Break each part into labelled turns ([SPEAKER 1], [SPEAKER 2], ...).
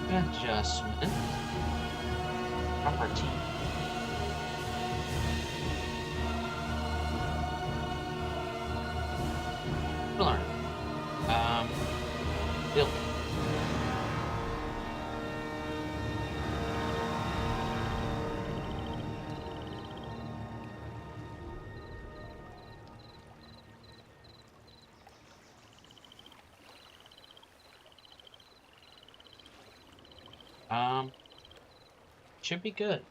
[SPEAKER 1] Adjustment. Property. Learn. Build. Should be good.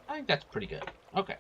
[SPEAKER 1] I think that's pretty good. Okay.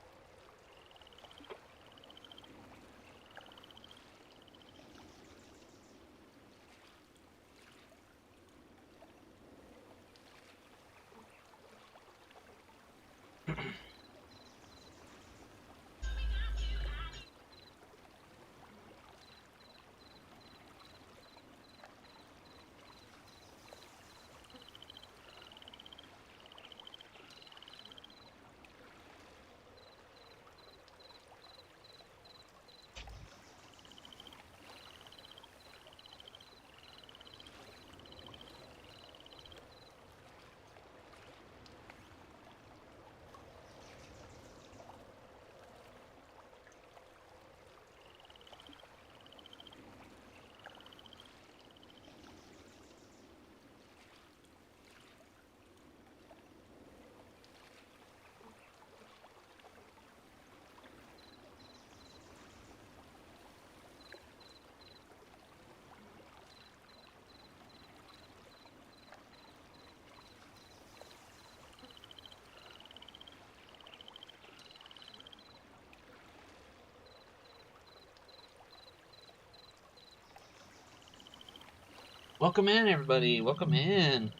[SPEAKER 1] Welcome in, everybody. Welcome in.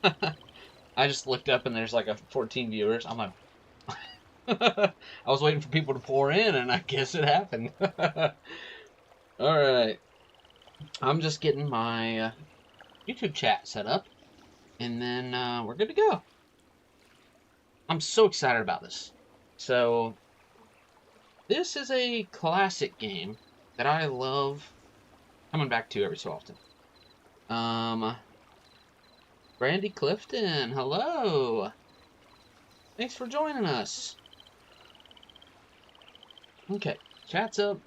[SPEAKER 1] I just looked up and there's like a 14 viewers. I'm like, I was waiting for people to pour in, and I guess it happened. All right. I'm just getting my YouTube chat set up, and then we're good to go. I'm so excited about this. So, this is a classic game that I love coming back to every so often. Brandy Clifton, hello. Thanks for joining us. Okay, chat's up.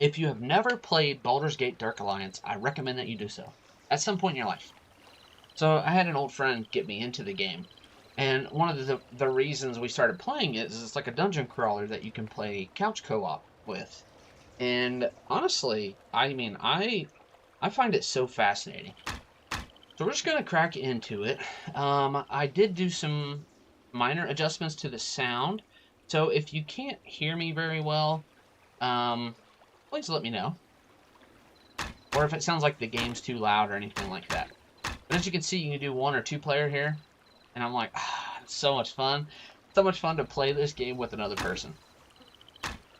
[SPEAKER 1] If you have never played Baldur's Gate Dark Alliance, I recommend that you do so at some point in your life. So I had an old friend get me into the game, and one of the reasons we started playing it is it's like a dungeon crawler that you can play couch co-op with. And honestly, I mean, I find it so fascinating. So we're just going to crack into it. I did do some minor adjustments to the sound. So if you can't hear me very well, please let me know. Or if it sounds like the game's too loud or anything like that. But as you can see, you can do 1 or 2 player here. And I'm like, it's so much fun. So much fun to play this game with another person.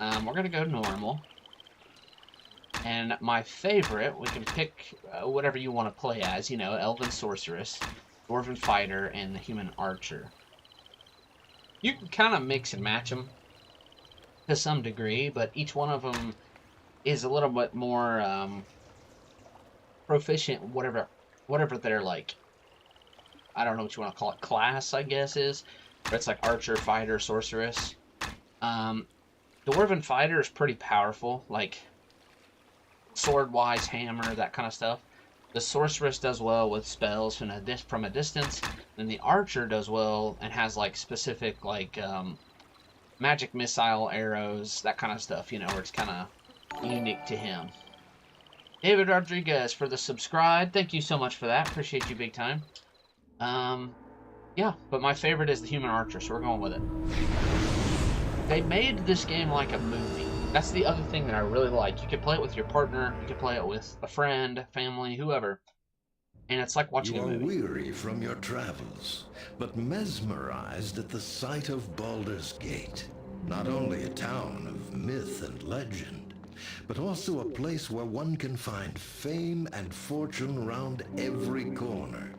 [SPEAKER 1] We're going to go normal. And my favorite, we can pick whatever you want to play as, you know, Elven Sorceress, Dwarven Fighter, and the Human Archer. You can kind of mix and match them to some degree, but each one of them is a little bit more proficient, whatever they're like. I don't know what you want to call it, class, I guess is. But it's like Archer, Fighter, Sorceress. Dwarven Fighter is pretty powerful, like sword-wise, hammer, that kind of stuff. The Sorceress does well with spells from a distance. Then the Archer does well and has like specific like magic missile arrows, that kind of stuff, you know, where it's kind of unique to him. David Rodriguez for the subscribe. Thank you so much for that. Appreciate you big time. Yeah, but my favorite is the Human Archer, so we're going with it. They made this game like a movie. That's the other thing that I really like. You can play it with your partner, you can play it with a friend, family, whoever, and it's like watching a movie.
[SPEAKER 2] You are weary from your travels, but mesmerized at the sight of Baldur's Gate. Not only a town of myth and legend, but also a place where one can find fame and fortune round every corner.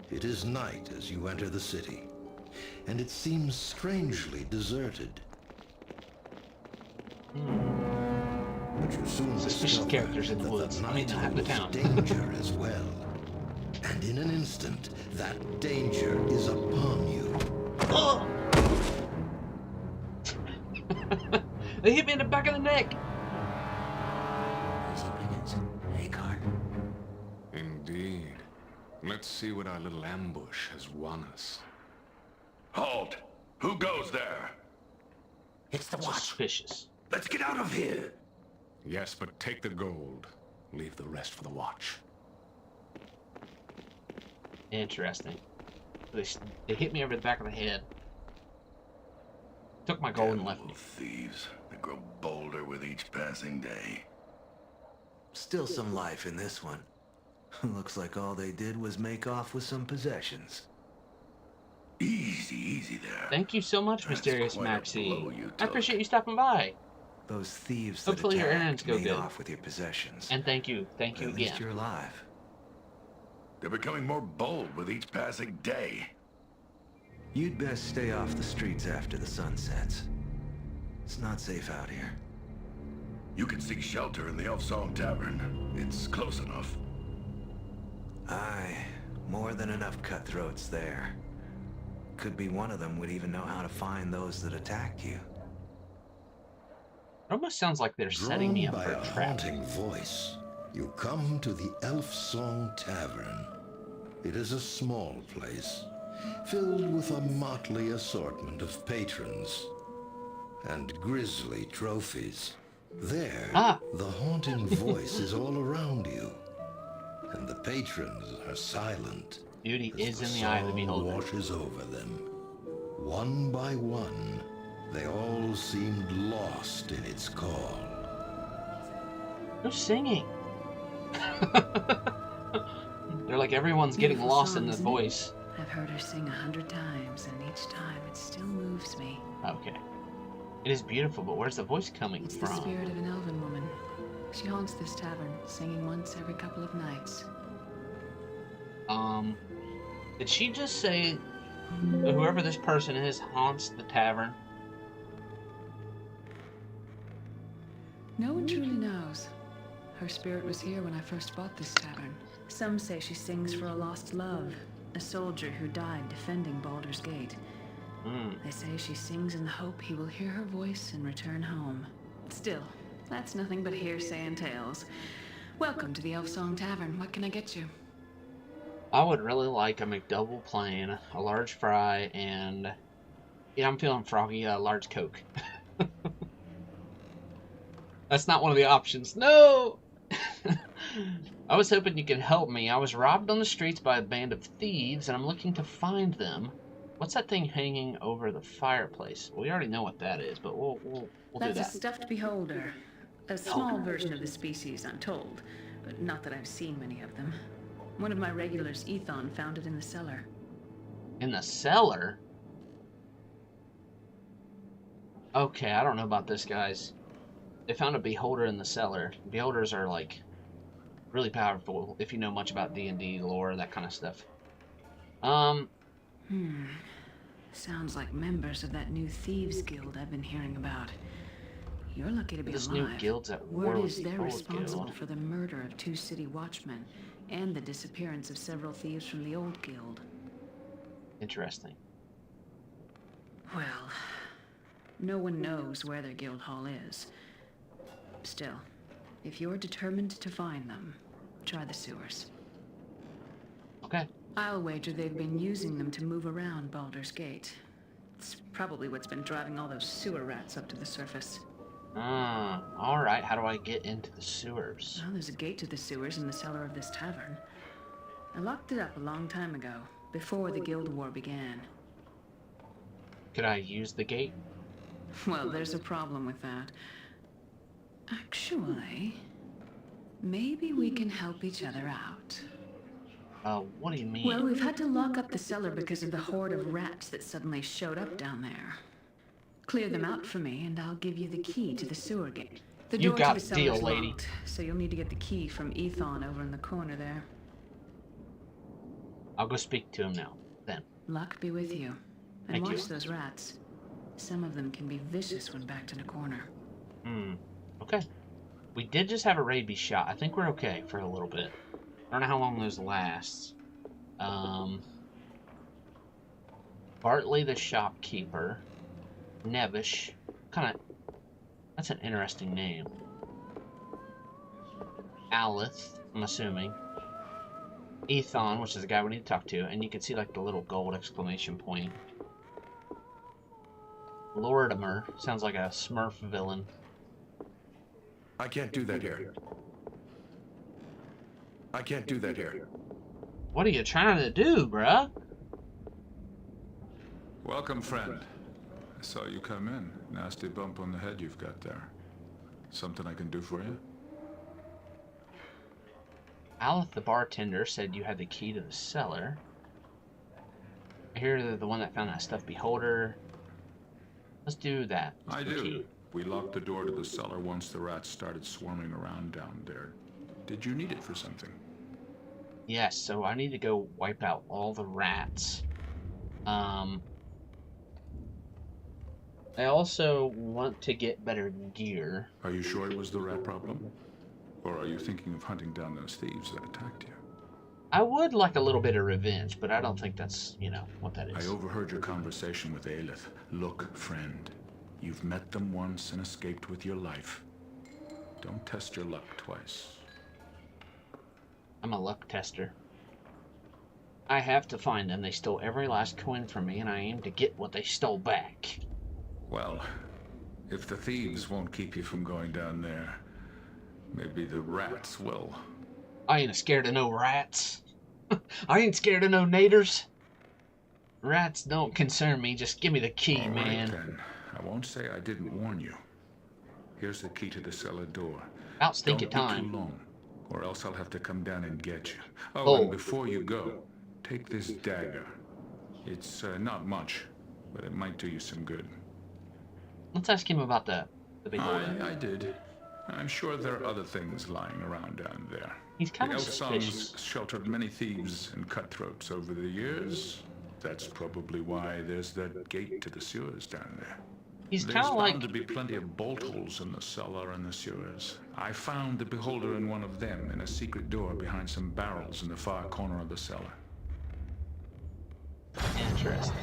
[SPEAKER 2] It is night as you enter the city, and it seems strangely deserted. But you soon
[SPEAKER 1] Suspicious
[SPEAKER 2] discover
[SPEAKER 1] characters in the
[SPEAKER 2] that
[SPEAKER 1] woods.
[SPEAKER 2] the
[SPEAKER 1] I mean,
[SPEAKER 2] night
[SPEAKER 1] the
[SPEAKER 2] holds
[SPEAKER 1] town.
[SPEAKER 2] danger as well. And in an instant, that danger is upon you.
[SPEAKER 1] Oh! They hit me in the back of the neck.
[SPEAKER 3] Easy pickings. Hey, Car.
[SPEAKER 4] Indeed. Let's see what our little ambush has won us.
[SPEAKER 5] Halt! Who goes there?
[SPEAKER 3] It's the watch.
[SPEAKER 1] Suspicious.
[SPEAKER 5] Let's get out of here!
[SPEAKER 4] Yes, but take the gold. Leave the rest for the watch.
[SPEAKER 1] Interesting. They hit me over the back of the head. Took my gold and left me.
[SPEAKER 5] Little thieves. They grow bolder with each passing day.
[SPEAKER 3] Still some life in this one. Looks like all they did was make off with some possessions.
[SPEAKER 5] Easy, easy there.
[SPEAKER 1] Thank you so much,
[SPEAKER 5] That's
[SPEAKER 1] Mysterious
[SPEAKER 5] quite a
[SPEAKER 1] Maxie.
[SPEAKER 5] blow you
[SPEAKER 1] I
[SPEAKER 5] took.
[SPEAKER 1] appreciate you stopping by.
[SPEAKER 3] Those thieves that
[SPEAKER 1] Hopefully your
[SPEAKER 3] attacked
[SPEAKER 1] errands go
[SPEAKER 3] made
[SPEAKER 1] good.
[SPEAKER 3] off with your possessions.
[SPEAKER 1] And thank you
[SPEAKER 3] At least
[SPEAKER 1] again.
[SPEAKER 3] you're alive.
[SPEAKER 5] They're becoming more bold with each passing day.
[SPEAKER 3] You'd best stay off the streets after the sun sets. It's not safe out here.
[SPEAKER 5] You can seek shelter in the Elf Song Tavern. It's close enough.
[SPEAKER 3] Aye, more than enough cutthroats there. Could be one of them would even know how to find those that attacked you.
[SPEAKER 1] It almost sounds like they're setting me up
[SPEAKER 2] Drawn
[SPEAKER 1] for
[SPEAKER 2] by
[SPEAKER 1] a
[SPEAKER 2] a
[SPEAKER 1] trap.
[SPEAKER 2] haunting voice, you come to the Elf Song Tavern. It is a small place, filled with a motley assortment of patrons and grisly trophies. There, the haunting voice is all around you, and the patrons are silent.
[SPEAKER 1] Beauty
[SPEAKER 2] as
[SPEAKER 1] is in the eye of the
[SPEAKER 2] song
[SPEAKER 1] beholder.
[SPEAKER 2] washes over them. One by one, they all seemed lost in its call.
[SPEAKER 1] Who's singing? They're like everyone's getting
[SPEAKER 6] Beautiful
[SPEAKER 1] lost
[SPEAKER 6] song,
[SPEAKER 1] in the
[SPEAKER 6] isn't it?
[SPEAKER 1] voice.
[SPEAKER 6] I've heard her sing 100 times, and each time it still moves me.
[SPEAKER 1] Okay. It is beautiful, but where's the voice coming
[SPEAKER 6] It's the
[SPEAKER 1] from?
[SPEAKER 6] spirit of an elven woman. She haunts this tavern, singing once every couple of nights.
[SPEAKER 1] Did she just say that whoever this person is haunts the tavern?
[SPEAKER 6] No one truly knows. Her spirit was here when I first bought this tavern. Some say she sings for a lost love, a soldier who died defending Baldur's Gate. They say she sings in the hope he will hear her voice and return home. Still, that's nothing but hearsay and tales. Welcome to the Elf Song Tavern. What can I get you?
[SPEAKER 1] I would really like a McDouble plain, a large fry, and yeah, I'm feeling froggy, a large Coke. That's not one of the options. No! I was hoping you could help me. I was robbed on the streets by a band of thieves, and I'm looking to find them. What's that thing hanging over the fireplace? We already know what that is, but we'll do
[SPEAKER 6] That's
[SPEAKER 1] that.
[SPEAKER 6] a stuffed beholder. A small version of the species, I'm told, but not that I've seen many of them. One of my regulars, Ethon, found it in the cellar.
[SPEAKER 1] In the cellar? Okay, I don't know about this, guys. They found a beholder in the cellar. Beholders are, like, really powerful if you know much about D&D lore, that kind of stuff.
[SPEAKER 6] Sounds like members of that new thieves guild I've been hearing about. You're lucky to be
[SPEAKER 1] This
[SPEAKER 6] alive.
[SPEAKER 1] new guild's at
[SPEAKER 6] Word
[SPEAKER 1] war
[SPEAKER 6] is
[SPEAKER 1] with the
[SPEAKER 6] they're
[SPEAKER 1] old
[SPEAKER 6] responsible
[SPEAKER 1] guild.
[SPEAKER 6] for the murder of 2 city watchmen and the disappearance of several thieves from the old guild.
[SPEAKER 1] Interesting.
[SPEAKER 6] Well, no one knows where their guild hall is. Still, if you're determined to find them, try the sewers.
[SPEAKER 1] Okay.
[SPEAKER 6] I'll wager they've been using them to move around Baldur's Gate. It's probably what's been driving all those sewer rats up to the surface.
[SPEAKER 1] Alright, how do I get into the sewers?
[SPEAKER 6] Well, there's a gate to the sewers in the cellar of this tavern. I locked it up a long time ago, before the Guild War began.
[SPEAKER 1] Could I use the gate?
[SPEAKER 6] Well, there's a problem with that. Actually, maybe we can help each other out.
[SPEAKER 1] What do you mean?
[SPEAKER 6] Well, we've had to lock up the cellar because of the horde of rats that suddenly showed up down there. Clear them out for me, and I'll give you the key to the sewer gate. The
[SPEAKER 1] You
[SPEAKER 6] door
[SPEAKER 1] got
[SPEAKER 6] to the
[SPEAKER 1] the deal,
[SPEAKER 6] cellar's
[SPEAKER 1] lady.
[SPEAKER 6] locked, so you'll need to get the key from Ethon over in the corner there.
[SPEAKER 1] I'll go speak to him now, then.
[SPEAKER 6] Luck be with you. And
[SPEAKER 1] Thank you.
[SPEAKER 6] watch those rats. Some of them can be vicious when backed in a corner.
[SPEAKER 1] Okay. We did just have a raid be shot. I think we're okay for a little bit. I don't know how long those last. Bartley the shopkeeper. Nevish. That's an interesting name. Alith, I'm assuming. Ethon, which is the guy we need to talk to, and you can see like the little gold exclamation point. Lortimer, sounds like a Smurf villain.
[SPEAKER 5] I can't do that here. I can't do that here.
[SPEAKER 1] What are you trying to do, bruh?
[SPEAKER 7] Welcome, friend. I saw you come in. Nasty bump on the head you've got there. Something I can do for you?
[SPEAKER 1] Alith the bartender said you had the key to the cellar. I hear they're the one that found that stuffed beholder. Let's do that.
[SPEAKER 7] I do. We locked the door to the cellar once the rats started swarming around down there. Did you need it for something?
[SPEAKER 1] Yes, so I need to go wipe out all the rats. I also want to get better gear.
[SPEAKER 7] Are you sure it was the rat problem? Or are you thinking of hunting down those thieves that attacked you?
[SPEAKER 1] I would like a little bit of revenge, but I don't think that's, what that is.
[SPEAKER 7] I overheard your conversation with Aelith. Look, friend, you've met them once and escaped with your life. Don't test your luck twice.
[SPEAKER 1] I'm a luck tester. I have to find them. They stole every last coin from me, and I aim to get what they stole back.
[SPEAKER 7] Well, if the thieves won't keep you from going down there, maybe the rats will.
[SPEAKER 1] I ain't scared of no rats. I ain't scared of no naders. Rats don't concern me. Just give me the key,
[SPEAKER 7] All
[SPEAKER 1] man.
[SPEAKER 7] right, then. I won't say I didn't warn you. Here's the key to the cellar door.
[SPEAKER 1] About stinky
[SPEAKER 7] Don't be
[SPEAKER 1] time.
[SPEAKER 7] too long, or else I'll have to come down and get you.
[SPEAKER 1] Oh.
[SPEAKER 7] And before you go, take this dagger. It's not much, but it might do you some good.
[SPEAKER 1] Let's ask him about the big boy.
[SPEAKER 7] I did. I'm sure there are other things lying around down there.
[SPEAKER 1] He's kind
[SPEAKER 7] The
[SPEAKER 1] of
[SPEAKER 7] elf
[SPEAKER 1] suspicious.
[SPEAKER 7] songs sheltered many thieves and cutthroats over the years. That's probably why there's that gate to the sewers down there.
[SPEAKER 1] He's
[SPEAKER 7] There's
[SPEAKER 1] kind of
[SPEAKER 7] bound
[SPEAKER 1] like...
[SPEAKER 7] to be plenty of bolt holes in the cellar and the sewers. I found the beholder in one of them in a secret door behind some barrels in the far corner of the cellar.
[SPEAKER 1] Interesting.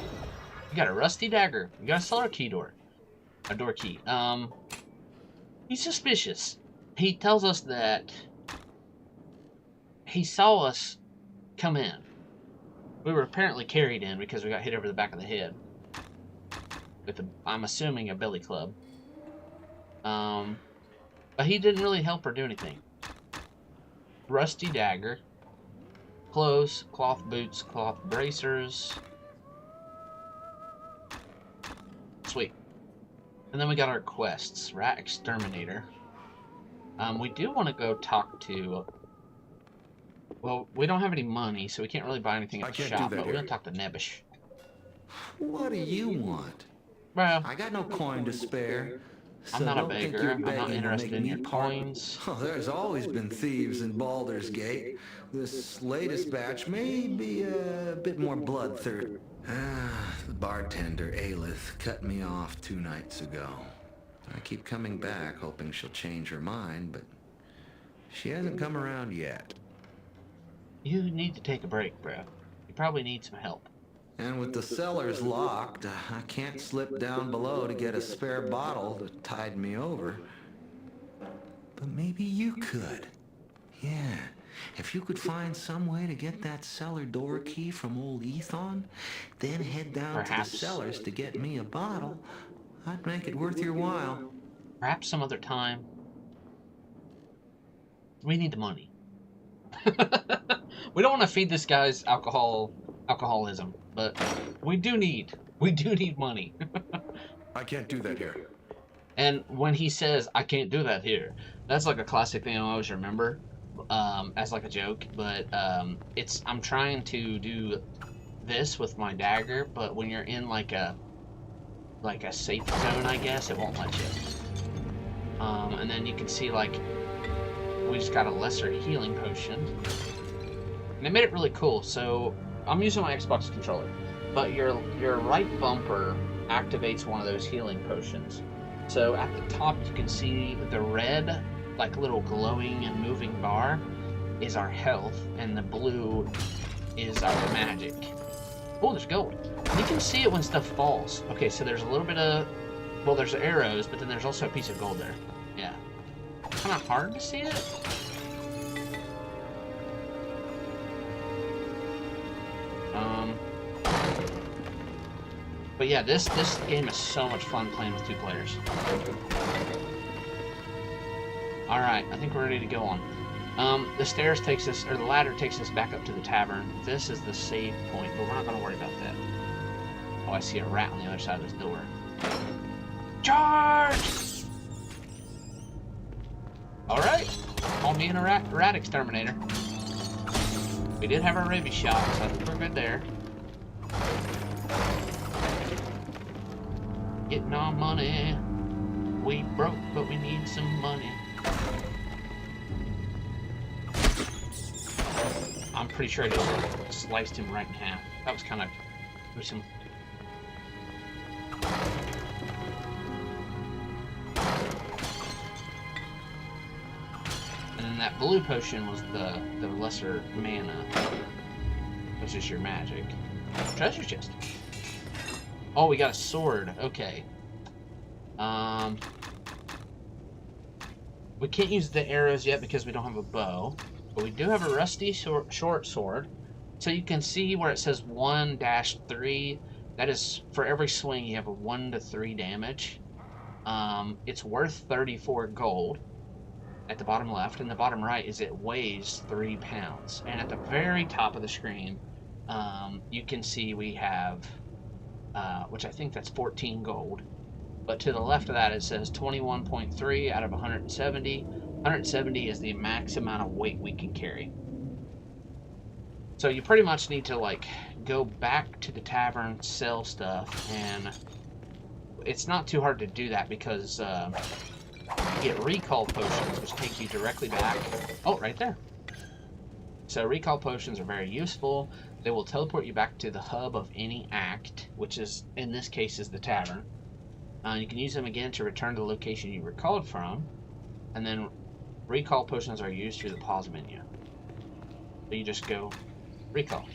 [SPEAKER 1] You got a rusty dagger. You got a cellar key door. A door key. He's suspicious. He tells us that he saw us come in. We were apparently carried in because we got hit over the back of the head with I'm assuming a billy club. But he didn't really help or do anything. Rusty dagger, clothes, cloth boots, cloth bracers. Sweet. And then we got our quests. Rat Exterminator. We do want to go talk to... Well, we don't have any money, so we can't really buy anything at the shop, but we're going to talk to Nebish.
[SPEAKER 3] What do you want?
[SPEAKER 1] Well,
[SPEAKER 3] I got no coin to spare. So
[SPEAKER 1] I'm not a
[SPEAKER 3] don't think
[SPEAKER 1] beggar.
[SPEAKER 3] you're
[SPEAKER 1] I'm not
[SPEAKER 3] begging to
[SPEAKER 1] interested
[SPEAKER 3] make
[SPEAKER 1] in
[SPEAKER 3] me
[SPEAKER 1] your
[SPEAKER 3] part-
[SPEAKER 1] coins.
[SPEAKER 3] Oh, there's always been thieves in Baldur's Gate. This latest batch may be a bit more bloodthirsty. The bartender, Aelith, cut me off 2 nights ago. I keep coming back, hoping she'll change her mind, but she hasn't come around yet.
[SPEAKER 1] You need to take a break, bro. You probably need some help.
[SPEAKER 3] And with the cellars locked, I can't slip down below to get a spare bottle to tide me over. But maybe you could. Yeah, if you could find some way to get that cellar door key from old Ethon, then head down
[SPEAKER 1] Perhaps.
[SPEAKER 3] to the cellars to get me a bottle, I'd make it worth your while.
[SPEAKER 1] Perhaps some other time. We need the money. We don't want to feed this guy's alcoholism, but we do need money.
[SPEAKER 5] I can't do that here.
[SPEAKER 1] And when he says, I can't do that here, that's like a classic thing I always remember, as like a joke, but I'm trying to do this with my dagger, but when you're in like a safe zone, I guess, it won't let you. And then you can see like, we just got a lesser healing potion. And they made it really cool, so I'm using my Xbox controller, but your right bumper activates one of those healing potions. So at the top you can see the red like little glowing and moving bar is our health, and the blue is our magic. Oh, there's gold. You can see it when stuff falls. Okay, so there's a little bit of, well, there's arrows, but then there's also a piece of gold there. Yeah. Kind of hard to see it. But yeah, this game is so much fun playing with 2 players. Alright, I think we're ready to go on. The stairs takes us, or the ladder takes us back up to the tavern. This is the save point, but we're not going to worry about that. Oh, I see a rat on the other side of this door. Charge! Alright, call me in a rat exterminator. We did have our rabies shot, so I think we're good there. Getting our money. We broke, but we need some money. I'm pretty sure I just sliced him right in half. That was kind of gruesome. And then that blue potion was the lesser mana, which is your magic. Treasure chest. Oh, we got a sword. Okay. We can't use the arrows yet because we don't have a bow. But we do have a rusty short sword. So you can see where it says 1-3. That is, for every swing, you have a 1 to 3 damage. It's worth 34 gold at the bottom left. And the bottom right is it weighs 3 pounds. And at the very top of the screen, you can see we have, which I think that's 14 gold. But to the left of that, it says 21.3 out of 170. 170 is the max amount of weight we can carry. So you pretty much need to like go back to the tavern, sell stuff, and it's not too hard to do that because you get recall potions, which take you directly back. Oh, right there. So recall potions are very useful. They will teleport you back to the hub of any act, which is, in this case, is the tavern. You can use them again to return to the location you recalled from, and then recall potions are used through the pause menu. So you just go recall.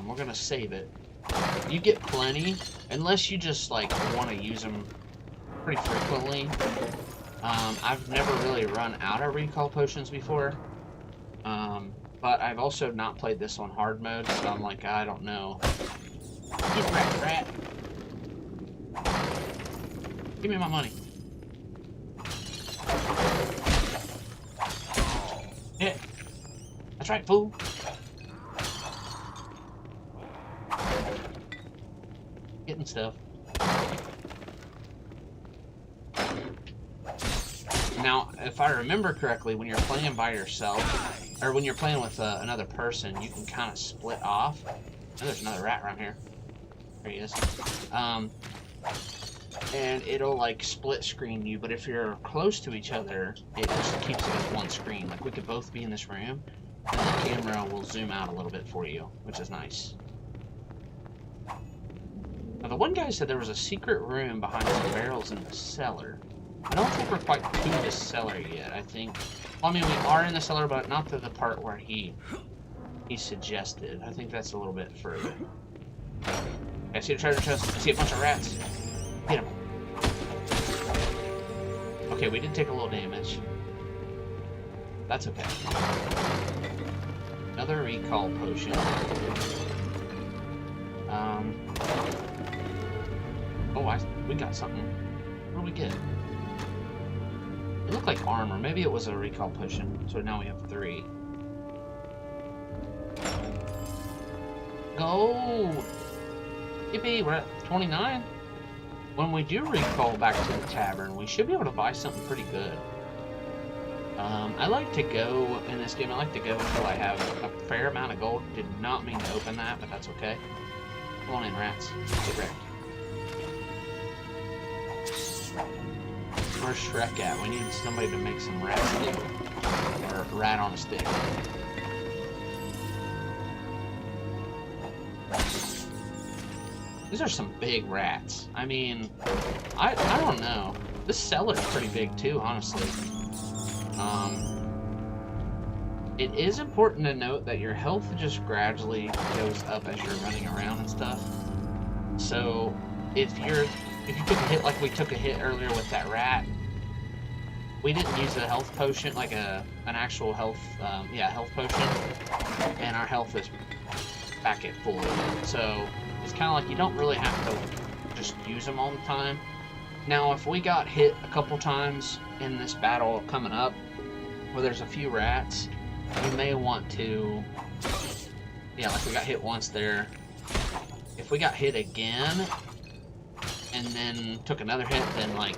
[SPEAKER 1] We're gonna save it. You get plenty, unless you just like want to use them pretty frequently. I've never really run out of recall potions before, but I've also not played this on hard mode, so I'm like, I don't know. Get rat. Give me my money. Yeah. That's right, fool. Getting stuff. Now, if I remember correctly, when you're playing by yourself, or when you're playing with another person, you can kind of split off. Oh, there's another rat around here. There he is. And it'll like split screen you, but if you're close to each other, it just keeps it as one screen. Like we could both be in this room, and the camera will zoom out a little bit for you, which is nice. Now the one guy said there was a secret room behind some barrels in the cellar. I don't think we're quite to the cellar yet. I think, well, I mean, we are in the cellar, but not to the part where he suggested. I think that's a little bit further. I see a treasure chest. I see a bunch of rats. Get him. Okay, we did take a little damage. That's okay. Another recall potion. Oh, we got something. What do we get? It looked like armor. Maybe it was a recall potion. So now we have 3. Gold! Yippee, we're at 29. When we do recall back to the tavern, we should be able to buy something pretty good. I like to go, in this game, I like to go until I have a fair amount of gold. Did not mean to open that, but that's okay. Come on in, rats. Get wrecked. Where's Shrek at? We need somebody to make some rat stick. Or rat on a stick. These are some big rats. I mean, I don't know. This cellar's pretty big too, honestly. It is important to note that your health just gradually goes up as you're running around and stuff. So if you took a hit like we took a hit earlier with that rat, we didn't use a health potion, like an actual health, health potion, and our health is back at full. So it's kind of like you don't really have to just use them all the time. Now, if we got hit a couple times in this battle coming up, where there's a few rats, you may want to, like we got hit once there. If we got hit again, and then took another hit, then like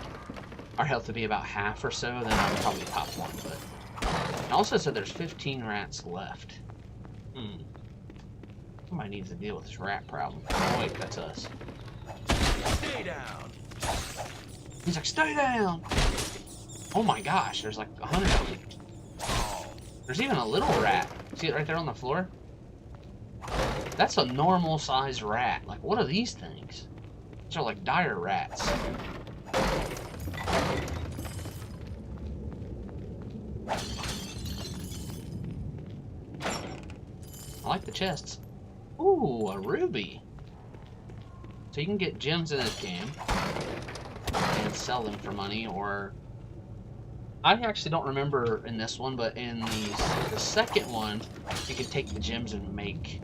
[SPEAKER 1] our health would be about half or so, then I would probably pop one. But it also said there's 15 rats left. Somebody needs to deal with this rat problem. Oh wait, that's us.
[SPEAKER 5] Stay down.
[SPEAKER 1] He's like, stay down! Oh my gosh, there's like 100 of them. There's even a little rat. See it right there on the floor? That's a normal sized rat. Like, what are these things? These are like dire rats. I like the chests. Ooh, a ruby. So you can get gems in this game and sell them for money, or I actually don't remember in this one, but in the second one, you can take the gems and make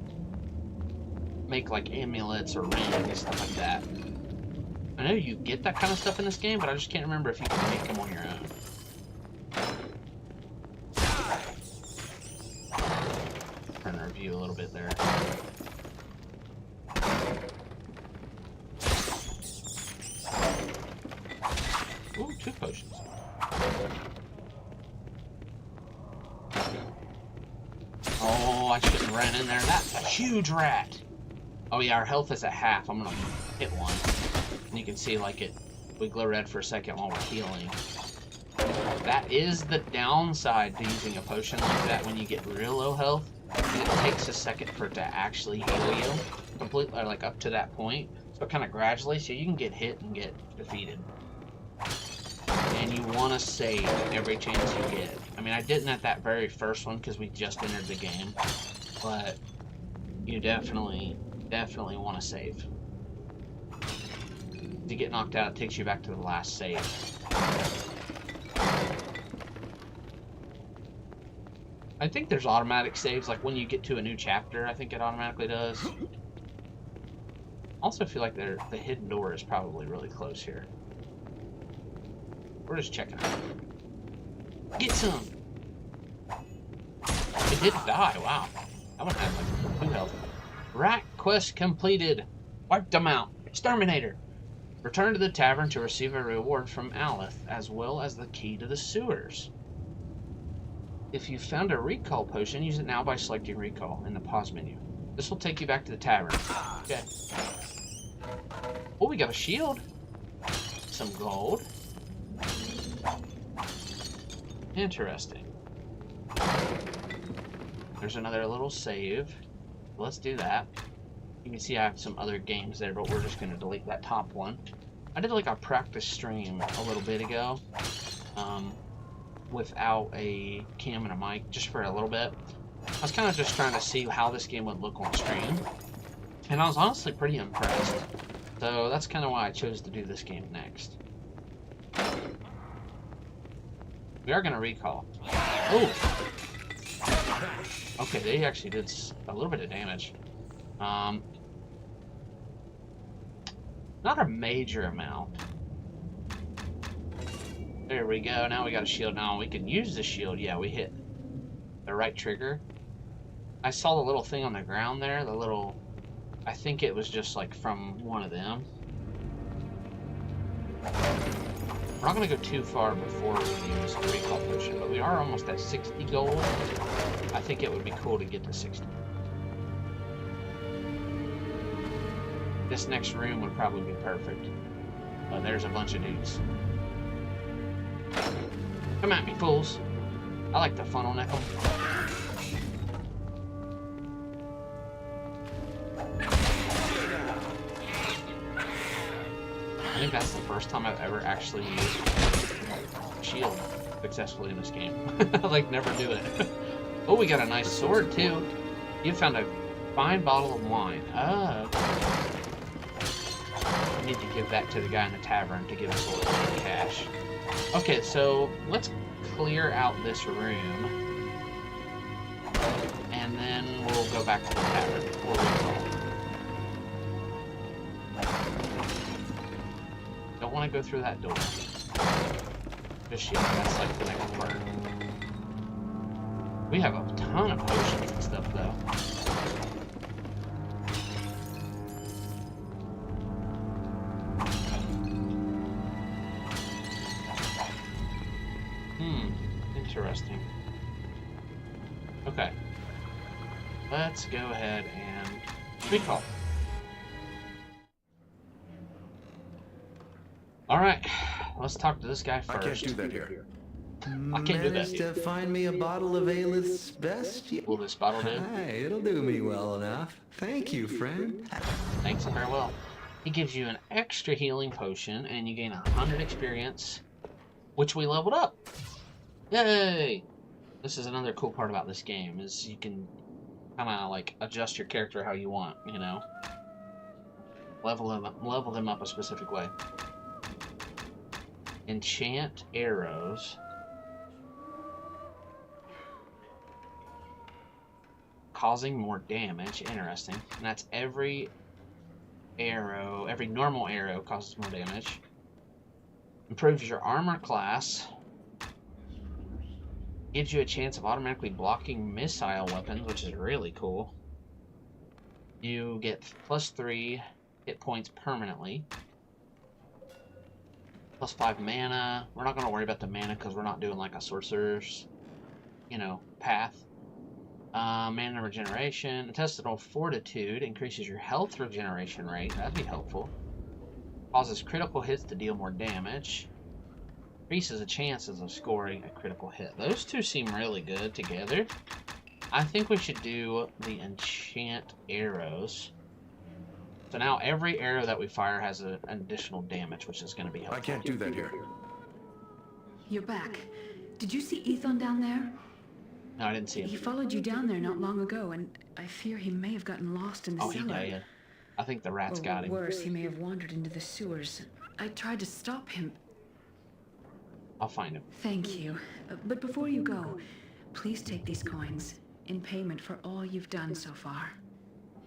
[SPEAKER 1] like amulets or rings, stuff like that. I know you get that kind of stuff in this game, but I just can't remember if you can make them on your own. Trying to review a little bit there. Ooh, 2 potions. Oh, I shouldn't have ran in there. That's a huge rat. Oh yeah, our health is at half. I'm gonna hit one. And you can see like we glow red for a second while we're healing. That is the downside to using a potion like that when you get real low health. It takes a second for it to actually heal you completely, or like up to that point. So kind of gradually, so you can get hit and get defeated. And you want to save every chance you get. I mean, I didn't at that very first one because we just entered the game, but you definitely want to save. If you get knocked out, it takes you back to the last save. I think there's automatic saves, like when you get to a new chapter, I think it automatically does. Also feel like the hidden door is probably really close here. We're just checking out. Get some! It didn't die, wow. I would have like 2 health. Rat quest completed. Wiped them out. Exterminator. Return to the tavern to receive a reward from Aleph, as well as the key to the sewers. If you found a recall potion, use it now by selecting recall in the pause menu. This will take you back to the tavern. Okay. Oh, we got a shield. Some gold. Interesting. There's another little save. Let's do that. You can see I have some other games there, but we're just going to delete that top one. I did like a practice stream a little bit ago without a cam and a mic, just for a little bit. I was kind of just trying to see how this game would look on stream, and I was honestly pretty impressed. So that's kind of why I chose to do this game next. We are going to recall. Oh! Okay, they actually did a little bit of damage. Not a major amount. There we go. Now we got a shield. Now we can use the shield. Yeah, we hit the right trigger. I saw the little thing on the ground there. The little... I think it was just like from one of them. We're not going to go too far before we use the recall potion, but we are almost at 60 gold. I think it would be cool to get to 60. This next room would probably be perfect. There's a bunch of dudes. Come at me, fools. I like to funnel neck them. I think that's the first time I've ever actually used shield. successfully in this game. Like, never do it. Oh, we got a nice sword, too. You found a fine bottle of wine. Oh, okay. I need to give that to the guy in the tavern to give us a little bit of cash. Okay, so let's clear out this room. And then we'll go back to the tavern. We'll recall. Don't want to go through that door. Just yet. That's like the next part. We have a ton of potions and stuff, though. Interesting. Okay. Let's go ahead and recall. Alright. Let's talk to this guy first.
[SPEAKER 5] I can't do that here.
[SPEAKER 1] I can't do that
[SPEAKER 3] Managed to find me a bottle of Aelith's best?
[SPEAKER 1] Will this bottle do?
[SPEAKER 3] Hey, it'll do me well enough. Thank you, friend.
[SPEAKER 1] Thanks and farewell. He gives you an extra healing potion, and you gain 100 experience, which we leveled up. Yay! This is another cool part about this game, is you can kind of like adjust your character how you want, you know? Level them up a specific way. Enchant arrows. Causing more damage. Interesting. And that's every arrow, every normal arrow causes more damage. Improves your armor class. Gives you a chance of automatically blocking missile weapons, which is really cool. You get +3 hit points permanently. +5 mana. We're not going to worry about the mana because we're not doing like a sorcerer's, you know, path. Mana regeneration. Intestinal fortitude increases your health regeneration rate. That'd be helpful. Causes critical hits to deal more damage. Increases the chances of scoring a critical hit. Those two seem really good together. I think we should do the enchant arrows. So now every arrow that we fire has an additional damage, which is going to be helpful.
[SPEAKER 5] I can't do that here.
[SPEAKER 6] You're back. Did you see Ethan down there?
[SPEAKER 1] No, I didn't see
[SPEAKER 6] He
[SPEAKER 1] him.
[SPEAKER 6] followed you down there not long ago, and I fear he may have gotten lost in the
[SPEAKER 1] Oh,
[SPEAKER 6] cellar.
[SPEAKER 1] he died. I think the rats
[SPEAKER 6] Or
[SPEAKER 1] got him.
[SPEAKER 6] worse, he may have wandered into the sewers. I tried to stop him.
[SPEAKER 1] I'll find him.
[SPEAKER 6] Thank you. But before you go, please take these coins in payment for all you've done so far.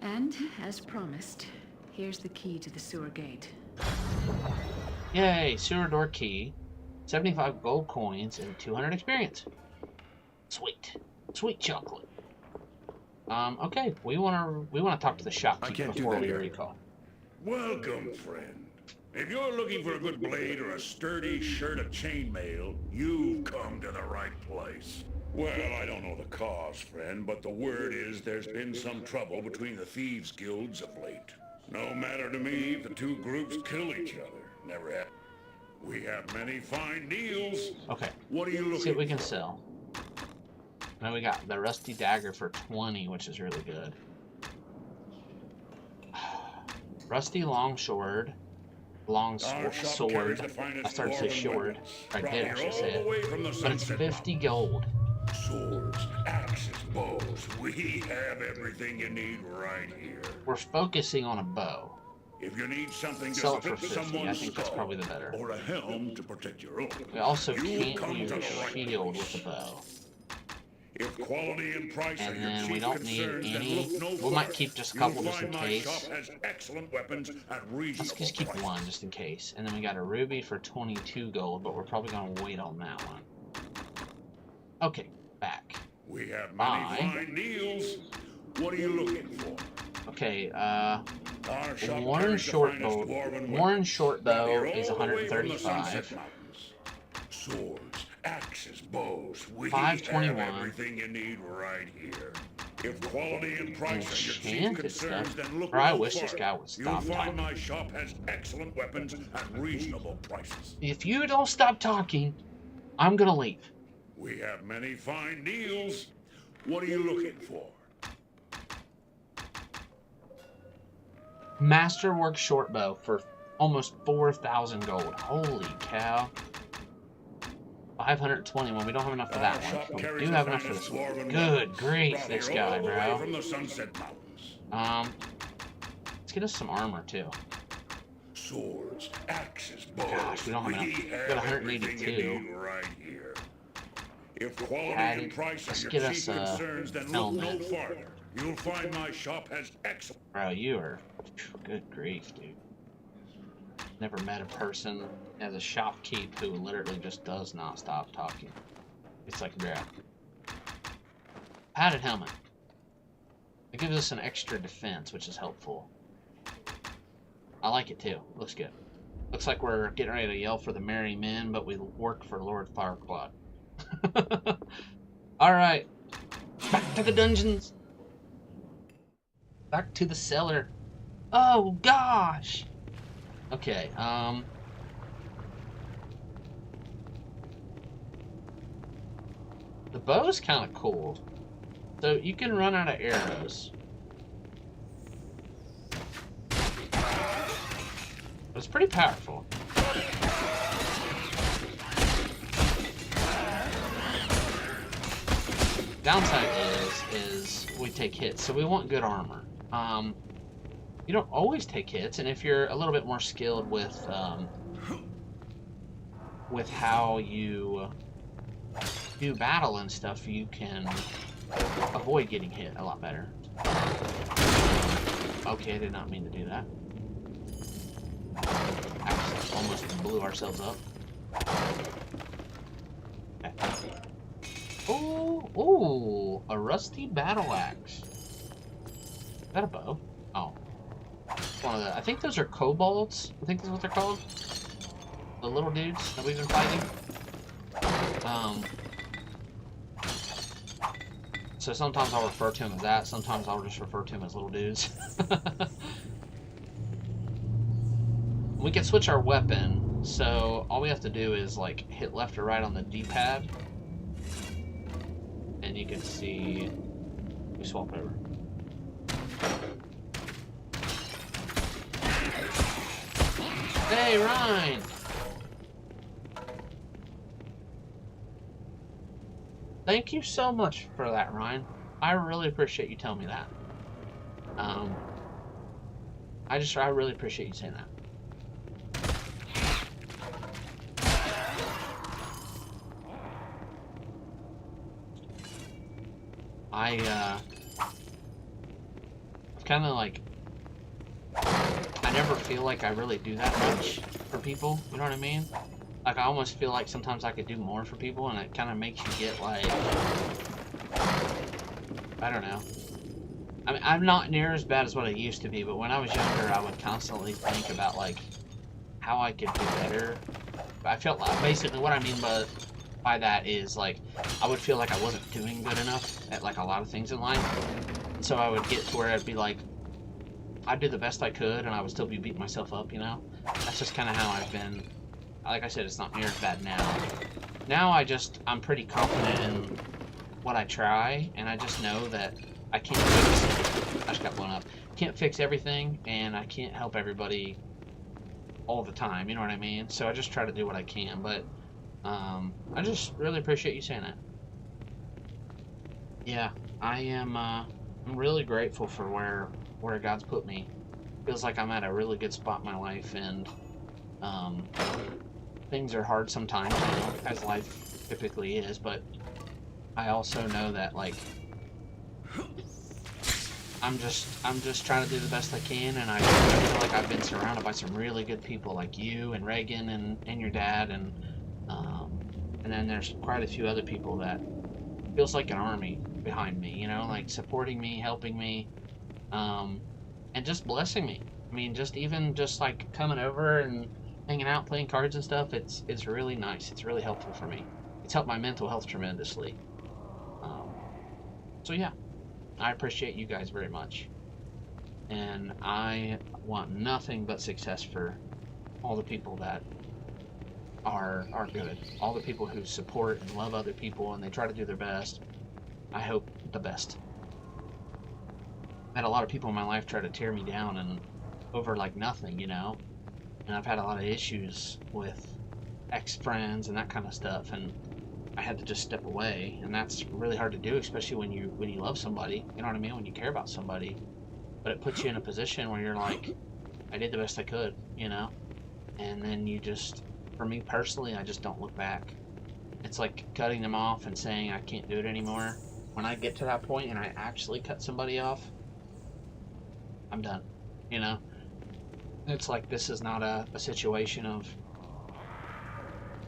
[SPEAKER 6] And, as promised, here's the key to the sewer gate.
[SPEAKER 1] Yay, sewer door key. 75 gold coins and 200 experience. Sweet. Sweet chocolate. Okay, we wanna talk to the shopkeeper before we recall.
[SPEAKER 5] Welcome, friend. If you're looking for a good blade or a sturdy shirt of chainmail, you've come to the right place. Well, I don't know the cause, friend, but the word is there's been some trouble between the thieves' guilds of late. No matter to me if the two groups kill each other. Never have. We have many fine deals.
[SPEAKER 1] Okay.
[SPEAKER 5] What are you looking
[SPEAKER 1] See what we can
[SPEAKER 5] for?
[SPEAKER 1] sell. Now we got the rusty dagger for 20, which is really good. Rusty long sword. Long
[SPEAKER 5] Our shop
[SPEAKER 1] sword.
[SPEAKER 5] carries the finest
[SPEAKER 1] I started to say
[SPEAKER 5] dwarven
[SPEAKER 1] short.
[SPEAKER 5] weapons,
[SPEAKER 1] I
[SPEAKER 5] brought
[SPEAKER 1] did
[SPEAKER 5] here
[SPEAKER 1] actually
[SPEAKER 5] all
[SPEAKER 1] say
[SPEAKER 5] the way
[SPEAKER 1] it.
[SPEAKER 5] from the
[SPEAKER 1] But it's
[SPEAKER 5] Sunset
[SPEAKER 1] 50 gold.
[SPEAKER 5] Swords, axes, bows. We have everything you need right here.
[SPEAKER 1] We're focusing on a bow.
[SPEAKER 5] If you need something to
[SPEAKER 1] Sell it for
[SPEAKER 5] split
[SPEAKER 1] 50. I
[SPEAKER 5] someone's
[SPEAKER 1] think that's
[SPEAKER 5] skull,
[SPEAKER 1] probably the better.
[SPEAKER 5] or a helm to protect your own,
[SPEAKER 1] We also
[SPEAKER 5] you
[SPEAKER 1] can't
[SPEAKER 5] come
[SPEAKER 1] use
[SPEAKER 5] to
[SPEAKER 1] a
[SPEAKER 5] the right
[SPEAKER 1] shield
[SPEAKER 5] place.
[SPEAKER 1] with a bow.
[SPEAKER 5] If quality and price
[SPEAKER 1] And
[SPEAKER 5] are your
[SPEAKER 1] then we
[SPEAKER 5] chief
[SPEAKER 1] don't need
[SPEAKER 5] concerns, then
[SPEAKER 1] any.
[SPEAKER 5] look no
[SPEAKER 1] We might
[SPEAKER 5] further.
[SPEAKER 1] keep just a
[SPEAKER 5] You'll
[SPEAKER 1] couple just in
[SPEAKER 5] find my
[SPEAKER 1] case.
[SPEAKER 5] shop has excellent weapons at reasonable
[SPEAKER 1] Let's just keep
[SPEAKER 5] prices.
[SPEAKER 1] one just in case. And then we got a ruby for 22 gold, but we're probably going to wait on that one. Okay, back.
[SPEAKER 5] We have
[SPEAKER 1] Bye.
[SPEAKER 5] many fine deals. What are you looking for?
[SPEAKER 1] Okay,
[SPEAKER 5] Our shop
[SPEAKER 1] Warren
[SPEAKER 5] carries the
[SPEAKER 1] short
[SPEAKER 5] finest
[SPEAKER 1] bow.
[SPEAKER 5] dwarven
[SPEAKER 1] Warren
[SPEAKER 5] weapons,
[SPEAKER 1] short
[SPEAKER 5] brought
[SPEAKER 1] bow
[SPEAKER 5] here
[SPEAKER 1] is
[SPEAKER 5] all the way from the
[SPEAKER 1] 135.
[SPEAKER 5] Sunset Mountains. Swords, axes, bows. We
[SPEAKER 1] 521.
[SPEAKER 5] have everything you need right here. If quality and price are your chief
[SPEAKER 1] Enchanted
[SPEAKER 5] concerns,
[SPEAKER 1] stuff.
[SPEAKER 5] then look
[SPEAKER 1] Or I
[SPEAKER 5] no
[SPEAKER 1] wish this
[SPEAKER 5] farther.
[SPEAKER 1] guy would
[SPEAKER 5] You'll
[SPEAKER 1] stop
[SPEAKER 5] find
[SPEAKER 1] talking.
[SPEAKER 5] my shop has excellent weapons at reasonable prices.
[SPEAKER 1] If you don't stop talking, I'm going to leave.
[SPEAKER 5] We have many fine deals. What are you looking for?
[SPEAKER 1] Masterwork short bow for almost 4,000 gold. Holy cow. 521. We don't have enough for that
[SPEAKER 5] Our shop
[SPEAKER 1] one. But we
[SPEAKER 5] carries
[SPEAKER 1] do
[SPEAKER 5] the
[SPEAKER 1] have enough for
[SPEAKER 5] finest
[SPEAKER 1] this one.
[SPEAKER 5] dwarven
[SPEAKER 1] Good
[SPEAKER 5] weapons,
[SPEAKER 1] grief,
[SPEAKER 5] brought
[SPEAKER 1] this
[SPEAKER 5] here
[SPEAKER 1] guy,
[SPEAKER 5] all the way
[SPEAKER 1] bro.
[SPEAKER 5] from the Sunset Mountains.
[SPEAKER 1] Let's get us some armor too.
[SPEAKER 5] Swords, axes, bows.
[SPEAKER 1] Gosh, we don't have enough. We got
[SPEAKER 5] have everything
[SPEAKER 1] 182.
[SPEAKER 5] you need right here. If quality
[SPEAKER 1] Added.
[SPEAKER 5] and price
[SPEAKER 1] Let's
[SPEAKER 5] are your
[SPEAKER 1] get
[SPEAKER 5] chief
[SPEAKER 1] us,
[SPEAKER 5] concerns, then look
[SPEAKER 1] helmet.
[SPEAKER 5] no farther. You'll find my shop has excellent.
[SPEAKER 1] Bro, you are... Good grief, dude. Never met a person as a shopkeep who literally just does not stop talking. It's like, bro. Padded helmet. It gives us an extra defense, which is helpful. I like it too. Looks good. Looks like we're getting ready to yell for the merry men, but we work for Lord Fireclad. Alright. Back to the dungeons. Back to the cellar. Oh gosh. Okay, the bow's kind of cool. So you can run out of arrows. But it's pretty powerful. Downside is we take hits, so we want good armor. You don't always take hits, and if you're a little bit more skilled with how you do battle and stuff, you can avoid getting hit a lot better. Okay, I did not mean to do that. Actually, almost blew ourselves up. Okay. Ooh, a rusty battle axe. Is that a bow? Oh. One of the, I think those are kobolds. I think that's what they're called. The little dudes that we've been fighting. So sometimes I'll refer to them as that. Sometimes I'll just refer to them as little dudes. We can switch our weapon. So all we have to do is like hit left or right on the D-pad. And you can see we swap over. Hey, Ryan! Thank you so much for that, Ryan. I really appreciate you telling me that. I really appreciate you saying that. I've kind of like, I never feel like I really do that much for people, you know what I mean? Like, I almost feel like sometimes I could do more for people, and it kind of makes you get, like, I don't know. I mean, I'm not near as bad as what I used to be, but when I was younger, I would constantly think about, like, how I could do better. I felt like, basically, what I mean by that is, like, I would feel like I wasn't doing good enough at, like, a lot of things in life. So I would get to where I'd be like, I'd do the best I could, and I would still be beating myself up, you know? That's just kind of how I've been. Like I said, it's not near as bad now. Now I'm pretty confident in what I try, and I just know that I can't fix, I just got blown up. Can't fix everything, and I can't help everybody all the time, you know what I mean? So I just try to do what I can, but I just really appreciate you saying that. Yeah, I'm really grateful for where God's put me. Feels like I'm at a really good spot in my life, and things are hard sometimes, you know, as life typically is, but I also know that, like, I'm just trying to do the best I can, and I feel like I've been surrounded by some really good people like you and Reagan and your dad, and then there's quite a few other people that feels like an army behind me, you know, like supporting me, helping me, and just blessing me. I mean, just like coming over and hanging out, playing cards and stuff, it's really nice. It's really helpful for me. It's helped my mental health tremendously. So yeah, I appreciate you guys very much. And I want nothing but success for all the people that are good. All the people who support and love other people, and they try to do their best. I hope the best. I've had a lot of people in my life try to tear me down and over like nothing, you know? And I've had a lot of issues with ex-friends and that kind of stuff, and I had to just step away, and that's really hard to do, especially when you love somebody. You know what I mean? When you care about somebody, but it puts you in a position where you're like, I did the best I could, you know. And then you just, for me personally, I just don't look back. It's like cutting them off and saying I can't do it anymore. When I get to that point and I actually cut somebody off, I'm done, you know. It's like this is not a situation of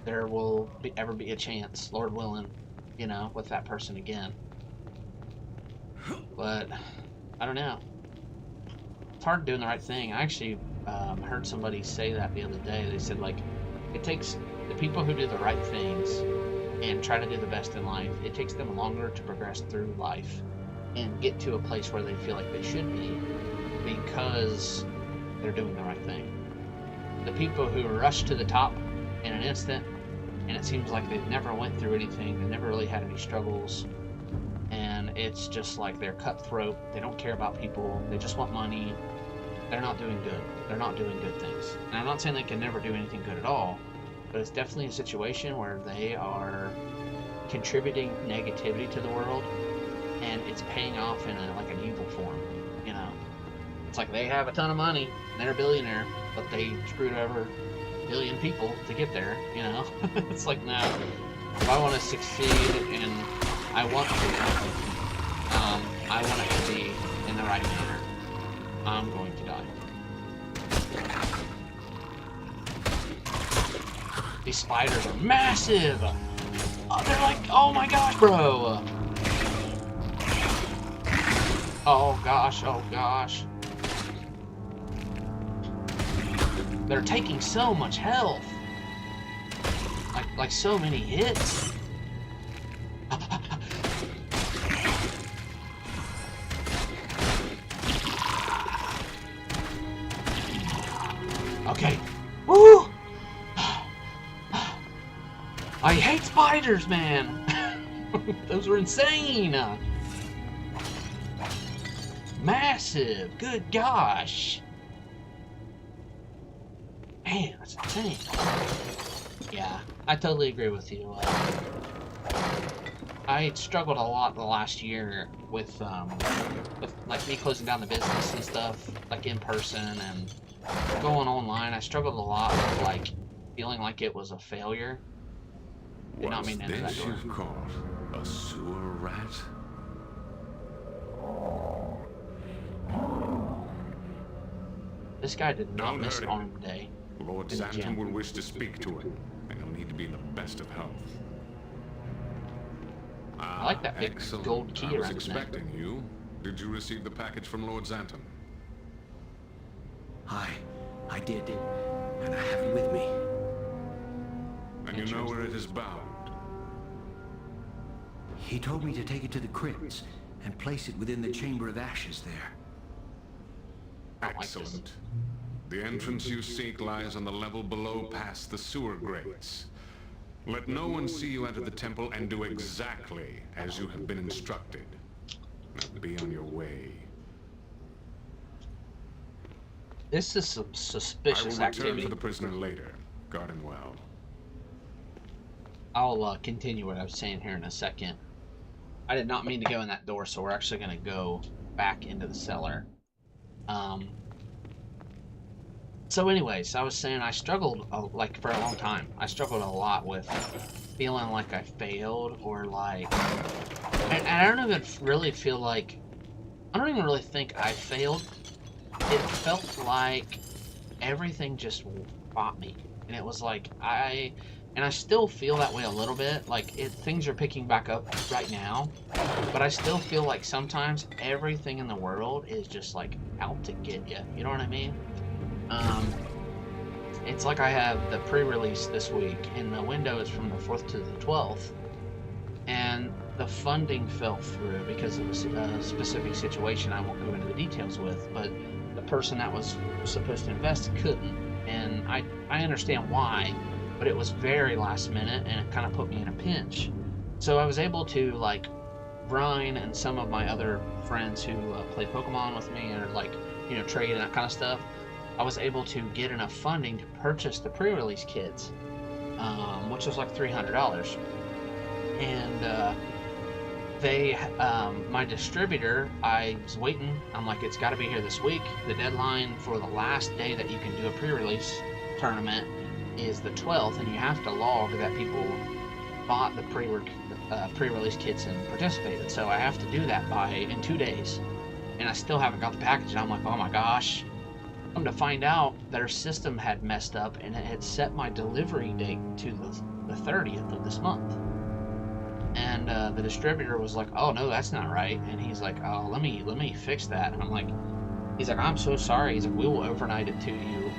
[SPEAKER 1] there will ever be a chance, Lord willing, you know, with that person again. But I don't know. It's hard doing the right thing. I actually heard somebody say that the other day. They said, like, it takes the people who do the right things and try to do the best in life, it takes them longer to progress through life and get to a place where they feel like they should be because they're doing the right thing. The people who rush to the top in an instant, and it seems like they've never went through anything, they never really had any struggles, and it's just like they're cutthroat, they don't care about people, they just want money, they're not doing good. They're not doing good things. And I'm not saying they can never do anything good at all, but it's definitely a situation where they are contributing negativity to the world, and it's paying off in like an evil form, you know. It's like they have a ton of money, and they're a billionaire, but they screwed over a billion people to get there, you know. It's like, no, if I want to succeed, and I want it to be in the right manner, I'm going to die. These spiders are massive! Oh, they're like, oh my gosh, bro! Oh gosh, oh gosh. They're taking so much health. Like so many hits. Okay. Woo! I hate spiders, man. Those were insane. Massive. Good gosh. Man, that's insane. Yeah, I totally agree with you. I struggled a lot the last year with like me closing down the business and stuff, like in person and going online. I struggled a lot with like feeling like it was a failure. Did not mean to enter that door.
[SPEAKER 4] You've caught a sewer rat?
[SPEAKER 1] This guy did not
[SPEAKER 4] Don't
[SPEAKER 1] miss
[SPEAKER 4] hurt him.
[SPEAKER 1] arm day.
[SPEAKER 4] Lord
[SPEAKER 1] In the
[SPEAKER 4] Xanten
[SPEAKER 1] gym.
[SPEAKER 4] will wish to speak to him, and he'll need to be in the best of health.
[SPEAKER 1] I like that big
[SPEAKER 4] Excellent.
[SPEAKER 1] gold key
[SPEAKER 4] I was
[SPEAKER 1] around his neck.
[SPEAKER 4] expecting you. Did you receive the package from Lord Xanten?
[SPEAKER 3] I did, and I have it with me.
[SPEAKER 4] And you know where it is bound?
[SPEAKER 3] He told me to take it to the crypts and place it within the Chamber of Ashes there.
[SPEAKER 1] I don't like this.
[SPEAKER 4] Excellent. The entrance you seek lies on the level below past the sewer grates. Let no one see you enter the temple, and do exactly as you have been instructed. Now be on your way.
[SPEAKER 1] This is some
[SPEAKER 4] I will
[SPEAKER 1] suspicious
[SPEAKER 4] return
[SPEAKER 1] activity.
[SPEAKER 4] for the prisoner later. Guard him well.
[SPEAKER 1] I'll continue what I was saying here in a second. I did not mean to go in that door, so we're actually going to go back into the cellar. So anyways, I was saying I struggled, like, for a long time. I struggled a lot with feeling like I failed, or like... And I don't even really feel like... I don't even really think I failed. It felt like everything just fought me. And it was like, and I still feel that way a little bit. Like, things are picking back up right now. But I still feel like sometimes everything in the world is just, like, out to get you. You know what I mean? It's like I have the pre-release this week, and the window is from the 4th to the 12th. And the funding fell through because of a specific situation I won't go into the details with. But the person that was supposed to invest couldn't. And I understand why. But it was very last minute, and it kind of put me in a pinch. So I was able to, like, Brian and some of my other friends who play Pokemon with me, or, like, you know, trade and that kind of stuff, I was able to get enough funding to purchase the pre-release kits, which was like $300. And my distributor, I was waiting. I'm like, it's got to be here this week. The deadline for the last day that you can do a pre-release tournament is the 12th, and you have to log that people bought the pre-release kits and participated. So I have to do that in 2 days, and I still haven't got the package. And I'm like, oh my gosh. Come to find out, their system had messed up, and it had set my delivery date to the 30th of this month. And the distributor was like, oh no, that's not right. And he's like, oh, let me fix that. And I'm like, he's like, I'm so sorry. He's like, we will overnight it to you,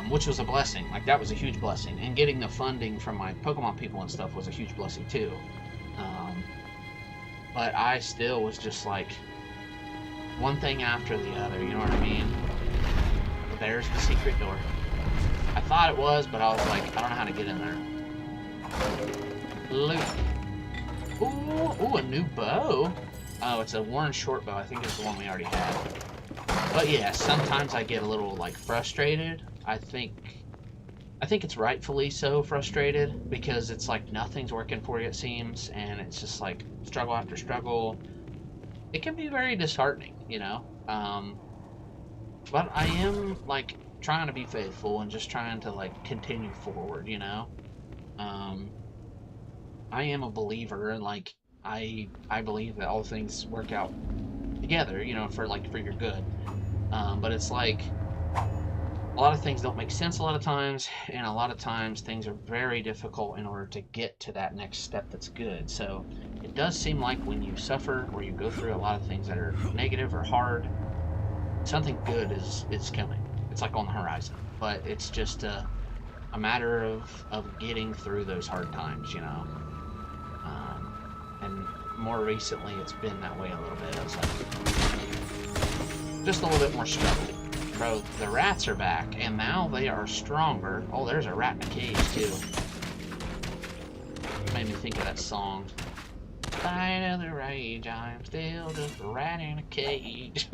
[SPEAKER 1] which was a blessing. Like, that was a huge blessing. And getting the funding from my Pokemon people and stuff was a huge blessing too. But I still was just like, one thing after the other, you know what I mean? There's the secret door. I thought it was, but I was like, I don't know how to get in there. Loot. Ooh, a new bow. Oh, it's a worn short bow. I think it's the one we already had. But yeah, sometimes I get a little like frustrated. I think it's rightfully so frustrated, because it's like nothing's working for you, it seems, and it's just like struggle after struggle. It can be very disheartening, you know. But I am like trying to be faithful and just trying to like continue forward, you know. I am a believer, and like I believe that all things work out together, you know, for your good. But it's like a lot of things don't make sense a lot of times, and a lot of times things are very difficult in order to get to that next step that's good. So it does seem like when you suffer or you go through a lot of things that are negative or hard, something good is coming. It's like on the horizon. But it's just a matter of getting through those hard times, you know. And more recently, it's been that way a little bit. It's like just a little bit more struggle. Bro, the rats are back, and now they are stronger. Oh, there's a rat in a cage, too. Made me think of that song. Spite of the rage, I'm still just a rat in a cage.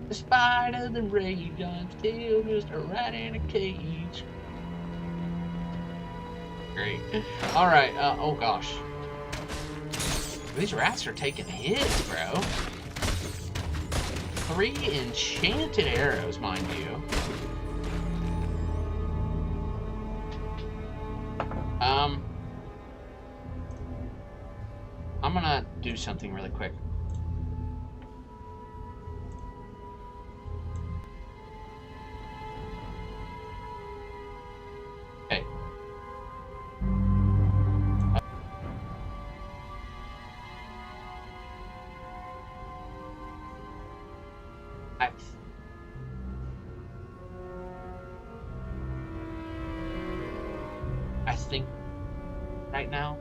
[SPEAKER 1] Despite of the rage, I'm still just a rat in a cage. Great. Alright, oh gosh. These rats are taking hits, bro. 3 enchanted arrows, mind you. I'm gonna do something really quick. Okay. I think right now,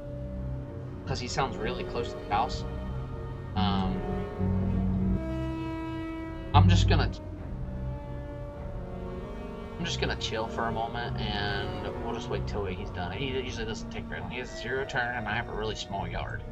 [SPEAKER 1] because he sounds really close to the house, I'm just gonna chill for a moment, and we'll just wait till he's done. He usually doesn't take very long. He has a 0 turn, and I have a really small yard.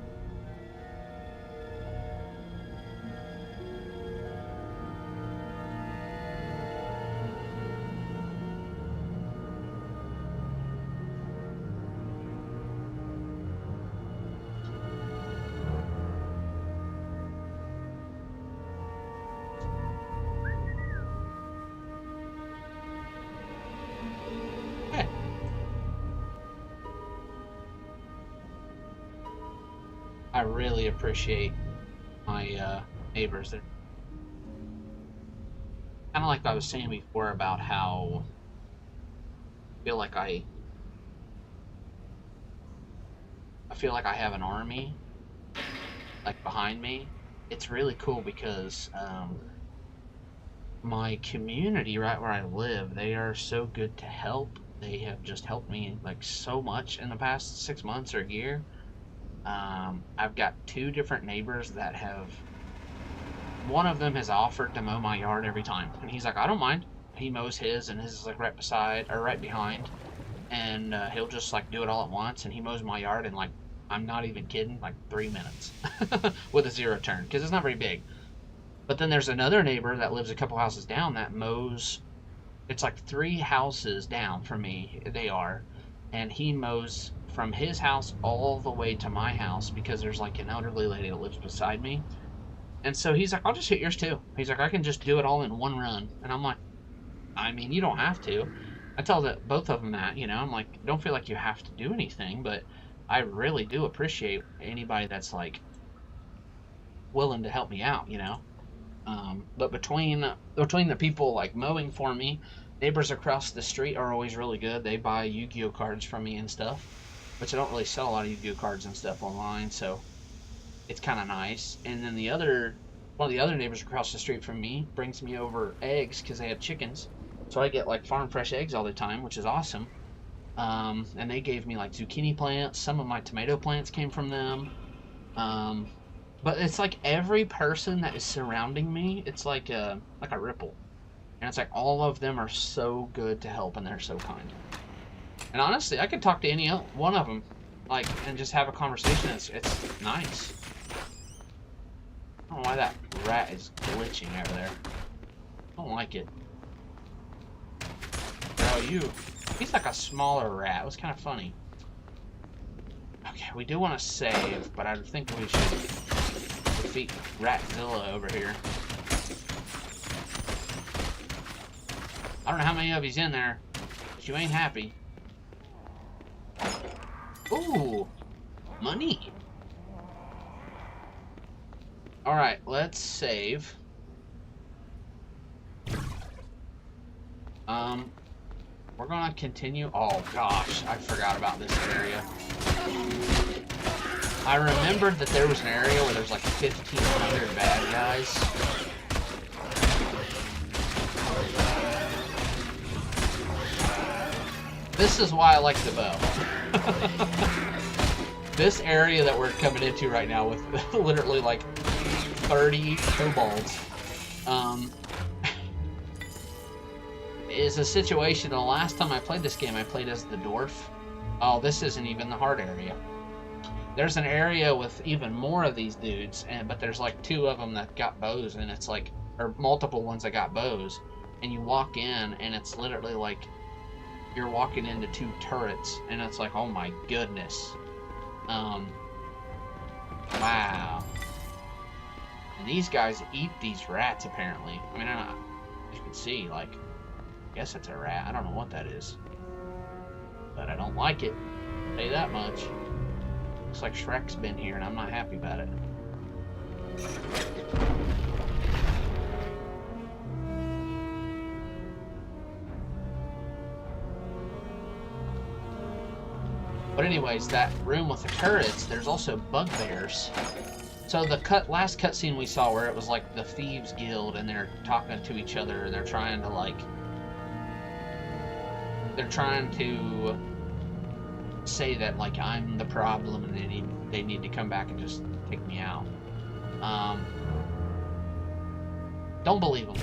[SPEAKER 1] I really appreciate my neighbors. They're kind of like I was saying before about how I feel like I have an army like behind me. It's really cool because my community right where I live, they are so good to help. They have just helped me like so much in the past 6 months or a year. I've got 2 different neighbors that one of them has offered to mow my yard every time, and he's like, I don't mind. He mows his, and his is like right behind, and he'll just like do it all at once, and he mows my yard in like, I'm not even kidding, like 3 minutes with a 0 turn, because it's not very big. But then there's another neighbor that lives a couple houses down that mows It's like 3 houses down from me, they are. And he mows from his house all the way to my house because there's like an elderly lady that lives beside me. And so he's like, I'll just hit yours too. He's like, I can just do it all in one run. And I'm like, I mean, you don't have to. I tell both of them that, you know, I'm like, don't feel like you have to do anything, but I really do appreciate anybody that's like willing to help me out, you know. But between the people like mowing for me, neighbors across the street are always really good. They buy Yu-Gi-Oh cards from me and stuff, which I don't really sell a lot of Yu-Gi-Oh cards and stuff online, so it's kind of nice. And then one of the other neighbors across the street from me brings me over eggs because they have chickens, so I get like farm fresh eggs all the time, which is awesome. And they gave me like zucchini plants. Some of my tomato plants came from them. But it's like every person that is surrounding me, it's like a ripple. And it's like all of them are so good to help and they're so kind. And honestly, I could talk to any one of them, like, and just have a conversation. It's nice. I don't know why that rat is glitching over there. I don't like it. Bro, he's like a smaller rat. It was kind of funny. Okay, we do want to save, but I think we should defeat Ratzilla over here. I don't know how many of you's in there, but you ain't happy. Ooh, money. Alright, let's save. We're gonna continue. Oh gosh, I forgot about this area. I remembered that there was an area where there's like 1,500 bad guys. This is why I like the bow. This area that we're coming into right now with literally like 30 kobolds is a situation. The last time I played this game, I played as the dwarf. Oh, this isn't even the hard area. There's an area with even more of these dudes, but there's like 2 of them that got bows, and it's like, or multiple ones that got bows, and you walk in, and it's literally like you're walking into 2 turrets, and it's like, oh my goodness. Wow. And these guys eat these rats, apparently. I mean, as you can see, like, I guess it's a rat. I don't know what that is. But I don't like it. I'll tell you that much. Looks like Shrek's been here, and I'm not happy about it. But anyways, that room with the turrets, there's also bugbears. So the last cutscene we saw where it was like the Thieves Guild and they're talking to each other and they're trying to say that like I'm the problem and they need to come back and just take me out. Don't believe them.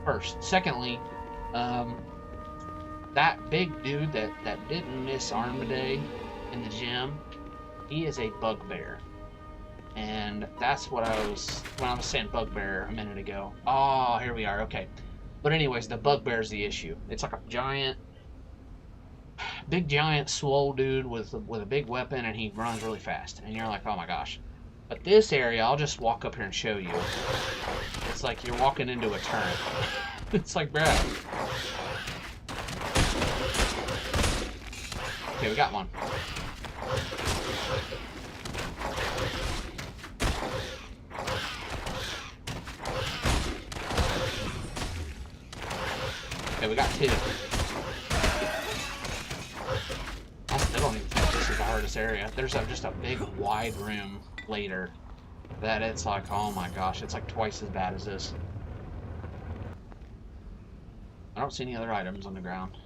[SPEAKER 1] First. Secondly, that big dude that didn't miss Armaday in the gym, he is a bugbear. And that's what when I was saying bugbear a minute ago. Oh, here we are, okay. But anyways, the bugbear's the issue. It's like a big giant swole dude with a big weapon, and he runs really fast. And you're like, oh my gosh. But this area, I'll just walk up here and show you. It's like you're walking into a turret. It's like, bruh. Okay, we got one. Okay, we got 2. I still don't even think this is the hardest area. There's just a big wide room later that it's like, oh my gosh, it's like twice as bad as this. I don't see any other items on the ground.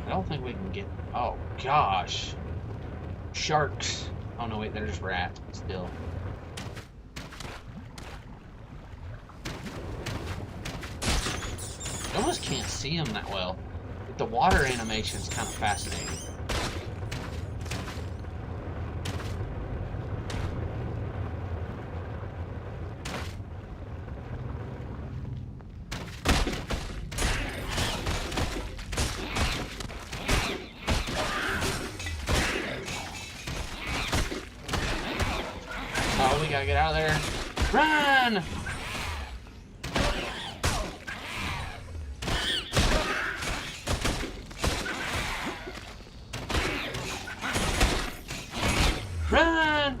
[SPEAKER 1] I don't think we can get... Oh, gosh. Sharks. Oh, no, wait, they're just rats still. You almost can't see them that well. But the water animation is kind of fascinating. gotta get out of there. Run! Run!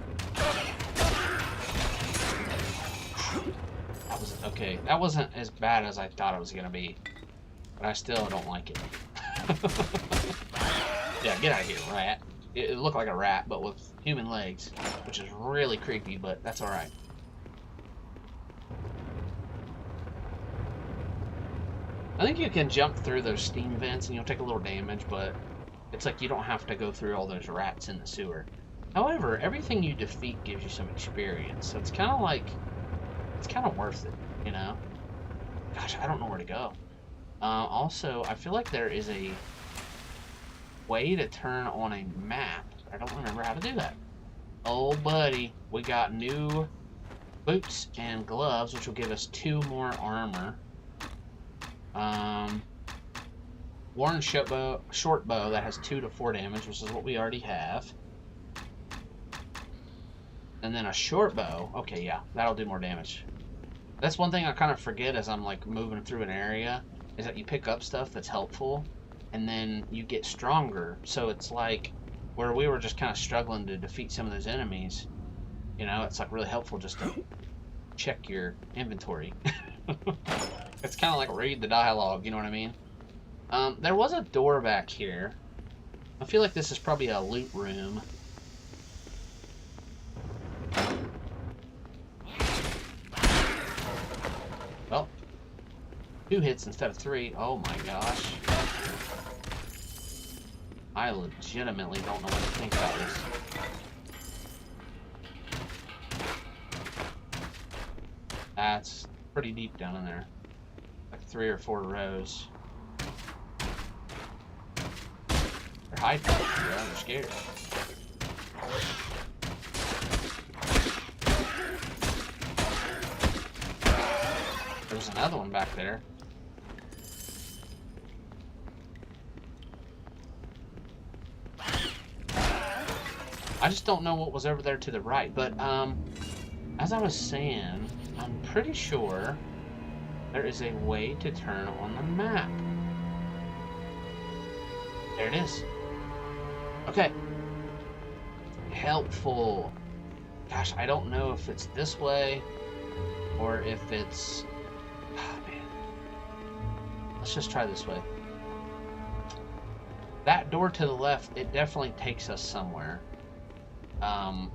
[SPEAKER 1] Okay, that wasn't as bad as I thought it was gonna be. But I still don't like it. Yeah, get out of here, rat. It looked like a rat, but with human legs, which is really creepy, but that's alright. I think you can jump through those steam vents and you'll take a little damage, but it's like you don't have to go through all those rats in the sewer. However, everything you defeat gives you some experience, so it's kind of like, it's kind of worth it, you know? Gosh, I don't know where to go. Also, I feel like there is a way to turn on a map. I don't remember how to do that. Oh, buddy, we got new boots and gloves, which will give us 2 more armor. Worn short bow that has 2 to 4 damage, which is what we already have. And then a short bow. Okay, yeah, that'll do more damage. That's one thing I kind of forget as I'm like moving through an area, is that you pick up stuff that's helpful, and then you get stronger. So it's like where we were just kind of struggling to defeat some of those enemies, you know, it's like really helpful just to check your inventory. It's kind of like read the dialogue, you know what I mean? There was a door back here. I feel like this is probably a loot room. Well, 2 hits instead of 3. Oh my gosh. I legitimately don't know what to think about this. That's pretty deep down in there. Like 3 or 4 rows. They're hiding. They're scared. There's another one back there. I just don't know what was over there to the right, but as I was saying, I'm pretty sure there is a way to turn on the map. There it is. Okay. Helpful. Gosh, I don't know if it's this way or if it's... Oh, man. Let's just try this way. That door to the left, it definitely takes us somewhere.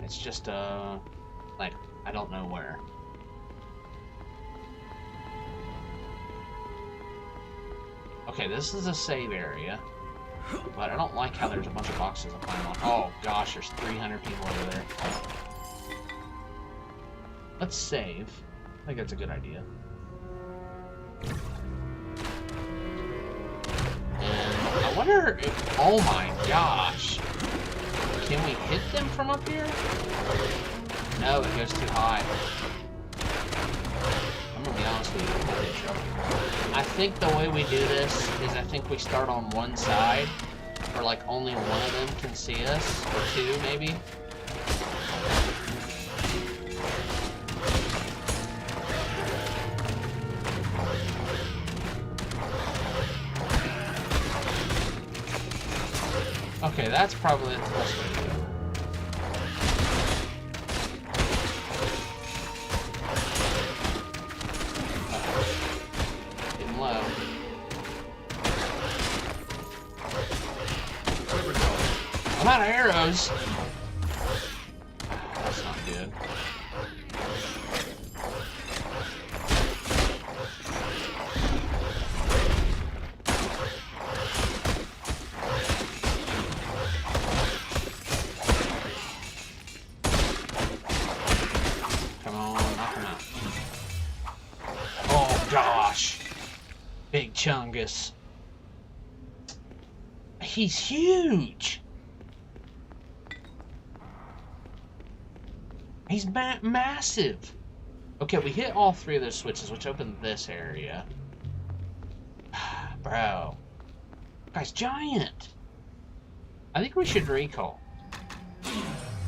[SPEAKER 1] It's just, like, I don't know where. Okay, this is a save area. But I don't like how there's a bunch of boxes to climb on. Oh gosh, there's 300 people over there. Let's save. I think that's a good idea. And I wonder if... Oh my gosh. Can we hit them from up here? No, it goes too high. I'm gonna be honest with you, I'm in trouble. I think the way we do this is I think we start on one side, where like only one of them can see us, or 2 maybe. Okay, that's probably the best way to go. Getting low. I'm out of arrows. That's not good. Big Chungus. He's huge. He's massive. Okay, we hit all 3 of those switches, which opened this area. Bro. Guy's giant. I think we should recall.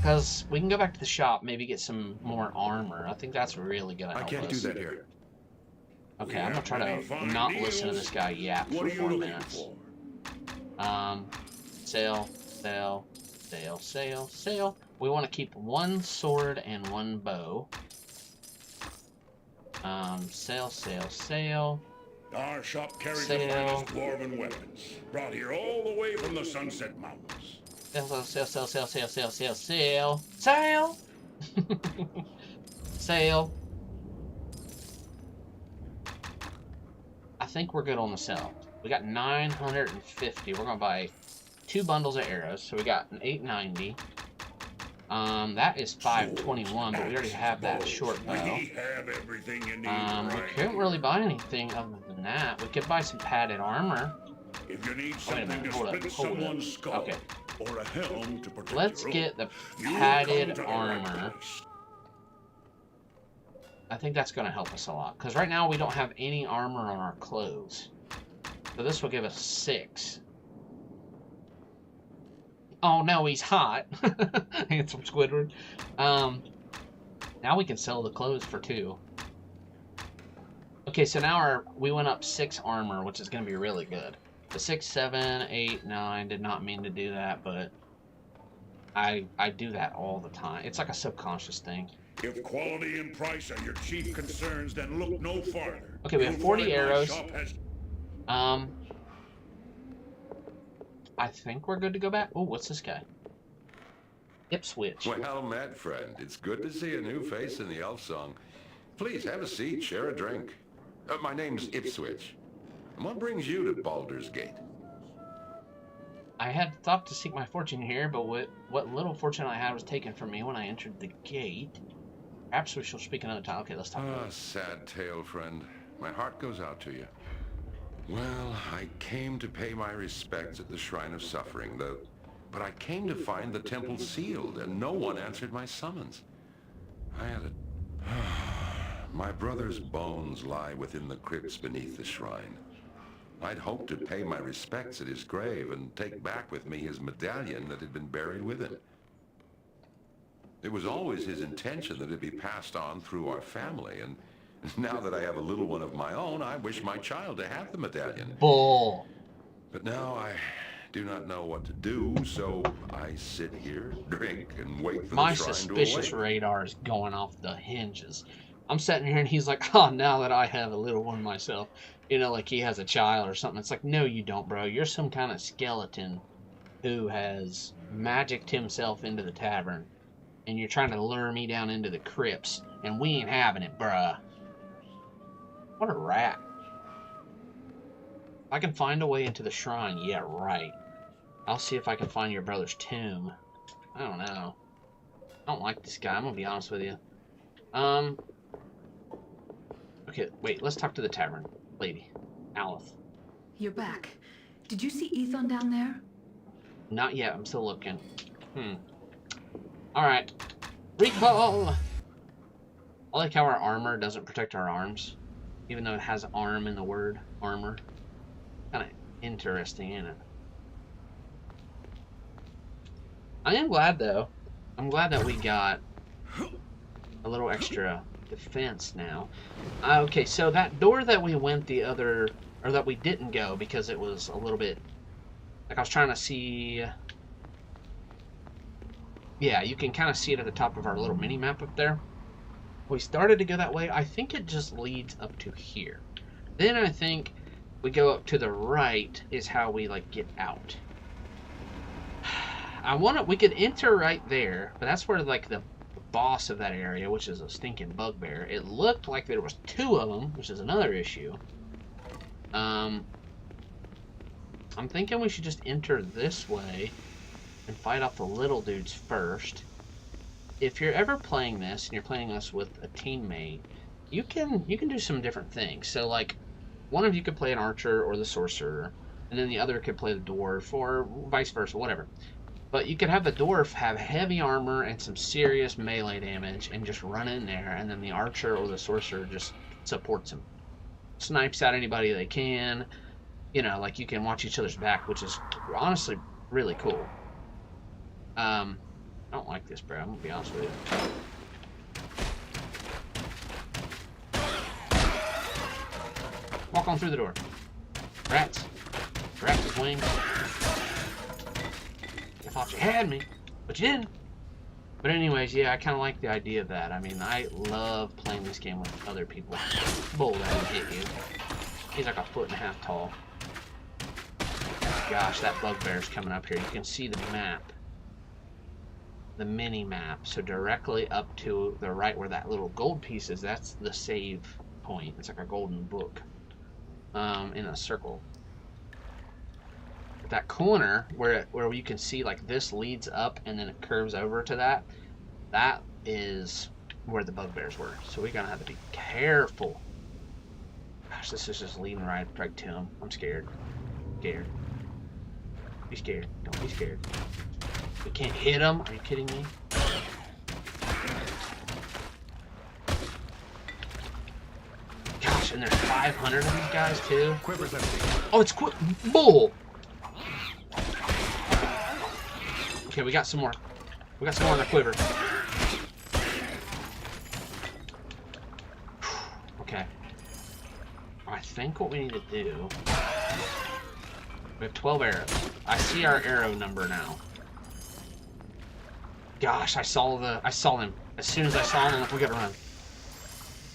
[SPEAKER 1] Because we can go back to the shop, maybe get some more armor. I think that's really going to
[SPEAKER 3] I
[SPEAKER 1] help
[SPEAKER 3] can't do
[SPEAKER 1] us.
[SPEAKER 3] that here.
[SPEAKER 1] Okay, I'm going to try to not listen to this guy yap for 4 minutes. Sail, sail, sail, sail, sail. We want to keep 1 sword and 1 bow. Sail, sail, sail.
[SPEAKER 5] Our shop carries the finest dwarven weapons, brought here all the way from the Sunset Mountains.
[SPEAKER 1] Sail, sail, sail, sail, sail, sail, sail, sail, sail. Sail. I think we're good on the sail. We got 950. We're gonna buy 2 bundles of arrows, so we got an 890. That is 521, but we already have that short bow.
[SPEAKER 5] We have everything you need.
[SPEAKER 1] We can't really buy anything other than that. We could buy some padded armor.
[SPEAKER 5] If you need
[SPEAKER 1] Wait a
[SPEAKER 5] something
[SPEAKER 1] minute,
[SPEAKER 5] to
[SPEAKER 1] hold
[SPEAKER 5] split
[SPEAKER 1] up.
[SPEAKER 5] someone's skull,
[SPEAKER 1] Okay.
[SPEAKER 5] or a helm to protect
[SPEAKER 1] Let's
[SPEAKER 5] your
[SPEAKER 1] get
[SPEAKER 5] own,
[SPEAKER 1] the
[SPEAKER 5] you come
[SPEAKER 1] padded
[SPEAKER 5] to the right
[SPEAKER 1] armor.
[SPEAKER 5] place.
[SPEAKER 1] I think that's going to help us a lot. Because right now we don't have any armor on our clothes. So this will give us 6. Oh no, he's hot. Handsome Squidward. Now we can sell the clothes for 2. Okay, so now we went up 6 armor, which is going to be really good. The 6, 7, 8, 9, did not mean to do that, but I do that all the time. It's like a subconscious thing.
[SPEAKER 5] If quality and price are your chief concerns, then look no farther.
[SPEAKER 1] Okay, we have 40
[SPEAKER 5] You'll find my
[SPEAKER 1] arrows.
[SPEAKER 5] shop has
[SPEAKER 1] I think we're good to go back. Oh, what's this guy? Ipswich.
[SPEAKER 8] Well met, friend. It's good to see a new face in the elf song. Please have a seat, share a drink. My name's Ipswich. And what brings you to Baldur's Gate?
[SPEAKER 1] I had thought to seek my fortune here, but what little fortune I had was taken from me when I entered the gate. Perhaps we shall speak another time. Okay, let's talk about
[SPEAKER 8] Ah,
[SPEAKER 1] it.
[SPEAKER 8] sad tale, friend. My heart goes out to you. Well, I came to pay my respects at the Shrine of Suffering, but I came to find the temple sealed, and no one answered my summons. I had a... My brother's bones lie within the crypts beneath the shrine. I'd hoped to pay my respects at his grave and take back with me his medallion that had been buried with it. It was always his intention that it be passed on through our family, and now that I have a little one of my own, I wish my child to have the medallion.
[SPEAKER 1] Bull.
[SPEAKER 8] But now I do not know what to do, so I sit here, drink, and wait for
[SPEAKER 1] My
[SPEAKER 8] the shrine
[SPEAKER 1] suspicious
[SPEAKER 8] to awake.
[SPEAKER 1] radar is going off the hinges. I'm sitting here and he's like, oh, now that I have a little one myself, you know, like he has a child or something. It's like, no, you don't, bro. You're some kind of skeleton who has magicked himself into the tavern, and you're trying to lure me down into the crypts, and we ain't having it, bruh. What a rat. If I can find a way into the shrine, yeah, right. I'll see if I can find your brother's tomb. I don't know. I don't like this guy, I'm gonna be honest with you. Okay, wait, let's talk to the tavern lady. Aleph.
[SPEAKER 6] You're back. Did you see Ethon down there?
[SPEAKER 1] Not yet, I'm still looking. Alright. Recall! I like how our armor doesn't protect our arms, even though it has arm in the word armor. Kind of interesting, isn't it? I am glad, though. I'm glad that we got a little extra defense now. Okay, so that door that we went or that we didn't go because it was a little bit, like I was trying to see, yeah, you can kind of see it at the top of our little mini map up there. We started to go that way. I think it just leads up to here. Then I think we go up to the right is how we like get out. We could enter right there, but that's where like the boss of that area, which is a stinking bugbear. It looked like there was 2 of them, which is another issue. I'm thinking we should just enter this way and fight off the little dudes first. If you're ever playing this and you're playing this with a teammate, you can do some different things. So like one of you could play an archer or the sorcerer, and then the other could play the dwarf, or vice versa, whatever. But you could have the dwarf have heavy armor and some serious melee damage and just run in there, and then the archer or the sorcerer just supports him. Snipes out anybody they can. You know, like you can watch each other's back, which is honestly really cool. don't like this, bro. I'm gonna be honest with you. Walk on through the door. Rats. Rats with wings. I thought you had me, but you didn't. But anyways, yeah, I kind of like the idea of that. I mean, I love playing this game with other people. Bull that would hit you. He's like 1.5 feet tall. Gosh, that bugbear's coming up here. You can see the map. The mini map. So directly up to the right where that little gold piece is, that's the save point. It's like a golden book in a circle. But that corner where you can see like this leads up and then it curves over to that, that is where the bugbears were. So we're gonna have to be careful. Gosh, this is just leading right to him. I'm scared. Scared. Be scared. Don't be scared. We can't hit him. Are you kidding me? Gosh, and there's 500 of these guys too.
[SPEAKER 7] Quiver's empty.
[SPEAKER 1] Oh, it's bull. Okay, we got some more. We got some more in the quiver. Okay. I think what we need to do. We have 12 arrows. I see our arrow number now. Gosh, I saw him. As soon as I saw him, we gotta run.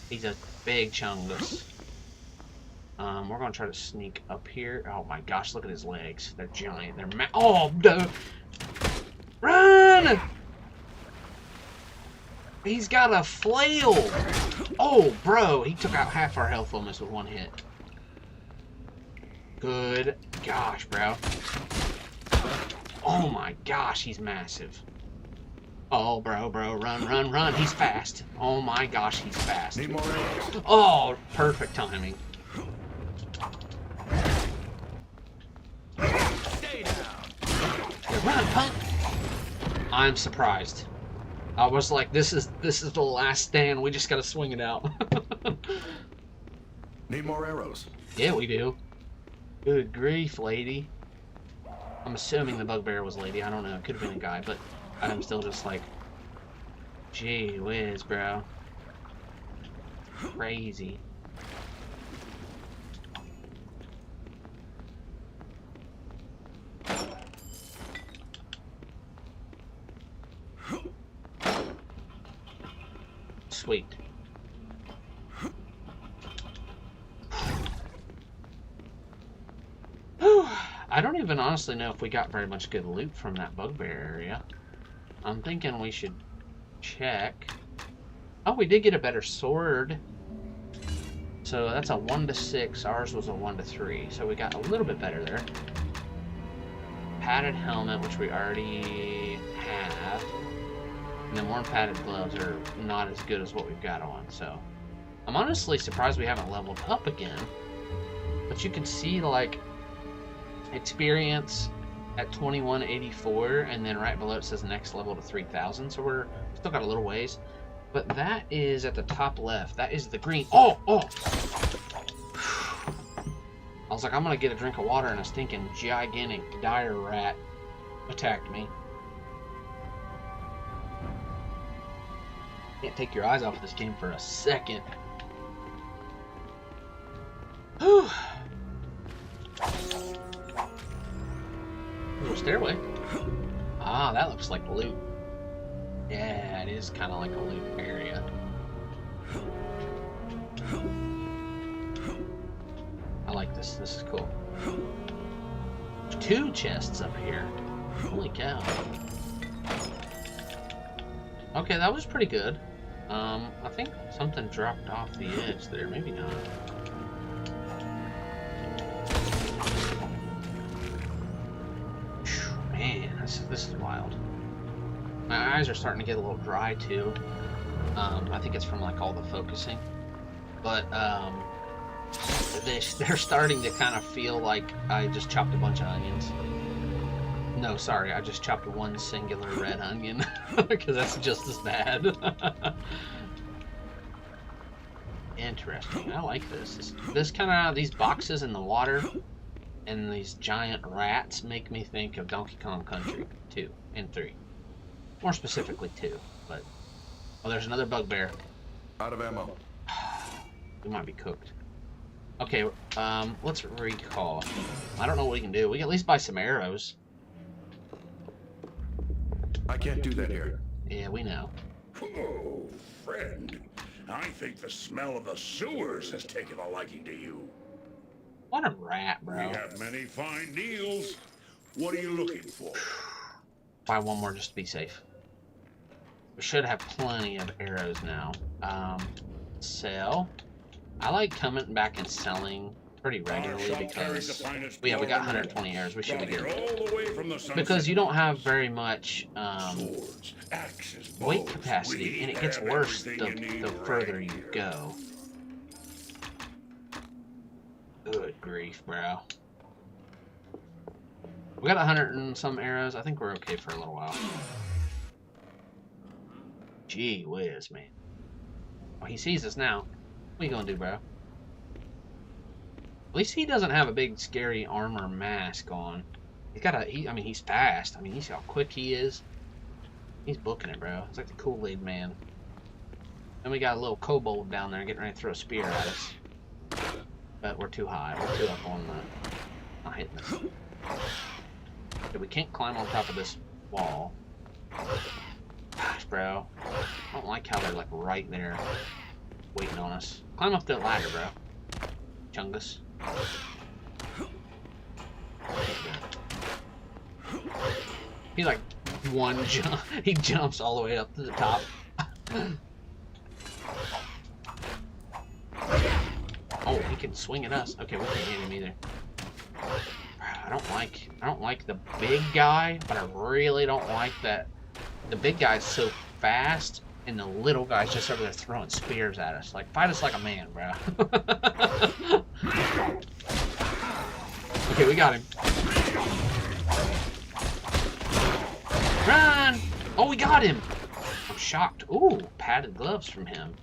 [SPEAKER 1] He's a big chungus. We're gonna try to sneak up here. Oh my gosh, look at his legs. They're giant. They're oh, dude. Run! He's got a flail. Oh, bro, he took out half our health almost with one hit. Good gosh, bro. Oh my gosh, he's massive. Oh, bro, run. He's fast. Oh my gosh, he's fast.
[SPEAKER 7] Need more arrows.
[SPEAKER 1] Oh, perfect timing.
[SPEAKER 7] Stay down.
[SPEAKER 1] Yeah, run, punk. I'm surprised. I was like, this is the last stand. We just gotta swing it out.
[SPEAKER 7] Need more arrows.
[SPEAKER 1] Yeah, we do. Good grief, lady. I'm assuming the bugbear was a lady. I don't know. It could have been a guy, but I'm still just like, gee whiz, bro. Crazy. Sweet. I don't even honestly know if we got very much good loot from that bugbear area. I'm thinking we should check. Oh, we did get a better sword. So that's a 1 to 6. Ours was a 1 to 3. So we got a little bit better there. Padded helmet, which we already have. And the more padded gloves are not as good as what we've got on. So I'm honestly surprised we haven't leveled up again. But you can see like experience at 2184, and then right below it says next level to 3000. So we're still got a little ways. But that is at the top left. That is the green. Oh! I was like, I'm gonna get a drink of water, and a stinking gigantic dire rat attacked me. Can't take your eyes off of this game for a second. Whew. Little stairway. Ah, that looks like loot. Yeah, it is kind of like a loot area. I like this. This is cool. There's 2 chests up here. Holy cow. Okay, that was pretty good. I think something dropped off the edge there. Maybe not. Man, this is wild. My eyes are starting to get a little dry too. I think it's from like all the focusing. But they're starting to kind of feel like I just chopped a bunch of onions. No, sorry, I just chopped one singular red onion because that's just as bad. Interesting. I like this. This kind of these boxes in the water and these giant rats make me think of Donkey Kong Country 2 and 3. More specifically, 2. But oh, there's another bugbear.
[SPEAKER 8] Out of ammo.
[SPEAKER 1] We might be cooked. Okay, let's recall. I don't know what we can do. We can at least buy some arrows.
[SPEAKER 8] I can't do that here.
[SPEAKER 1] Yeah, we know.
[SPEAKER 5] Oh, friend. I think the smell of the sewers has taken a liking to you.
[SPEAKER 1] What a rat,
[SPEAKER 5] We
[SPEAKER 1] bro.
[SPEAKER 5] have many fine deals. What are you looking for?
[SPEAKER 1] Buy one more just to be safe. We should have plenty of arrows now. Sell. I like coming back and selling pretty regularly because we got 120 arrows. We should be good. Because you don't have very much
[SPEAKER 5] Swords, axes,
[SPEAKER 1] weight
[SPEAKER 5] bows.
[SPEAKER 1] capacity,
[SPEAKER 5] We
[SPEAKER 1] and it gets
[SPEAKER 5] have
[SPEAKER 1] worse
[SPEAKER 5] everything you need
[SPEAKER 1] the
[SPEAKER 5] right
[SPEAKER 1] further you
[SPEAKER 5] here.
[SPEAKER 1] go. Good grief, bro. We got 100 and some arrows. I think we're okay for a little while. Gee whiz, man. Oh, he sees us now. What are you gonna do, bro? At least he doesn't have a big scary armor mask on. He's got I mean, he's fast. I mean, you see how quick he is. He's booking it, bro. It's like the Kool-Aid man. Then we got a little kobold down there getting ready to throw a spear at us. But we're too high. We're too up on the... Not hitting us. Okay, we can't climb on top of this wall. Gosh, bro. I don't like how they're like right there waiting on us. Climb up that ladder, bro. Chungus. He like one jump. He jumps all the way up to the top. Oh, he can swing at us. Okay, we can't hit him either. I don't like the big guy, but I really don't like that the big guy's so fast and the little guy's just over there throwing spears at us. Like, fight us like a man, bro. Okay, we got him. Run! Oh, we got him! I'm shocked. Ooh, padded gloves from him.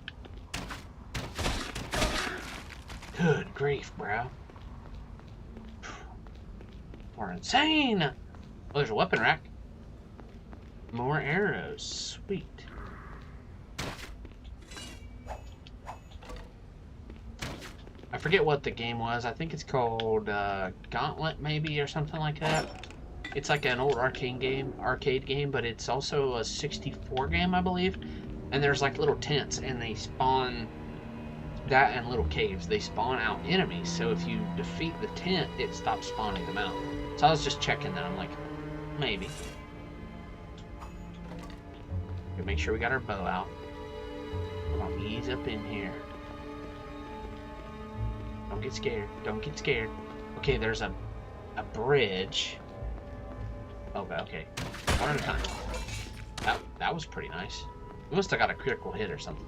[SPEAKER 1] Good grief, bro. We're insane! Oh, there's a weapon rack. More arrows. Sweet. I forget what the game was. I think it's called Gauntlet, maybe, or something like that. It's like an old arcade game, but it's also a 64 game, I believe. And there's like little tents, and they spawn that and little caves. They spawn out enemies, so if you defeat the tent, it stops spawning them out. So I was just checking that. I'm like, maybe. Okay, make sure we got our bow out. Come on, ease up in here. Don't get scared. Don't get scared. Okay, there's a bridge. Okay. One at a time. That was pretty nice. We must have got a critical hit or something.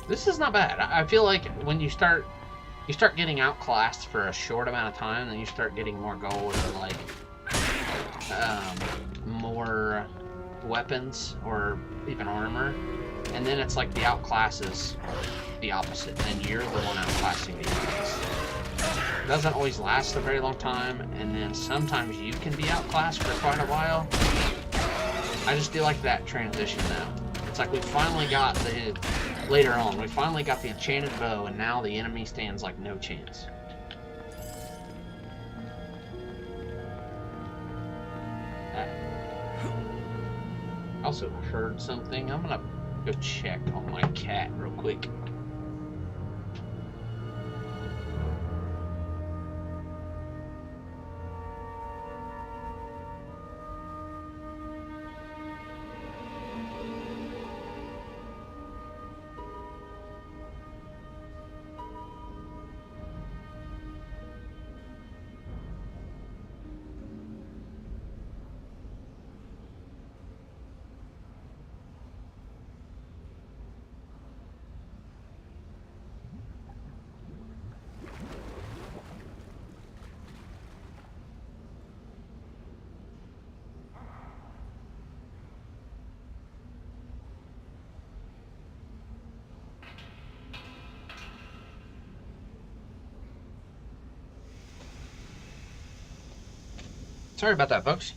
[SPEAKER 1] This is not bad. I feel like when you start getting outclassed for a short amount of time, then you start getting more gold or like more weapons or even armor, and then it's like the outclass is the opposite, and you're the one outclassing the enemies. It doesn't always last a very long time, and then sometimes you can be outclassed for quite a while. I just do like that transition now. It's like we finally got later on, we finally got the enchanted bow, and now the enemy stands like no chance. I also heard something. I'm gonna go check on my cat real quick. Sorry about that, folks.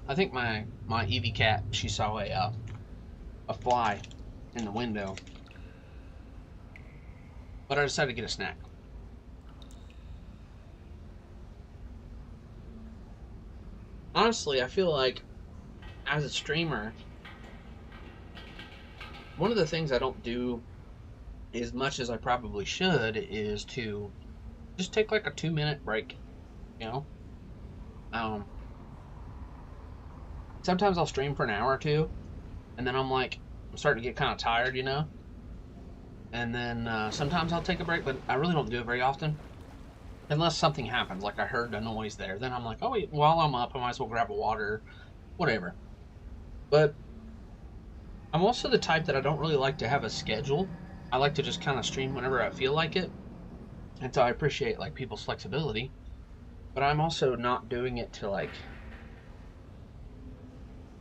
[SPEAKER 1] I think my Evie cat, she saw a fly in the window. But I decided to get a snack. Honestly, I feel like as a streamer, one of the things I don't do as much as I probably should is to just take like a 2-minute break, you know? Sometimes I'll stream for an hour or two, and then I'm starting to get kind of tired, you know? And then sometimes I'll take a break, but I really don't do it very often. Unless something happens, like I heard a noise there. Then I'm like, oh, wait, while I'm up, I might as well grab a water, whatever. But I'm also the type that I don't really like to have a schedule. I like to just kind of stream whenever I feel like it. And so I appreciate like people's flexibility. But I'm also not doing it to like...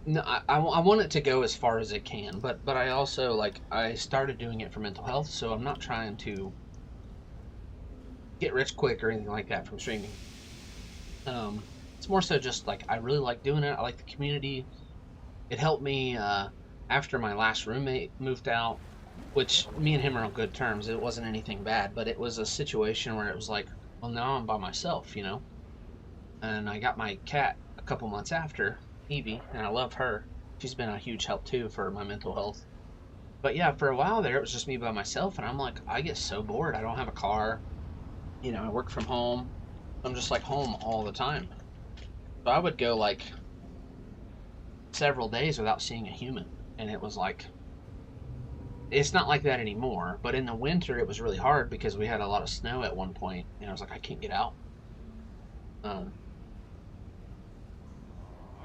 [SPEAKER 1] No, I want it to go as far as it can. But I also, like, I started doing it for mental health. So I'm not trying to get rich quick or anything like that from streaming. It's more so just like I really like doing it. I like the community. It helped me after my last roommate moved out, which me and him are on good terms. It wasn't anything bad, but it was a situation where it was like, well, now I'm by myself, you know? And I got my cat a couple months after, Evie, and I love her. She's been a huge help too for my mental health. But yeah, for a while there, it was just me by myself, and I'm like, I get so bored. I don't have a car. You know, I work from home. I'm just like home all the time. So I would go like several days without seeing a human. And it was like, it's not like that anymore. But in the winter, it was really hard because we had a lot of snow at one point. And I was like, I can't get out. But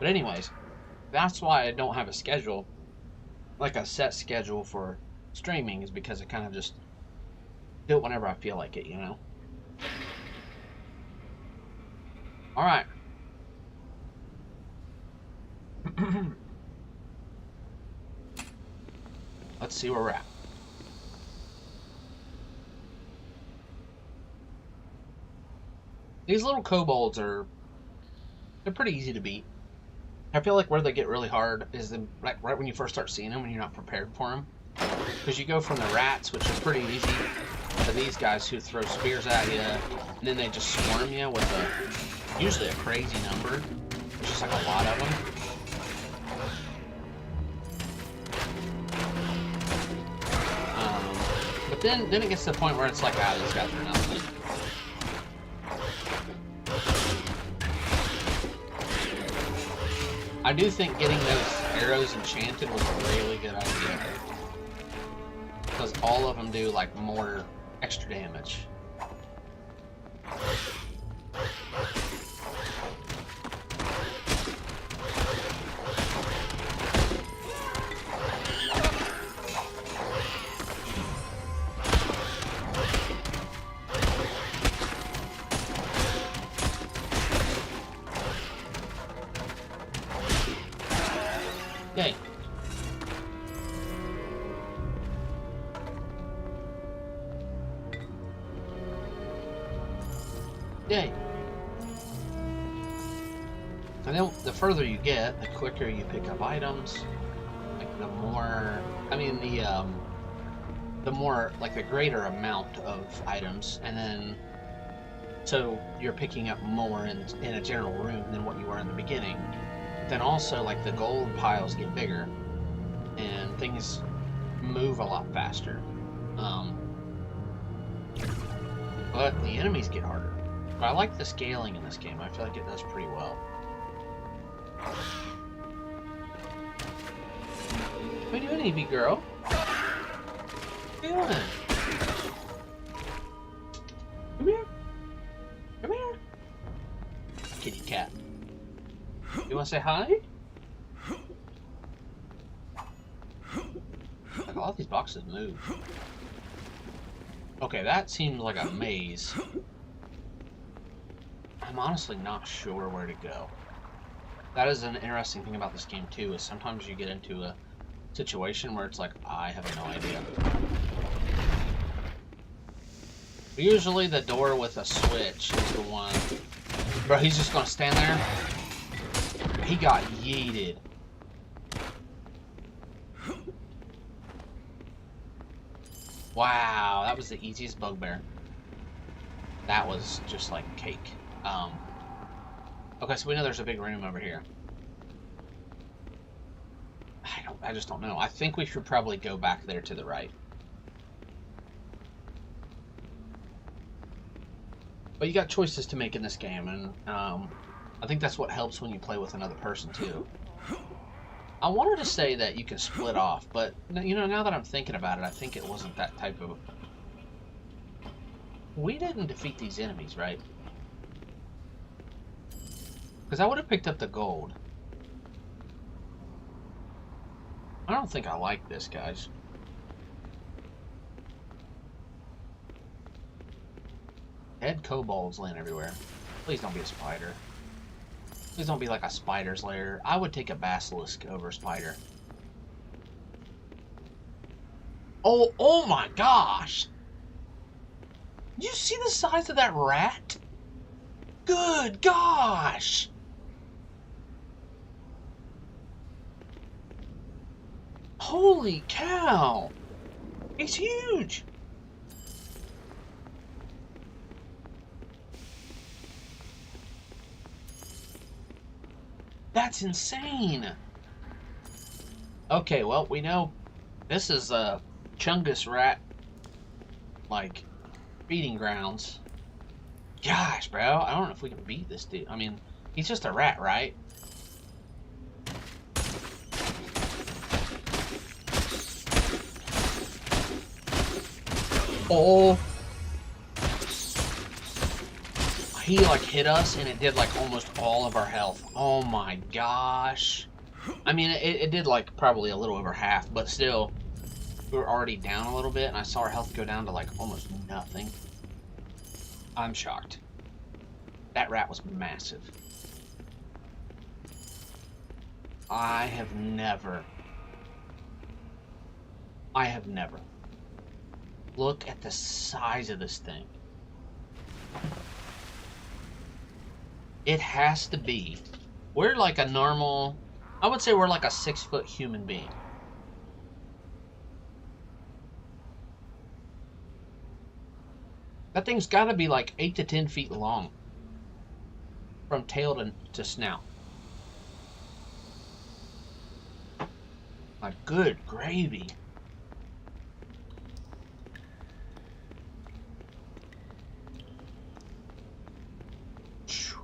[SPEAKER 1] anyways, that's why I don't have a schedule, like a set schedule for streaming, is because I kind of just do it whenever I feel like it, you know? All right. Let's see where we're at. These little kobolds they're pretty easy to beat. I feel like where they get really hard is like right when you first start seeing them, when you're not prepared for them. Because you go from the rats, which are pretty easy, to these guys who throw spears at you, and then they just swarm you with usually a crazy number, which is like a lot of them. But then it gets to the point where it's like, these guys are nothing. I do think getting those arrows enchanted was a really good idea. Because all of them do, like, more extra damage. Yay. Yay. And then the further you get, the quicker you pick up items. Like the more, I mean the more, like the greater amount of items, and then so you're picking up more in a general room than what you were in the beginning. Then also, like, the gold piles get bigger and things move a lot faster. But the enemies get harder. But I like the scaling in this game. I feel like it does pretty well. What are you doing, Evie girl? What are you doing? Come here. Come here. Kitty cat. You want to say hi? Like, a lot of these boxes move. Okay, that seemed like a maze. I'm honestly not sure where to go. That is an interesting thing about this game too, is sometimes you get into a situation where it's like, I have no idea. Usually the door with a switch is the one Bro, he's just gonna stand there. He got yeeted. Wow, that was the easiest bugbear. That was just like cake. Okay, so we know there's a big room over here. I just don't know. I think we should probably go back there to the right. But you got choices to make in this game, and I think that's what helps when you play with another person too. I wanted to say that you can split off, but you know, now that I'm thinking about it, I think it wasn't that type of... We didn't defeat these enemies, right? Because I would have picked up the gold. I don't think I like this, guys. Dead kobolds land everywhere. Please don't be a spider. Please don't be like a spider's lair. I would take a basilisk over a spider. Oh my gosh! Did you see the size of that rat? Good gosh! Holy cow! It's huge! That's insane! Okay, well, we know this is a Chungus rat, like, feeding grounds. Gosh, bro, I don't know if we can beat this dude. I mean, he's just a rat, right? Oh! He, like, hit us, and it did, like, almost all of our health. Oh my gosh. I mean, it did, like, probably a little over half, but still, we were already down a little bit, and I saw our health go down to, like, almost nothing. I'm shocked. That rat was massive. I have never... Look at the size of this thing. It has to be. We're like a normal... I would say we're like a 6-foot human being. That thing's got to be like 8 to 10 feet long. From tail to snout. My good gravy.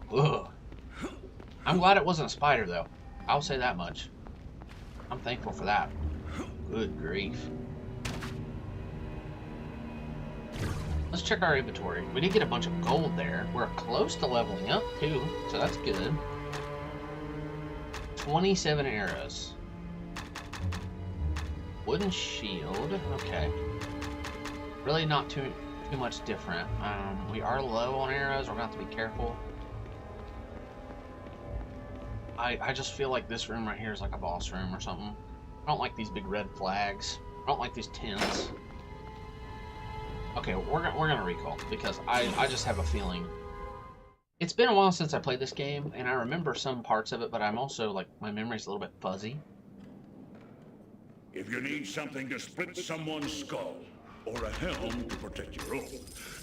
[SPEAKER 1] Ugh. I'm glad it wasn't a spider, though. I'll say that much. I'm thankful for that. Good grief. Let's check our inventory. We did get a bunch of gold there. We're close to leveling up, too, so that's good. 27 arrows. Wooden shield. Okay. Really not too much different. We are low on arrows. We're going to have to be careful. I just feel like this room right here is like a boss room or something. I don't like these big red flags. I don't like these tents. Okay, we're gonna recall because I just have a feeling. It's been a while since I played this game, and I remember some parts of it, but I'm also like my memory's a little bit fuzzy.
[SPEAKER 5] If you need something to split someone's skull or a helm to protect your own,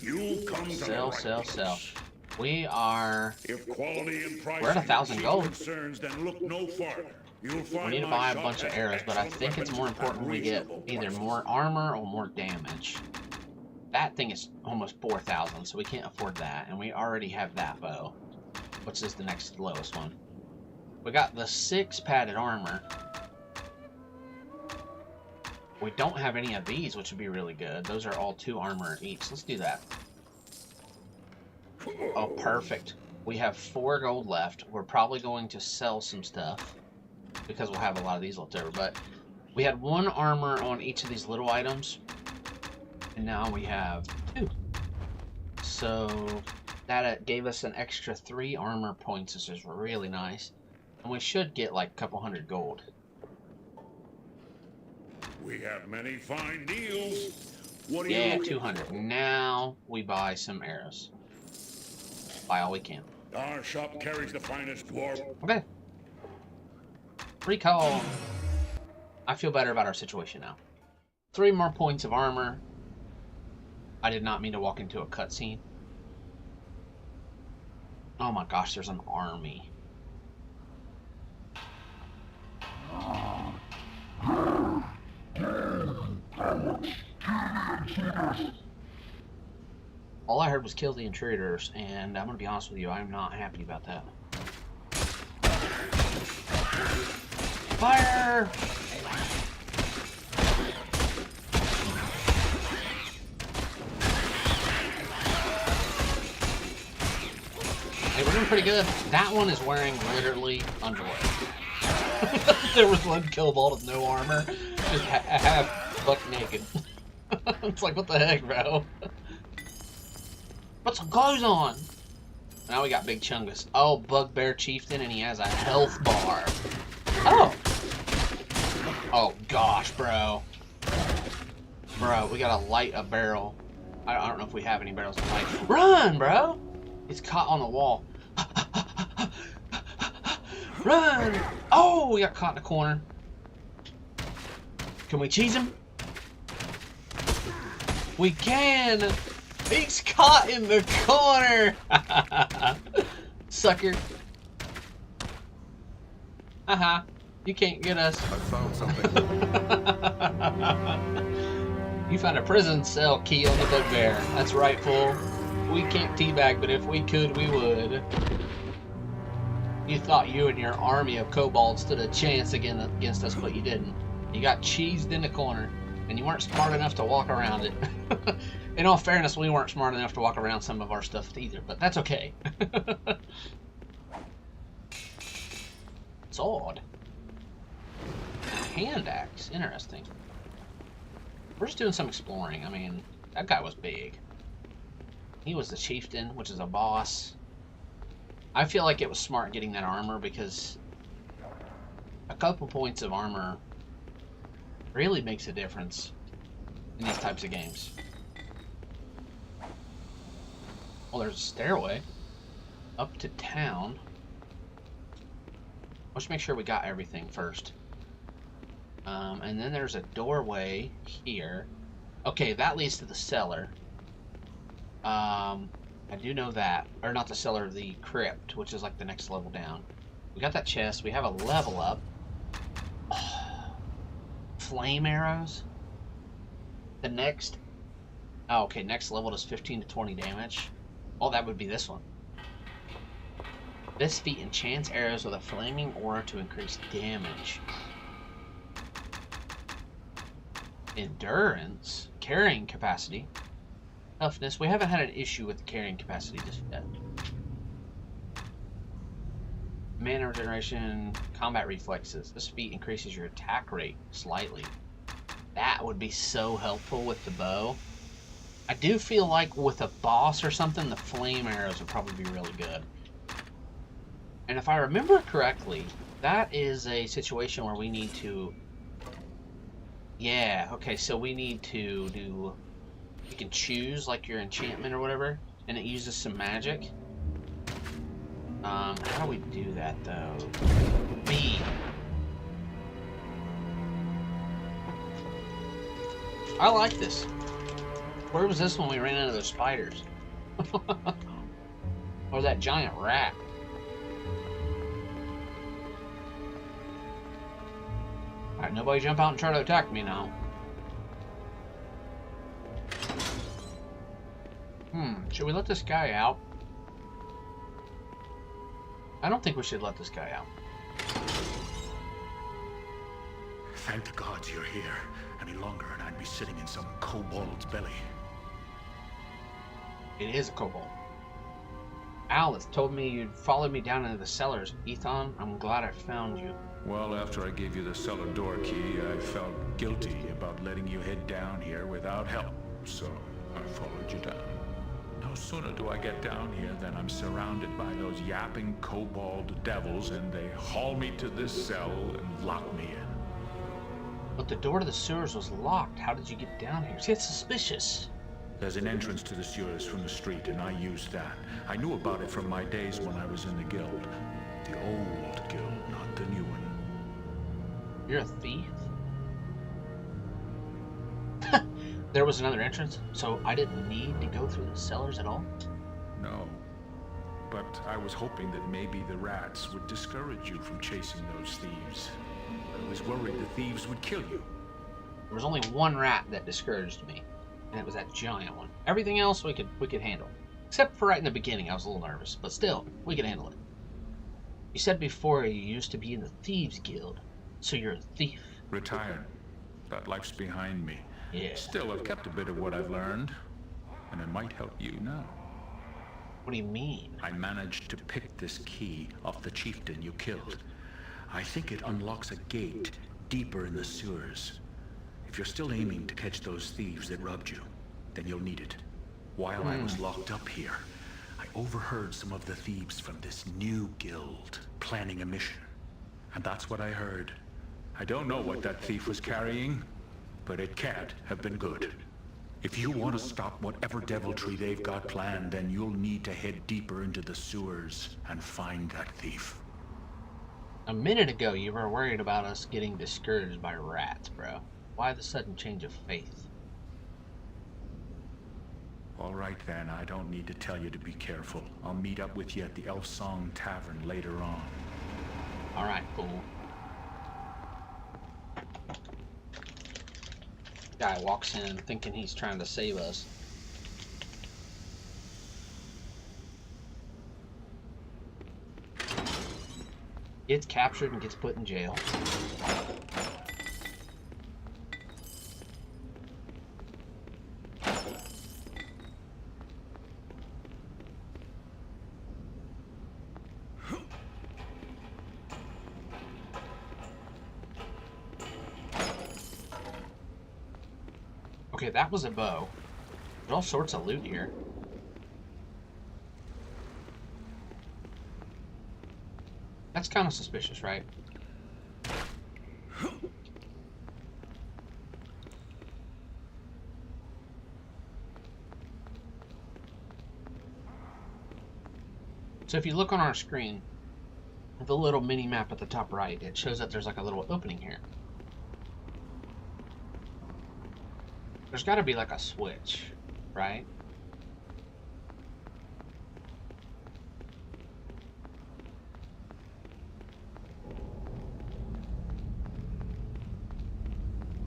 [SPEAKER 5] you come to the right place.
[SPEAKER 1] We are...
[SPEAKER 5] If quality and price
[SPEAKER 1] we're at 1,000 gold.
[SPEAKER 5] Concerns, then look no farther. You'll find
[SPEAKER 1] we need to buy a bunch of arrows, but I think it's more important we get either more armor or more damage. That thing is almost 4,000, so we can't afford that, and we already have that bow, which is the next lowest one. We got the 6 padded armor. We don't have any of these, which would be really good. Those are all 2 armor each. Let's do that. Oh, perfect. We have 4 gold left. We're probably going to sell some stuff because we'll have a lot of these left over. But we had 1 armor on each of these little items, and now we have 2. So that gave us an extra 3 armor points, which is really nice. And we should get like a couple hundred gold.
[SPEAKER 5] We have many fine deals. What do you
[SPEAKER 1] 200. Now we buy some arrows. Buy all we can.
[SPEAKER 5] Our shop carries the finest dwarf.
[SPEAKER 1] Okay. Recall. I feel better about our situation now. 3 more points of armor. I did not mean to walk into a cutscene. Oh my gosh, there's an army. All I heard was kill the intruders, and I'm gonna be honest with you, I'm not happy about that. Fire! Hey, we're doing pretty good. That one is wearing literally underwear. There was one kobold with no armor, just half buck naked. It's like, what the heck, bro? Put some clothes on! Now we got Big Chungus. Oh, Bugbear Chieftain, and he has a health bar. Oh! Oh, gosh, bro. Bro, we gotta light a barrel. I don't know if we have any barrels to light. Run, bro! It's caught on the wall. Run! Oh, we got caught in the corner. Can we cheese him? We can! He's caught in the corner! Sucker. Haha. You can't get us.
[SPEAKER 8] I found something.
[SPEAKER 1] You found a prison cell key on the bugbear. That's right, fool. We can't teabag, but if we could, we would. You thought you and your army of kobolds stood a chance against us, but you didn't. You got cheesed in the corner, and you weren't smart enough to walk around it. In all fairness, we weren't smart enough to walk around some of our stuff either, but that's okay. Sword. A hand axe. Interesting. We're just doing some exploring. I mean, that guy was big. He was the chieftain, which is a boss. I feel like it was smart getting that armor because a couple points of armor really makes a difference in these types of games. Well, there's a stairway up to town. Let's make sure we got everything first. And then there's a doorway here. Okay, that leads to the cellar. I do know that. Or not the cellar, the crypt, which is like the next level down. We got that chest. We have a level up. Flame arrows. The next... Oh, okay, next level does 15 to 20 damage. Oh, that would be this one. This feat enchants arrows with a flaming aura to increase damage. Endurance. Carrying capacity. Toughness. We haven't had an issue with the carrying capacity just yet. Mana regeneration. Combat reflexes. This feat increases your attack rate slightly. That would be so helpful with the bow. I do feel like with a boss or something, the flame arrows would probably be really good. And if I remember correctly, that is a situation where we need to... Yeah, okay, so we need to do... You can choose, like, your enchantment or whatever, and it uses some magic. How do we do that, though? B. I like this. Where was this when we ran into those spiders? Or that giant rat? Alright, nobody jump out and try to attack me now. Should we let this guy out? I don't think we should let this guy out.
[SPEAKER 7] Thank the gods you're here. Any longer and I'd be sitting in some kobold's belly.
[SPEAKER 1] It is a kobold. Alice told me you'd follow me down into the cellars. Ethan, I'm glad I found you.
[SPEAKER 7] Well, after I gave you the cellar door key, I felt guilty about letting you head down here without help. So I followed you down. No sooner do I get down here than I'm surrounded by those yapping kobold devils, and they haul me to this cell and lock me in.
[SPEAKER 1] But the door to the sewers was locked. How did you get down here? See, it's suspicious.
[SPEAKER 7] There's an entrance to the sewers from the street, and I used that. I knew about it from my days when I was in the guild. The old guild, not the new one.
[SPEAKER 1] You're a thief? There was another entrance, so I didn't need to go through the cellars at all?
[SPEAKER 7] No. But I was hoping that maybe the rats would discourage you from chasing those thieves. I was worried the thieves would kill you.
[SPEAKER 1] There was only one rat that discouraged me, and it was that giant one. Everything else we could handle. Except for right in the beginning, I was a little nervous, but still, we could handle it. You said before you used to be in the Thieves Guild, so you're a thief.
[SPEAKER 7] Retired. That life's behind me.
[SPEAKER 1] Yeah.
[SPEAKER 7] Still, I've kept a bit of what I've learned, and it might help you now.
[SPEAKER 1] What do you mean?
[SPEAKER 7] I managed to pick this key off the chieftain you killed. I think it unlocks a gate deeper in the sewers. If you're still aiming to catch those thieves that robbed you, then you'll need it. While I was locked up here, I overheard some of the thieves from this new guild planning a mission. And that's what I heard. I don't know what that thief was carrying, but it can't have been good. If you want to stop whatever deviltry they've got planned, then you'll need to head deeper into the sewers and find that thief.
[SPEAKER 1] A minute ago, you were worried about us getting discouraged by rats, bro. Why the sudden change of faith?
[SPEAKER 7] All right then, I don't need to tell you to be careful. I'll meet up with you at the Elf Song Tavern later on.
[SPEAKER 1] All right, cool. Guy walks in thinking he's trying to save us. Gets captured and gets put in jail. Okay, that was a bow. There's all sorts of loot here. That's kind of suspicious, right? So if you look on our screen, the little mini map at the top right, it shows that there's like a little opening here. There's got to be like a switch, right?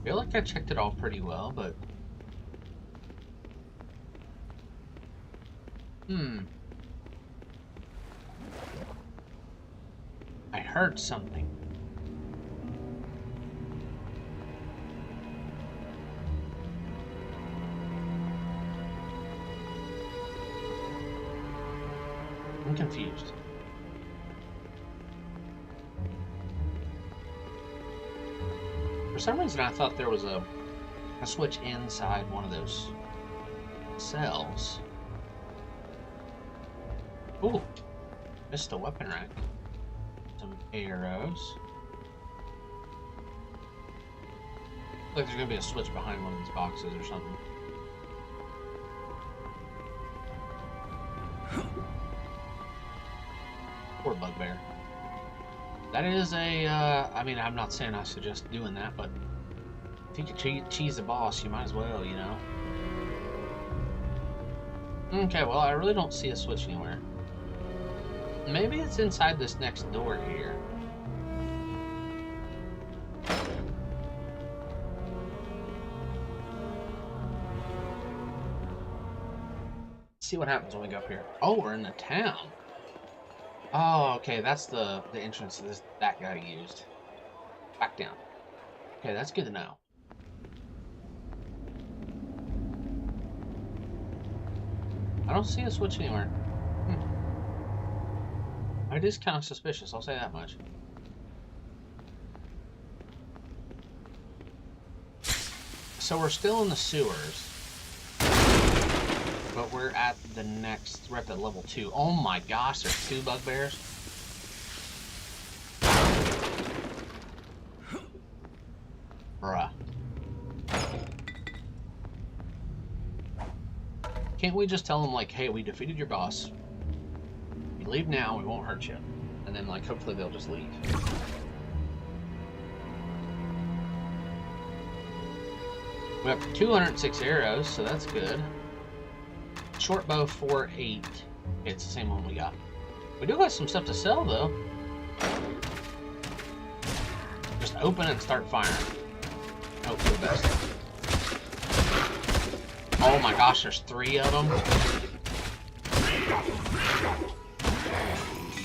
[SPEAKER 1] I feel like I checked it all pretty well, but... I heard something. I'm confused. For some reason, I thought there was a switch inside one of those cells. Ooh, missed a weapon rack. Some arrows. Looks like there's gonna be a switch behind one of these boxes or something. Poor bugbear. That is a, I mean, I'm not saying I suggest doing that, but if you could cheese the boss, you might as well, you know? Okay, well, I really don't see a switch anywhere. Maybe it's inside this next door here. Let's see what happens when we go up here. Oh, we're in the town. Oh, okay, that's the entrance that guy used. Back down. Okay, that's good to know. I don't see a switch anywhere. It is kind of suspicious, I'll say that much. So we're still in the sewers. But we're at the level 2. Oh my gosh, there's 2 bugbears. Bruh. Can't we just tell them, like, hey, we defeated your boss. You leave now, we won't hurt you. And then, like, hopefully they'll just leave. We have 206 arrows, so that's good. Short bow 4-8. It's the same one we got. We do have some stuff to sell, though. Just open and start firing. Hope for the best. Oh my gosh, there's 3 of them.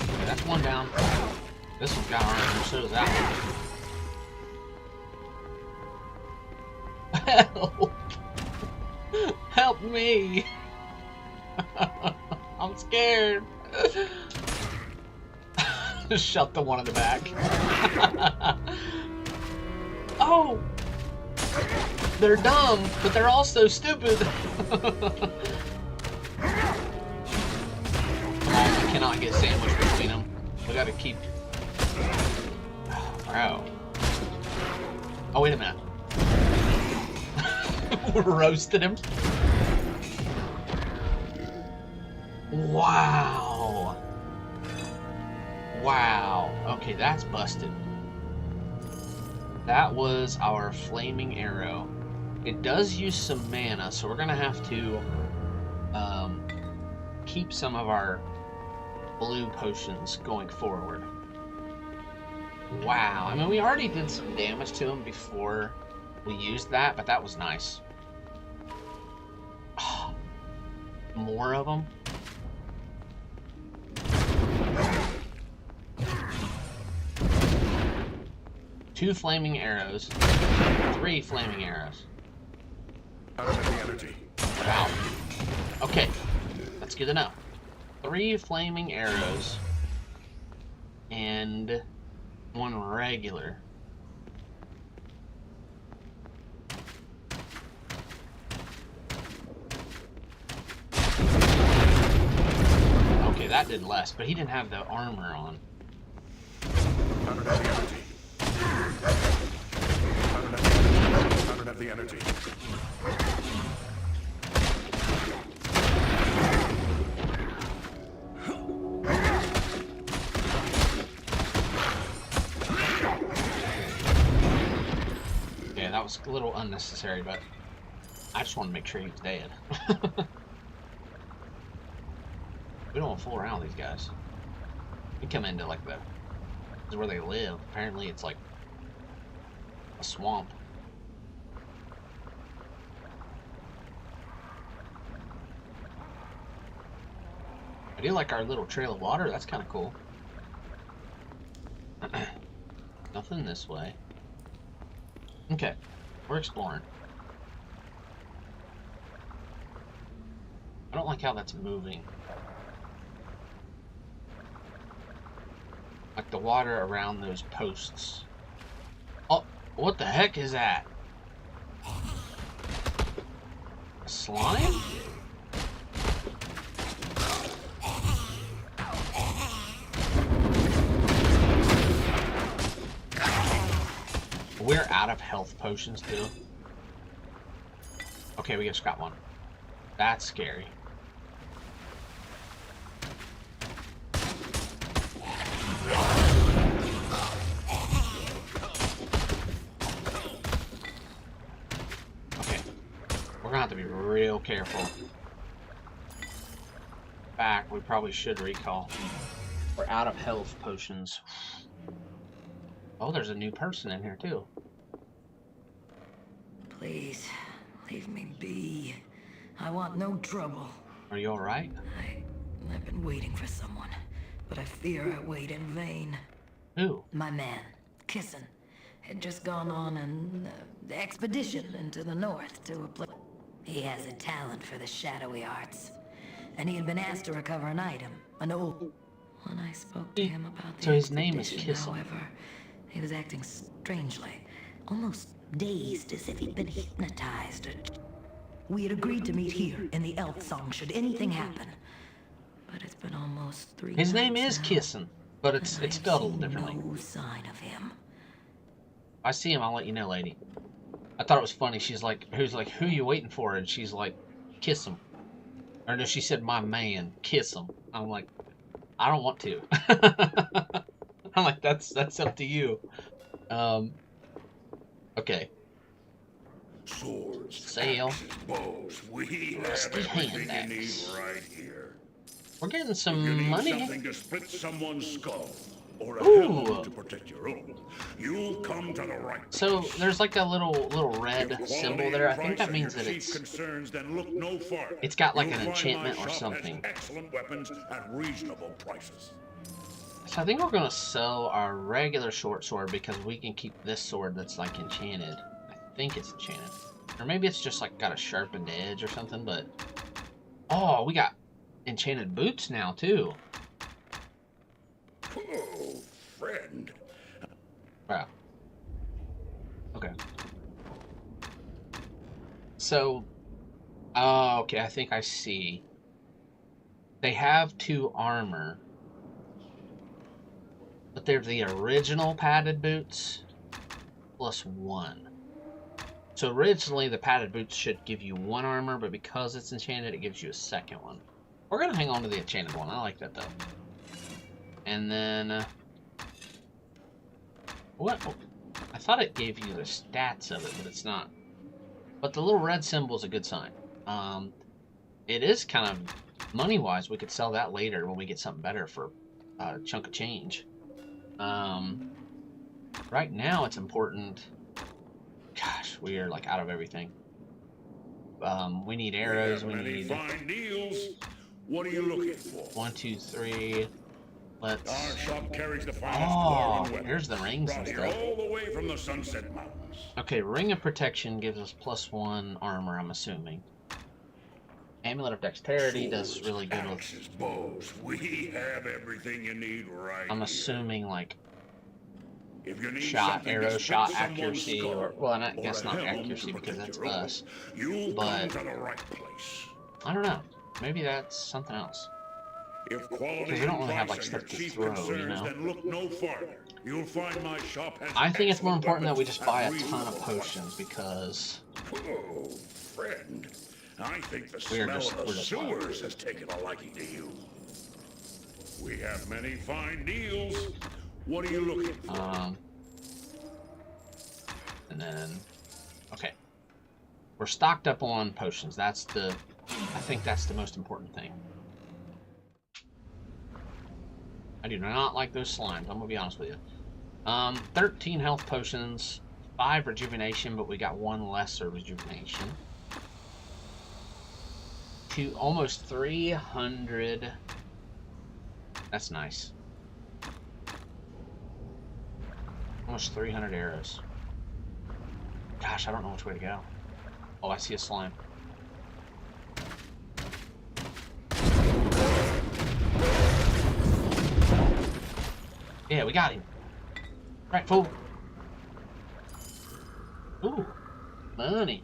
[SPEAKER 1] Okay, that's one down. This one's got armor, so does that one. Help! Help me! I'm scared. Just shut the one in the back. Oh! They're dumb, but they're also stupid. Come on, we cannot get sandwiched between them. We gotta keep... Oh, bro. Oh, wait a minute. We roasted him. Wow. Wow. Okay, that's busted. That was our flaming arrow. It does use some mana, so we're gonna have to keep some of our blue potions going forward. Wow. I mean, we already did some damage to him before we used that, but that was nice. Oh, more of them. Two flaming arrows. 3 flaming arrows.
[SPEAKER 8] Out of the energy.
[SPEAKER 1] Wow. Okay. That's good to know. 3 flaming arrows. And 1 regular. Okay, that did less, but he didn't have the armor on.
[SPEAKER 8] Out of the energy. Out of the energy.
[SPEAKER 1] Yeah, that was a little unnecessary, but I just want to make sure he was dead. We don't want to fool around with these guys. We come into like this is where they live. Apparently it's like a swamp. I do like our little trail of water. That's kind of cool. Nothing this way. Okay, we're exploring. I don't like how that's moving. Like the water around those posts. Oh, what the heck is that? A slime? We're out of health potions too. Okay, we just got one. That's scary. Okay, we're gonna have to be real careful. In fact, we probably should recall. We're out of health potions. Oh, there's a new person in here too.
[SPEAKER 9] Please, leave me be. I want no trouble.
[SPEAKER 1] Are you alright?
[SPEAKER 9] I've been waiting for someone, but I fear I wait in vain.
[SPEAKER 1] Who?
[SPEAKER 9] My man, Kissin, had just gone on an expedition into the north to a place. He has a talent for the shadowy arts, and he had been asked to recover an item, an old... When I spoke to him about the
[SPEAKER 1] So his name is
[SPEAKER 9] expedition,
[SPEAKER 1] Kissin.
[SPEAKER 9] however, he was acting strangely, almost dazed, as if he'd been hypnotized. We had agreed to meet here in the Elf Song should anything happen. But it's been almost 3
[SPEAKER 1] His name
[SPEAKER 9] months
[SPEAKER 1] is
[SPEAKER 9] now,
[SPEAKER 1] Kissin, but
[SPEAKER 9] and
[SPEAKER 1] it's
[SPEAKER 9] I have
[SPEAKER 1] spelled a little
[SPEAKER 9] seen
[SPEAKER 1] differently.
[SPEAKER 9] No sign of him.
[SPEAKER 1] If I see him, I'll let you know, lady. I thought it was funny. She's like, who you waiting for? And she's like, kiss him. Or no, she said, my man, kiss him. I'm like, I don't want to. I'm like, that's up to you. Okay.
[SPEAKER 5] Swords,
[SPEAKER 1] Sail.
[SPEAKER 5] axes, bows. We
[SPEAKER 1] Rusty
[SPEAKER 5] have everything
[SPEAKER 1] hand
[SPEAKER 5] you need
[SPEAKER 1] axe.
[SPEAKER 5] right here.
[SPEAKER 1] We're getting
[SPEAKER 5] If you
[SPEAKER 1] some
[SPEAKER 5] need
[SPEAKER 1] money.
[SPEAKER 5] something to split someone's skull, or a
[SPEAKER 1] Ooh.
[SPEAKER 5] helm to protect your own, you'll come to the right
[SPEAKER 1] So
[SPEAKER 5] place.
[SPEAKER 1] there's like a little red
[SPEAKER 5] If
[SPEAKER 1] symbol
[SPEAKER 5] quality
[SPEAKER 1] there. I
[SPEAKER 5] and
[SPEAKER 1] think
[SPEAKER 5] price
[SPEAKER 1] that
[SPEAKER 5] are
[SPEAKER 1] means
[SPEAKER 5] your
[SPEAKER 1] that
[SPEAKER 5] chief concerns, then look no farther.
[SPEAKER 1] it's got like
[SPEAKER 5] You'll
[SPEAKER 1] an
[SPEAKER 5] find
[SPEAKER 1] enchantment
[SPEAKER 5] my
[SPEAKER 1] or
[SPEAKER 5] shop
[SPEAKER 1] something.
[SPEAKER 5] has excellent weapons at reasonable prices.
[SPEAKER 1] So I think we're gonna sell our regular short sword because we can keep this sword that's like enchanted. I think it's enchanted. Or maybe it's just like got a sharpened edge or something, but... Oh, we got enchanted boots now too.
[SPEAKER 5] Oh, friend.
[SPEAKER 1] Wow. Okay. So... Oh, okay, I think I see. They have 2 armor. But they're the original padded boots plus 1. So originally the padded boots should give you 1 armor, but because it's enchanted, it gives you a second one. We're gonna hang on to the enchanted one. I like that though. And then what? Oh, I thought it gave you the stats of it, but it's not. But the little red symbol is a good sign. It is kind of money-wise. We could sell that later when we get something better for a chunk of change. Right now it's important. Gosh, we are like out of everything. We need arrows. We need
[SPEAKER 5] fine deals. What are you looking for?
[SPEAKER 1] 1, 2, 3. Let's.
[SPEAKER 5] Our shop carries the finest
[SPEAKER 1] Oh,
[SPEAKER 5] dwarven weapons.
[SPEAKER 1] here's the rings and
[SPEAKER 5] Brought here
[SPEAKER 1] stuff.
[SPEAKER 5] all the way from the Sunset Mountains.
[SPEAKER 1] Okay, ring of protection gives us plus 1 armor. I'm assuming. Amulet of dexterity does really good with.
[SPEAKER 5] Axes, bows. We have everything you need right
[SPEAKER 1] I'm
[SPEAKER 5] here.
[SPEAKER 1] assuming like
[SPEAKER 5] If you need
[SPEAKER 1] shot,
[SPEAKER 5] something
[SPEAKER 1] arrow
[SPEAKER 5] to
[SPEAKER 1] shot
[SPEAKER 5] split someone's
[SPEAKER 1] accuracy,
[SPEAKER 5] skull,
[SPEAKER 1] or well, I
[SPEAKER 5] or
[SPEAKER 1] guess
[SPEAKER 5] a
[SPEAKER 1] not
[SPEAKER 5] helm to
[SPEAKER 1] accuracy because
[SPEAKER 5] protect
[SPEAKER 1] that's
[SPEAKER 5] your own,
[SPEAKER 1] us.
[SPEAKER 5] you'll
[SPEAKER 1] But-
[SPEAKER 5] come to the right place.
[SPEAKER 1] I don't know. Maybe that's something else.
[SPEAKER 5] If quality
[SPEAKER 1] Because we don't
[SPEAKER 5] and
[SPEAKER 1] really have,
[SPEAKER 5] price
[SPEAKER 1] like,
[SPEAKER 5] are your
[SPEAKER 1] stuff to
[SPEAKER 5] chief
[SPEAKER 1] throw, you
[SPEAKER 5] concerns,
[SPEAKER 1] know?
[SPEAKER 5] then look no farther. You'll find my shop has
[SPEAKER 1] I think it's more
[SPEAKER 5] excellent
[SPEAKER 1] important that we
[SPEAKER 5] weapons
[SPEAKER 1] just buy
[SPEAKER 5] at
[SPEAKER 1] a ton of
[SPEAKER 5] reasonable
[SPEAKER 1] potions because
[SPEAKER 5] Oh, friend. I think the
[SPEAKER 1] We're
[SPEAKER 5] smell
[SPEAKER 1] just-
[SPEAKER 5] of the
[SPEAKER 1] we're just wild.
[SPEAKER 5] sewers has taken a liking to you. We have many fine deals. What are you looking for?
[SPEAKER 1] And then, okay, we're stocked up on potions. I think that's the most important thing. I do not like those slimes. I'm gonna be honest with you. 13 health potions, 5 rejuvenation, but we got 1 lesser rejuvenation. To almost 300. That's nice. Almost 300 arrows. Gosh, I don't know which way to go. Oh, I see a slime. Yeah, we got him. Right, fool. Ooh, money.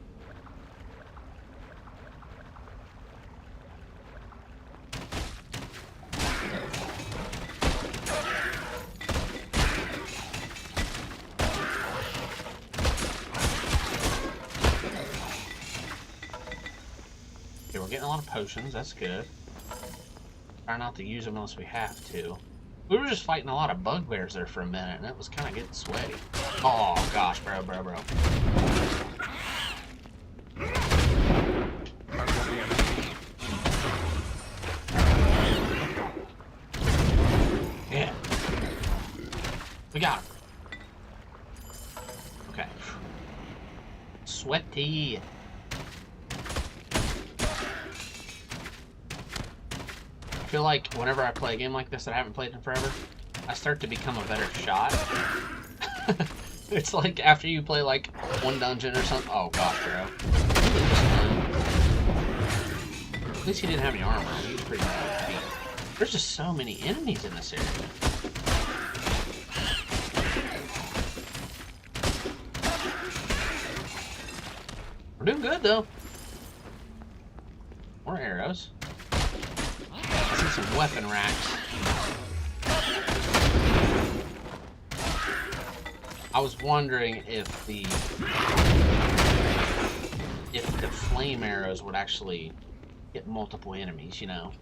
[SPEAKER 1] Okay, we're getting a lot of potions. That's good. Try not to use them unless we have to. We were just fighting a lot of bugbears there for a minute, and it was kind of getting sweaty. Oh, gosh, bro. Yeah. We got him. Okay. Sweaty. I feel like whenever I play a game like this that I haven't played in forever, I start to become a better shot. It's like after you play like 1 dungeon or something. Oh gosh, bro. At least he didn't have any armor. He was pretty bad beat. There's just so many enemies in this area. We're doing good though. More arrows. I see some weapon racks. I was wondering if the flame arrows would actually hit multiple enemies, you know.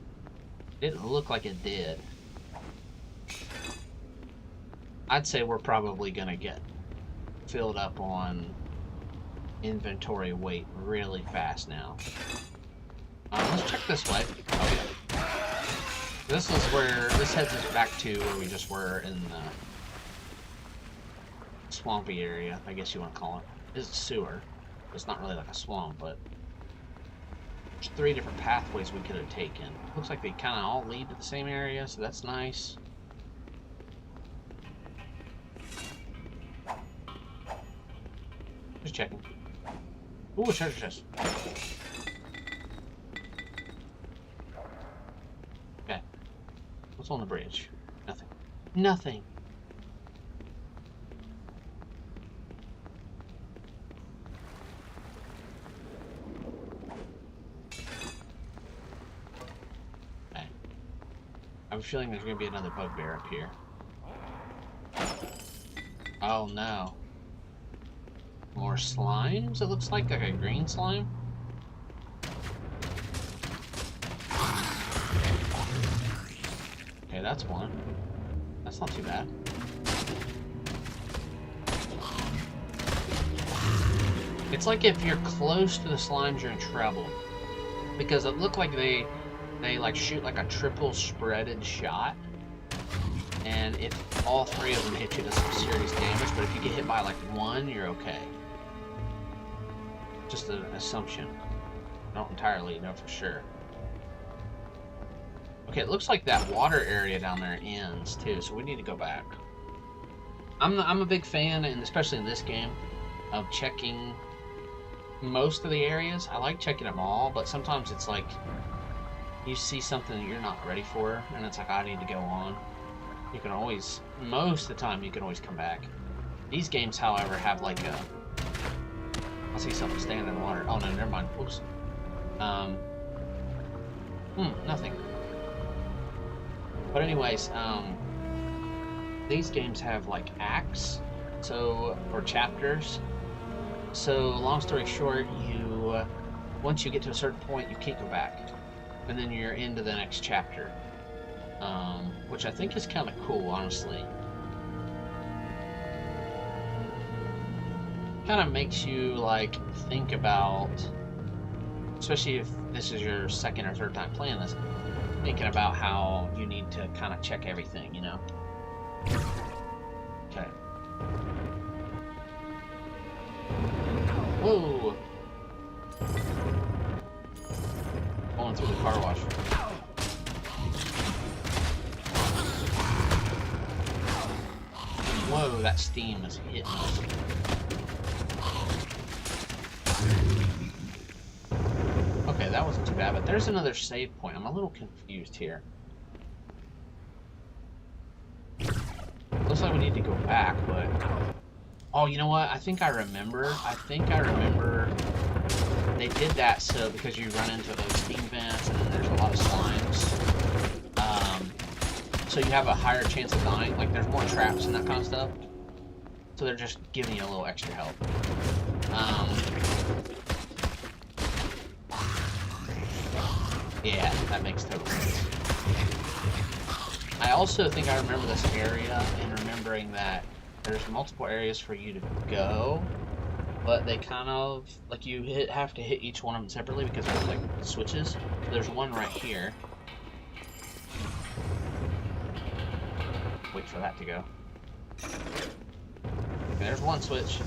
[SPEAKER 1] It didn't look like it did. I'd say we're probably gonna get filled up on inventory weight really fast now. Let's check this way. Oh yeah. This is where, this heads us back to where we just were in the swampy area, I guess you want to call it. It's a sewer. It's not really like a swamp, but there's 3 different pathways we could have taken. Looks like they kind of all lead to the same area, so that's nice. Just checking. Ooh, a treasure chest. Okay. What's on the bridge? Nothing. Nothing. Okay. I have a feeling there's going to be another bugbear up here. Oh no. More slimes, it looks like a green slime. Okay, that's one. That's not too bad. It's like if you're close to the slimes, you're in trouble. Because it looked like they like shoot like a triple spreaded shot. And if all 3 of them hit you, does some serious damage. But if you get hit by like 1, you're okay. Just an assumption. I don't entirely know for sure. Okay, it looks like that water area down there ends too, so we need to go back. I'm a big fan, and especially in this game, of checking most of the areas. I like checking them all, but sometimes it's like you see something that you're not ready for, and it's like, I need to go on. You can always, most of the time, you can always come back. These games, however, have like a... I see something standing in the water. Oh no, never mind. Oops. Nothing. But anyways, these games have like acts, so, or chapters. So, long story short, you, once you get to a certain point, you can't go back. And then you're into the next chapter. Which I think is kind of cool, honestly. Kind of makes you like think about, especially if this is your 2nd or 3rd time playing this, thinking about how you need to kind of check everything, you know. Okay. Whoa! Going through the car wash. Whoa, that steam is hitting us. Okay, that wasn't too bad, but there's another save point. I'm a little confused here. Looks like we need to go back, but... Oh, you know what? I think I remember they did that so because you run into those steam vents and then there's a lot of slimes. So you have a higher chance of dying. Like, there's more traps and that kind of stuff. So they're just giving you a little extra help. Yeah, that makes total sense. I also think I remember this area and remembering that there's multiple areas for you to go, but they kind of, like, you have to hit each one of them separately because there's, like, switches. So there's one right here. Wait for that to go. Okay, there's one switch.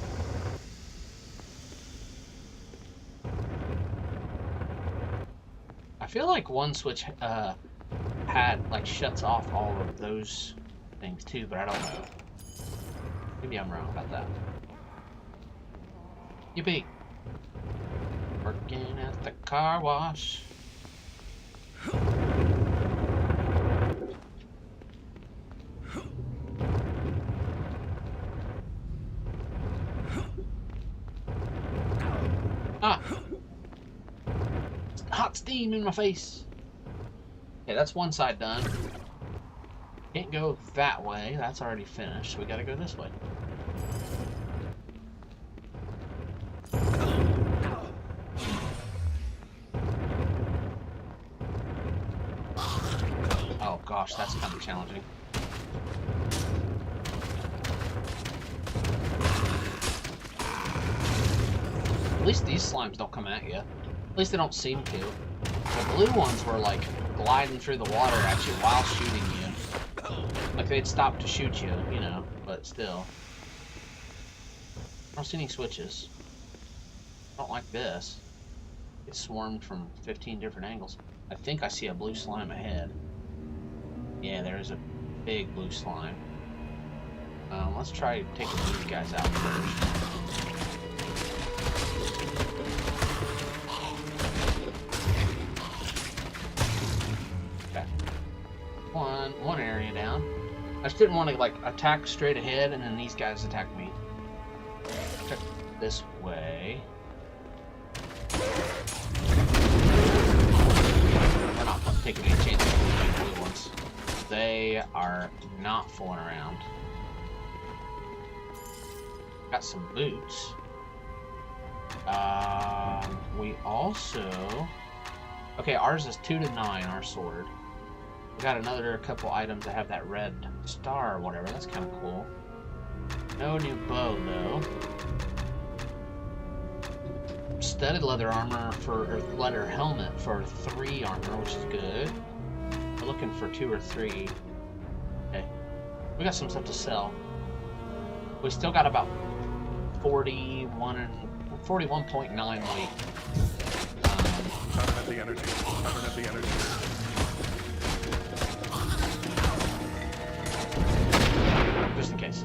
[SPEAKER 1] I feel like one switch like shuts off all of those things too, but I don't know. Maybe I'm wrong about that. Yippee! Working at the car wash. Ah! Hot steam in my face. Okay, that's one side done. Can't go that way. That's already finished. So we gotta go this way. Oh gosh, that's kind of challenging. At least these slimes don't come at you. At least they don't seem to. The blue ones were like gliding through the water at you while shooting you. Like they'd stop to shoot you, you know, but still. I don't see any switches. I don't like this. It's swarmed from 15 different angles. I think I see a blue slime ahead. Yeah, there's a big blue slime. Let's try taking these guys out first. Okay. One area down. I just didn't want to like attack straight ahead and then these guys attack me. Check this way. We're not taking any chances with the blue ones. They are not fooling around. Got some boots. We also... Okay, ours is 2 to 9, our sword. We got another couple items that have that red star or whatever. That's kind of cool. No new bow, though. Studded leather armor or leather helmet for 3 armor, which is good. We're looking for 2 or 3. Okay. We got some stuff to sell. We still got about 41.9 weight.
[SPEAKER 8] Counter at the energy. Counter at the energy.
[SPEAKER 1] Just in case.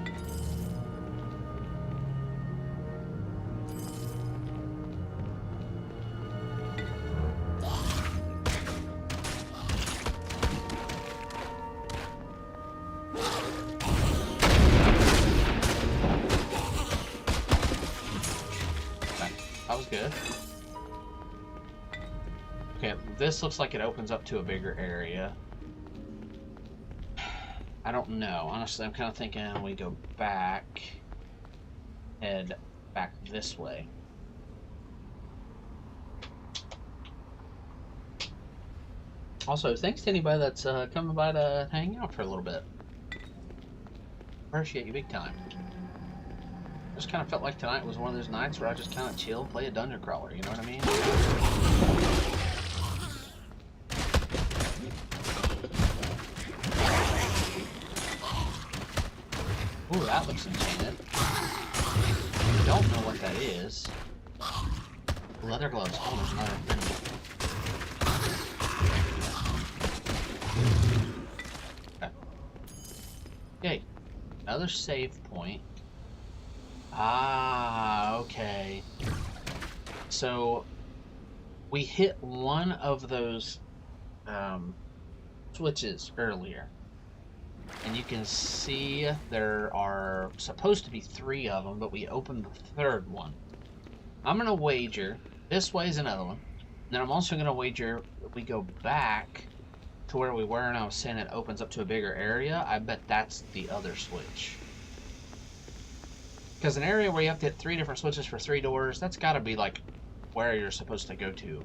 [SPEAKER 1] That was good. Okay, this looks like it opens up to a bigger area. I don't know. Honestly, I'm kind of thinking we go back, head back this way. Also, thanks to anybody that's coming by to hang out for a little bit. Appreciate you big time. Just kind of felt like tonight was one of those nights where I just kind of chill, play a dungeon crawler, you know what I mean? Ooh, that looks enchanted. I don't know what that is. Leather gloves. Oh, there's another thing. Okay. Okay. Another save point. Ah, okay. So, we hit one of those switches earlier. And you can see there are supposed to be 3 of them, but we opened the 3rd one. I'm going to wager, this way is another one. Then I'm also going to wager if we go back to where we were and I was saying it opens up to a bigger area, I bet that's the other switch. Because an area where you have to hit 3 different switches for 3 doors, that's got to be like where you're supposed to go to.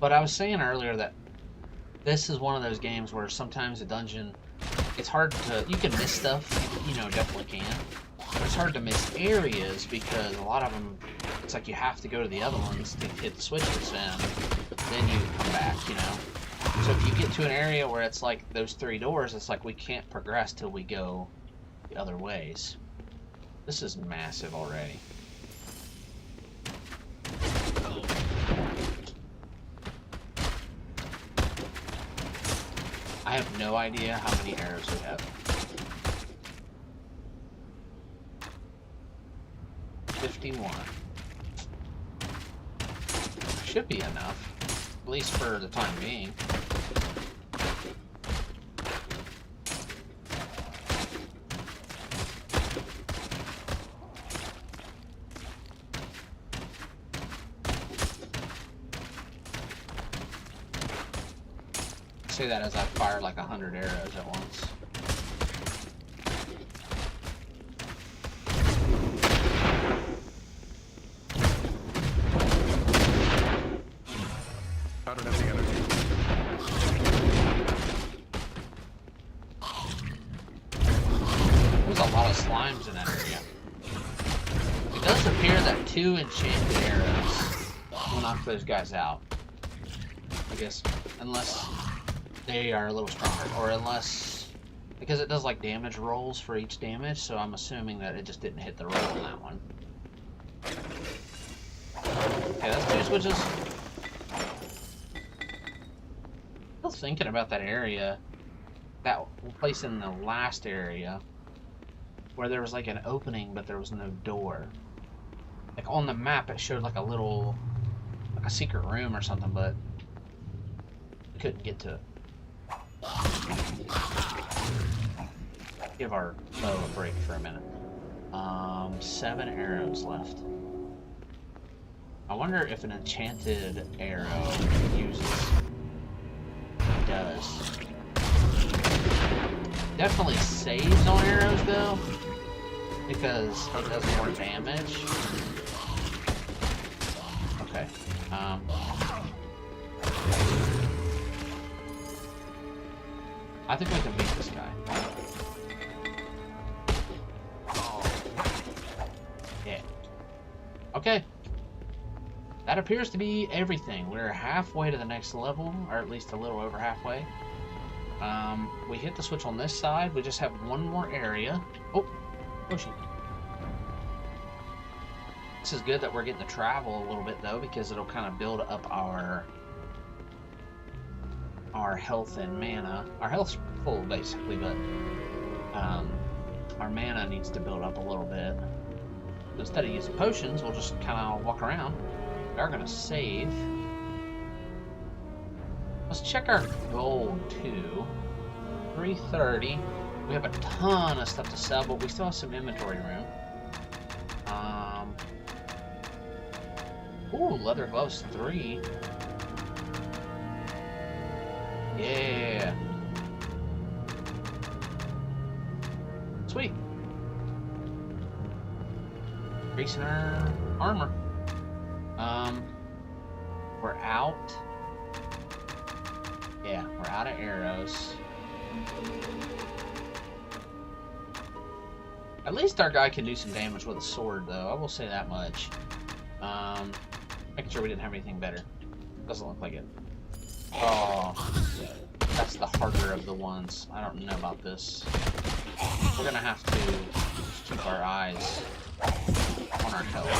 [SPEAKER 1] But I was saying earlier that this is one of those games where sometimes a dungeon, it's hard to, you can miss stuff, you know, definitely can. But it's hard to miss areas because a lot of them, it's like you have to go to the other ones to hit the switches and then you come back, you know. So if you get to an area where it's like those 3 doors, it's like we can't progress till we go the other ways. This is massive already. I have no idea how many arrows we have. 51. Should be enough, at least for the time being. Say that as I fire like 100 arrows at once. 2 enchanted arrows will knock those guys out. I guess, unless they are a little stronger, or unless, because it does like damage rolls for each damage, so I'm assuming that it just didn't hit the roll on that one. Okay, that's 2 switches. Still thinking about that area, that place in the last area, where there was like an opening, but there was no door. Like on the map, it showed like a little, like a secret room or something, but we couldn't get to it. Give our bow a break for a minute. 7 arrows left. I wonder if an enchanted arrow uses. It does. Definitely saves on arrows though, because it does more damage. Okay. I think we can beat this guy. Yeah. Okay. That appears to be everything. We're halfway to the next level, or at least a little over halfway. We hit the switch on this side. We just have one more area. Oh, shoot. This is good that we're getting to travel a little bit though, because it'll kind of build up our health and mana. Our health's full basically, but our mana needs to build up a little bit. Instead of using potions, we'll just kind of walk around. We are going to save. Let's check our gold too. 330. We have a ton of stuff to sell, but we still have some inventory room. Ooh, leather gloves 3. Yeah. Sweet. Increasing our armor. We're out. Yeah, we're out of arrows. At least our guy can do some damage with a sword, though. I will say that much. Making sure we didn't have anything better. Doesn't look like it. Oh, that's the harder of the ones. I don't know about this. We're gonna have to keep our eyes on our health.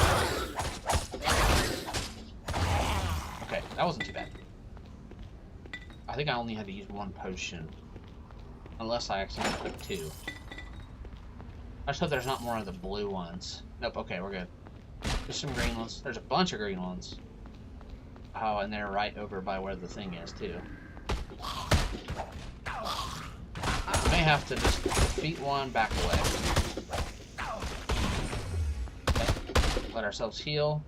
[SPEAKER 1] Okay, that wasn't too bad. I think I only had to use 1 potion. Unless I accidentally put 2. I just hope there's not more of the blue ones. Nope, okay, we're good. There's some green ones. There's a bunch of green ones. Oh, and they're right over by where the thing is, too. I may have to just defeat one, back away. Okay. Let ourselves heal.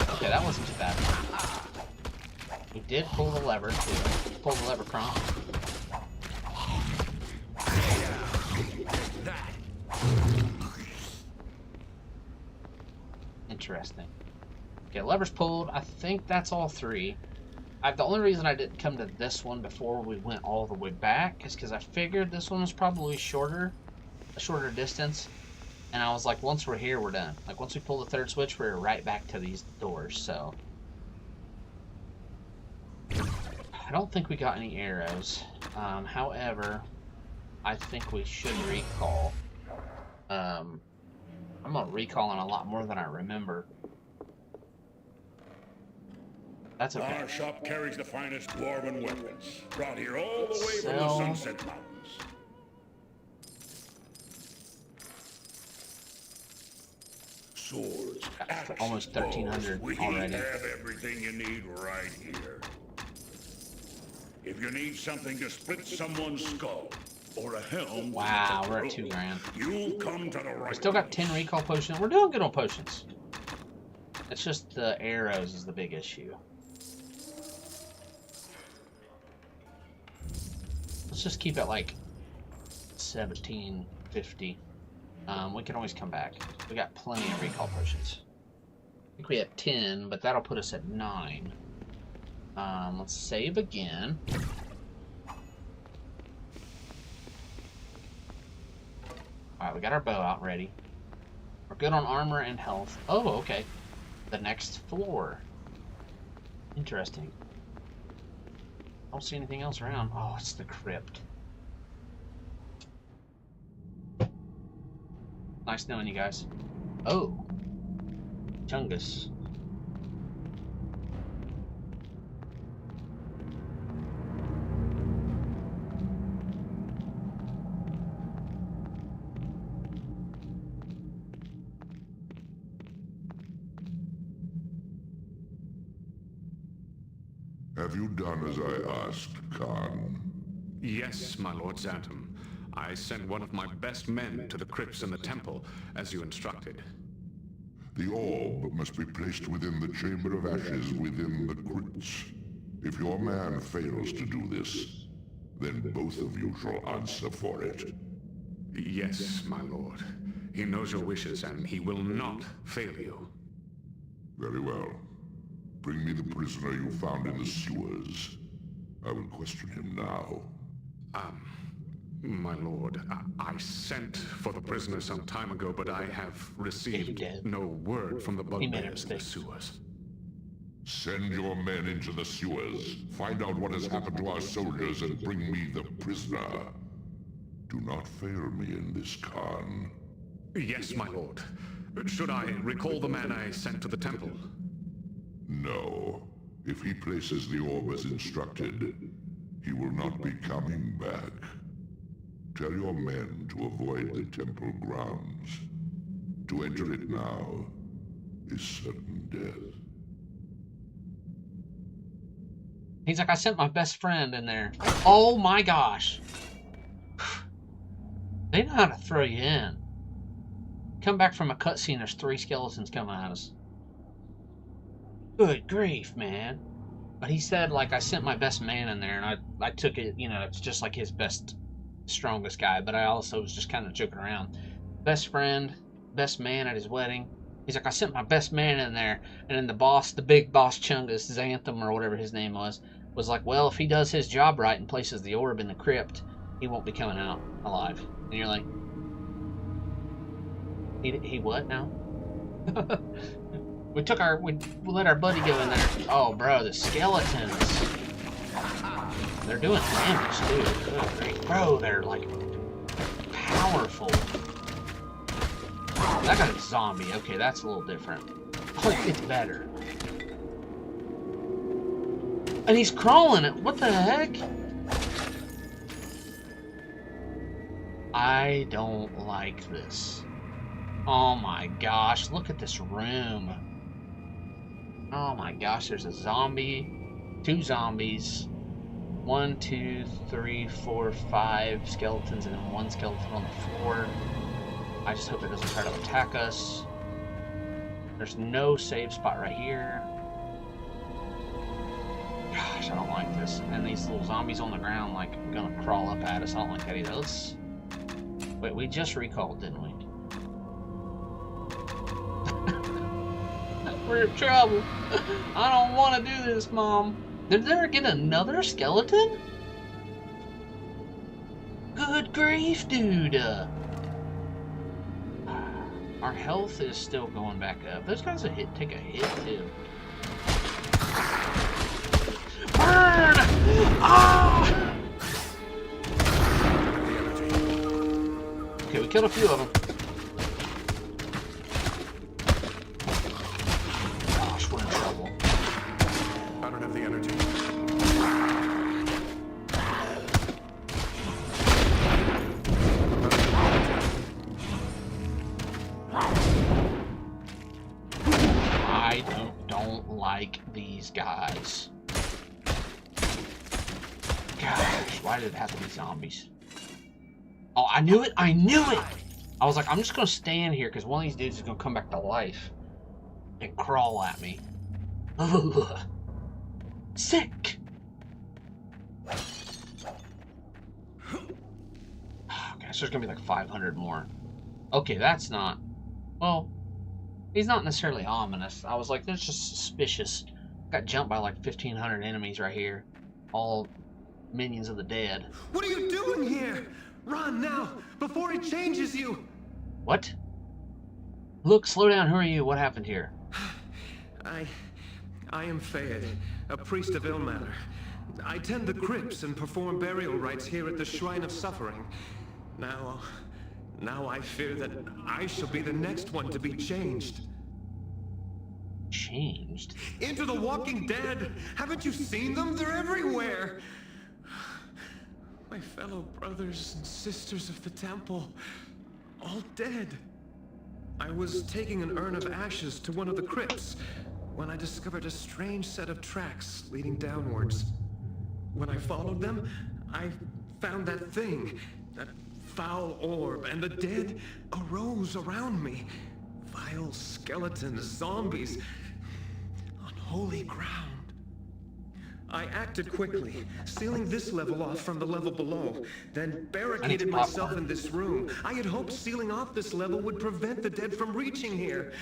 [SPEAKER 1] Okay, that wasn't too bad. We did pull the lever, too. Pull the lever prompt. Interesting. Okay, lever's pulled. I think that's all 3. The only reason I didn't come to this one before we went all the way back is because I figured this one was probably a shorter distance. And I was like, once we're here, we're done. Like, once we pull the 3rd switch, we're right back to these doors, so. I don't think we got any arrows. However, I think we should recall. I'm gonna recall on a lot more than I remember. That's okay.
[SPEAKER 5] Our shop carries the finest dwarven weapons, brought here all the way from the Sunset Mountains. Swords, axes,
[SPEAKER 1] almost 1,300
[SPEAKER 5] bows.
[SPEAKER 1] already.
[SPEAKER 5] We have everything you need right here. If you need something to split someone's skull, or a helm.
[SPEAKER 1] Wow, we're at 2 grand.
[SPEAKER 5] You come to the right.
[SPEAKER 1] We still got 10 recall potions. We're doing good on potions. It's just the arrows is the big issue. Let's just keep it like 1750. We can always come back. We got plenty of recall potions. I think we have 10, but that'll put us at 9. Let's save again. Alright, we got our bow out ready. We're good on armor and health. Oh, okay. The next floor. Interesting. Don't see anything else around. Oh, it's the crypt. Nice knowing you guys. Oh. Chungus.
[SPEAKER 10] Have you done as I asked, Khan?
[SPEAKER 4] Yes, my Lord Xantum. I sent one of my best men to the crypts in the temple, as you instructed.
[SPEAKER 10] The orb must be placed within the Chamber of Ashes within the crypts. If your man fails to do this, then both of you shall answer for it.
[SPEAKER 4] Yes, my lord. He knows your wishes, and he will not fail you.
[SPEAKER 10] Very well. Bring me the prisoner you found in the sewers. I will question him now.
[SPEAKER 4] My lord, I sent for the prisoner some time ago, but I have received no word from the bugbears in the sewers.
[SPEAKER 10] Send your men into the sewers. Find out what has happened to our soldiers and bring me the prisoner. Do not fail me in this, Khan.
[SPEAKER 4] Yes, my lord. Should I recall the man I sent to the temple?
[SPEAKER 10] No. If he places the orb as instructed, he will not be coming back. Tell your men to avoid the temple grounds. To enter it now is certain death.
[SPEAKER 1] He's like, I sent my best friend in there. Oh my gosh. They know how to throw you in. Come back from a cutscene, there's 3 skeletons coming at us. Good grief, man. But he said, like, I sent my best man in there, and I took it, you know, it's just like his best, strongest guy, but I also was just kind of joking around. Best friend, best man at his wedding. He's like, I sent my best man in there, and then the boss, the big boss Chungus, Xantham, or whatever his name was like, well, if he does his job right and places the orb in the crypt, he won't be coming out alive. And you're like, he what now? we let our buddy go in there. Oh, bro, the skeletons. They're doing damage, too. Good grief. Bro, they're, like, powerful. That guy's a zombie. Okay, that's a little different. Oh, it's better. And he's crawling it. What the heck? I don't like this. Oh my gosh, look at this room. Oh my gosh, there's a zombie, 2 zombies, 1, 2, 3, 4, 5 skeletons, and then 1 skeleton on the floor. I just hope it doesn't try to attack us. There's no save spot right here. Gosh, I don't like this. And these little zombies on the ground, like, gonna crawl up at us. I don't like that either. Let's... Wait, we just recalled, didn't we? We're in trouble. I don't want to do this, Mom. Did there get another skeleton? Good grief, dude. Our health is still going back up. Those guys take a hit, too. Burn! Ah! Okay, we killed a few of them. Gosh, we're in trouble.
[SPEAKER 4] I don't have the energy.
[SPEAKER 1] I don't like these guys. Gosh, why did it have to be zombies? Oh, I knew it! I knew it! I was like, I'm just gonna stand here because one of these dudes is gonna come back to life and crawl at me. Ugh. Sick! Oh, gosh, there's gonna be like 500 more. Okay, that's not... Well, he's not necessarily ominous. I was like, that's just suspicious. Got jumped by like 1,500 enemies right here. All minions of the dead.
[SPEAKER 11] What are you doing here? Run now, before he changes you!
[SPEAKER 1] What? Look, slow down. Who are you? What happened here?
[SPEAKER 11] I am Fayed, a priest of Ilmater. I tend the crypts and perform burial rites here at the Shrine of Suffering. Now I fear that I shall be the next one to be changed.
[SPEAKER 1] Changed?
[SPEAKER 11] Into the Walking Dead! Haven't you seen them? They're everywhere! My fellow brothers and sisters of the temple, all dead. I was taking an urn of ashes to one of the crypts when I discovered a strange set of tracks leading downwards. When I followed them, I found that thing, that foul orb, and the dead arose around me. Vile skeletons, zombies, unholy ground. I acted quickly, sealing this level off from the level below, then barricaded myself in this room. I had hoped sealing off this level would prevent the dead from reaching here.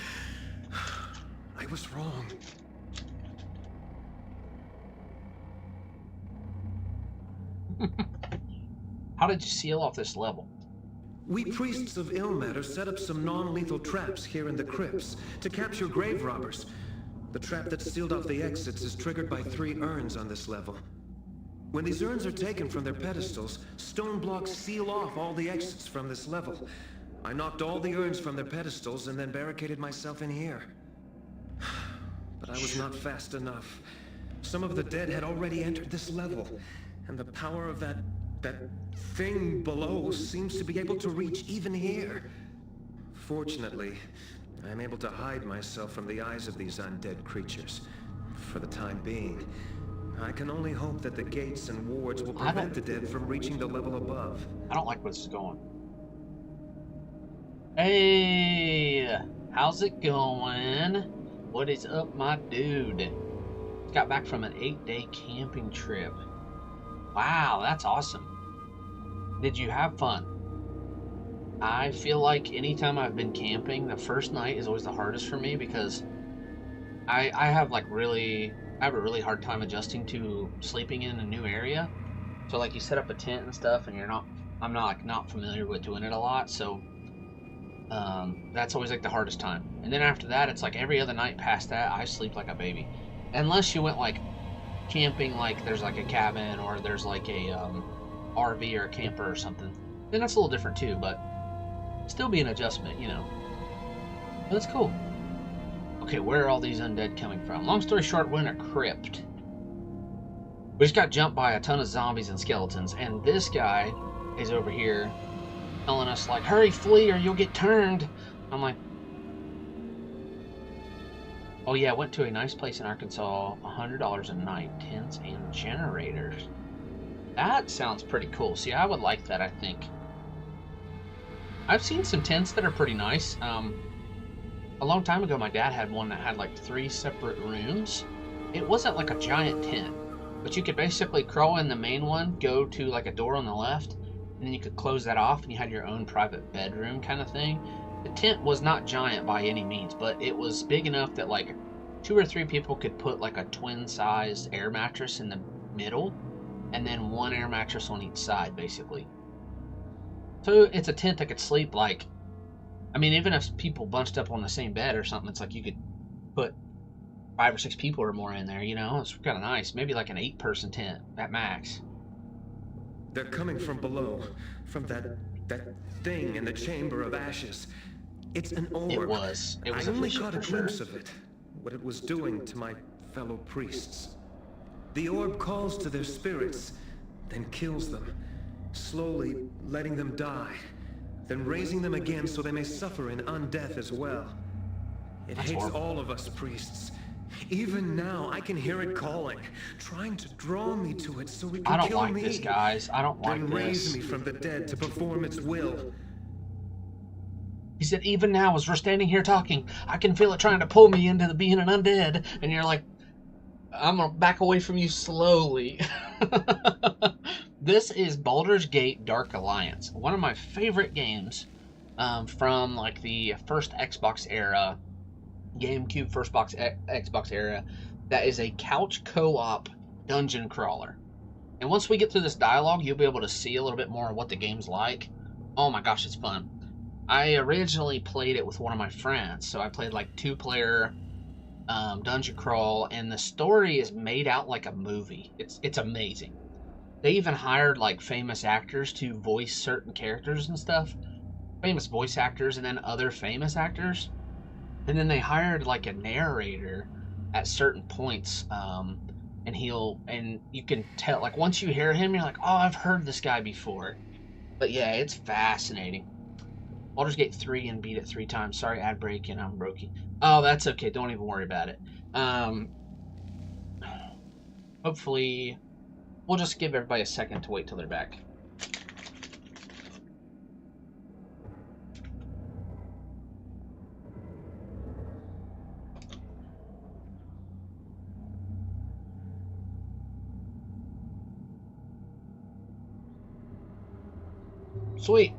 [SPEAKER 11] I was wrong.
[SPEAKER 1] How did you seal off this level?
[SPEAKER 11] We priests of Ilmater set up some non-lethal traps here in the crypts to capture grave robbers. The trap that sealed off the exits is triggered by 3 urns on this level. When these urns are taken from their pedestals, stone blocks seal off all the exits from this level. I knocked all the urns from their pedestals and then barricaded myself in here. But I was not fast enough. Some of the dead had already entered this level, and the power of that thing below seems to be able to reach even here. Fortunately, I am able to hide myself from the eyes of these undead creatures. For the time being, I can only hope that the gates and wards will prevent the dead from reaching the level above.
[SPEAKER 1] I don't like where this is going. Hey, how's it going? What is up, my dude? Got back from an 8-day camping trip. Wow, that's awesome. Did you have fun? I feel like anytime I've been camping, the first night is always the hardest for me because I have a really hard time adjusting to sleeping in a new area. So like you set up a tent and stuff, and I'm not familiar with doing it a lot, so that's always like the hardest time. And then after that, it's like every other night past that, I sleep like a baby, unless you went like camping, like there's like a cabin or there's like a RV or a camper or something. Then that's a little different too, but still be an adjustment, you know. But that's cool. Okay, where are all these undead coming from? Long story short, we're in a crypt. We just got jumped by a ton of zombies and skeletons, and this guy is over here telling us like, hurry, flee, or you'll get turned. I'm like, oh yeah, went to a nice place in Arkansas, $100 a night, tents and generators. That sounds pretty cool. See, I would like that, I think. I've seen some tents that are pretty nice. A long time ago, my dad had one that had like 3 separate rooms. It wasn't like a giant tent, but you could basically crawl in the main one, go to like a door on the left, and then you could close that off and you had your own private bedroom kind of thing. The tent was not giant by any means, but it was big enough that like 2 or 3 people could put like a twin-sized air mattress in the middle, and then 1 air mattress on each side, basically. So it's a tent that could sleep like, I mean, even if people bunched up on the same bed or something, it's like you could put 5 or 6 people or more in there, you know? It's kind of nice. Maybe like an 8-person tent at max.
[SPEAKER 11] They're coming from below, from that thing in the chamber of ashes. It's an orb.
[SPEAKER 1] It was
[SPEAKER 11] I only
[SPEAKER 1] official,
[SPEAKER 11] caught a
[SPEAKER 1] for sure.
[SPEAKER 11] glimpse of it, what it was doing to my fellow priests. The orb calls to their spirits, then kills them, slowly letting them die, then raising them again so they may suffer in undeath as well. It hates
[SPEAKER 1] horrible.
[SPEAKER 11] all of us priests. Even now, I can hear it calling, trying to draw me to it so it can
[SPEAKER 1] I don't
[SPEAKER 11] kill
[SPEAKER 1] like
[SPEAKER 11] me.
[SPEAKER 1] this, guys. I don't like
[SPEAKER 11] Then raise
[SPEAKER 1] this.
[SPEAKER 11] me from the dead to perform its will.
[SPEAKER 1] He said, even now, as we're standing here talking, I can feel it trying to pull me into being an undead. And you're like, I'm going to back away from you slowly. This is Baldur's Gate Dark Alliance. One of my favorite games from like the first Xbox era, GameCube first Xbox era. That is a couch co-op dungeon crawler. And once we get through this dialogue, you'll be able to see a little bit more of what the game's like. Oh my gosh, it's fun. I originally played it with one of my friends, so I played like 2-player dungeon crawl, and the story is made out like a movie. It's amazing. They even hired like famous actors to voice certain characters and stuff. Famous voice actors and then other famous actors. And then they hired like a narrator at certain points. And you can tell, like, once you hear him, you're like, oh, I've heard this guy before. But yeah, it's fascinating. Baldur's Gate 3 and beat it 3 times. Sorry, ad break, and I'm broken. Oh, that's okay. Don't even worry about it. Hopefully, we'll just give everybody a second to wait till they're back. Sweet.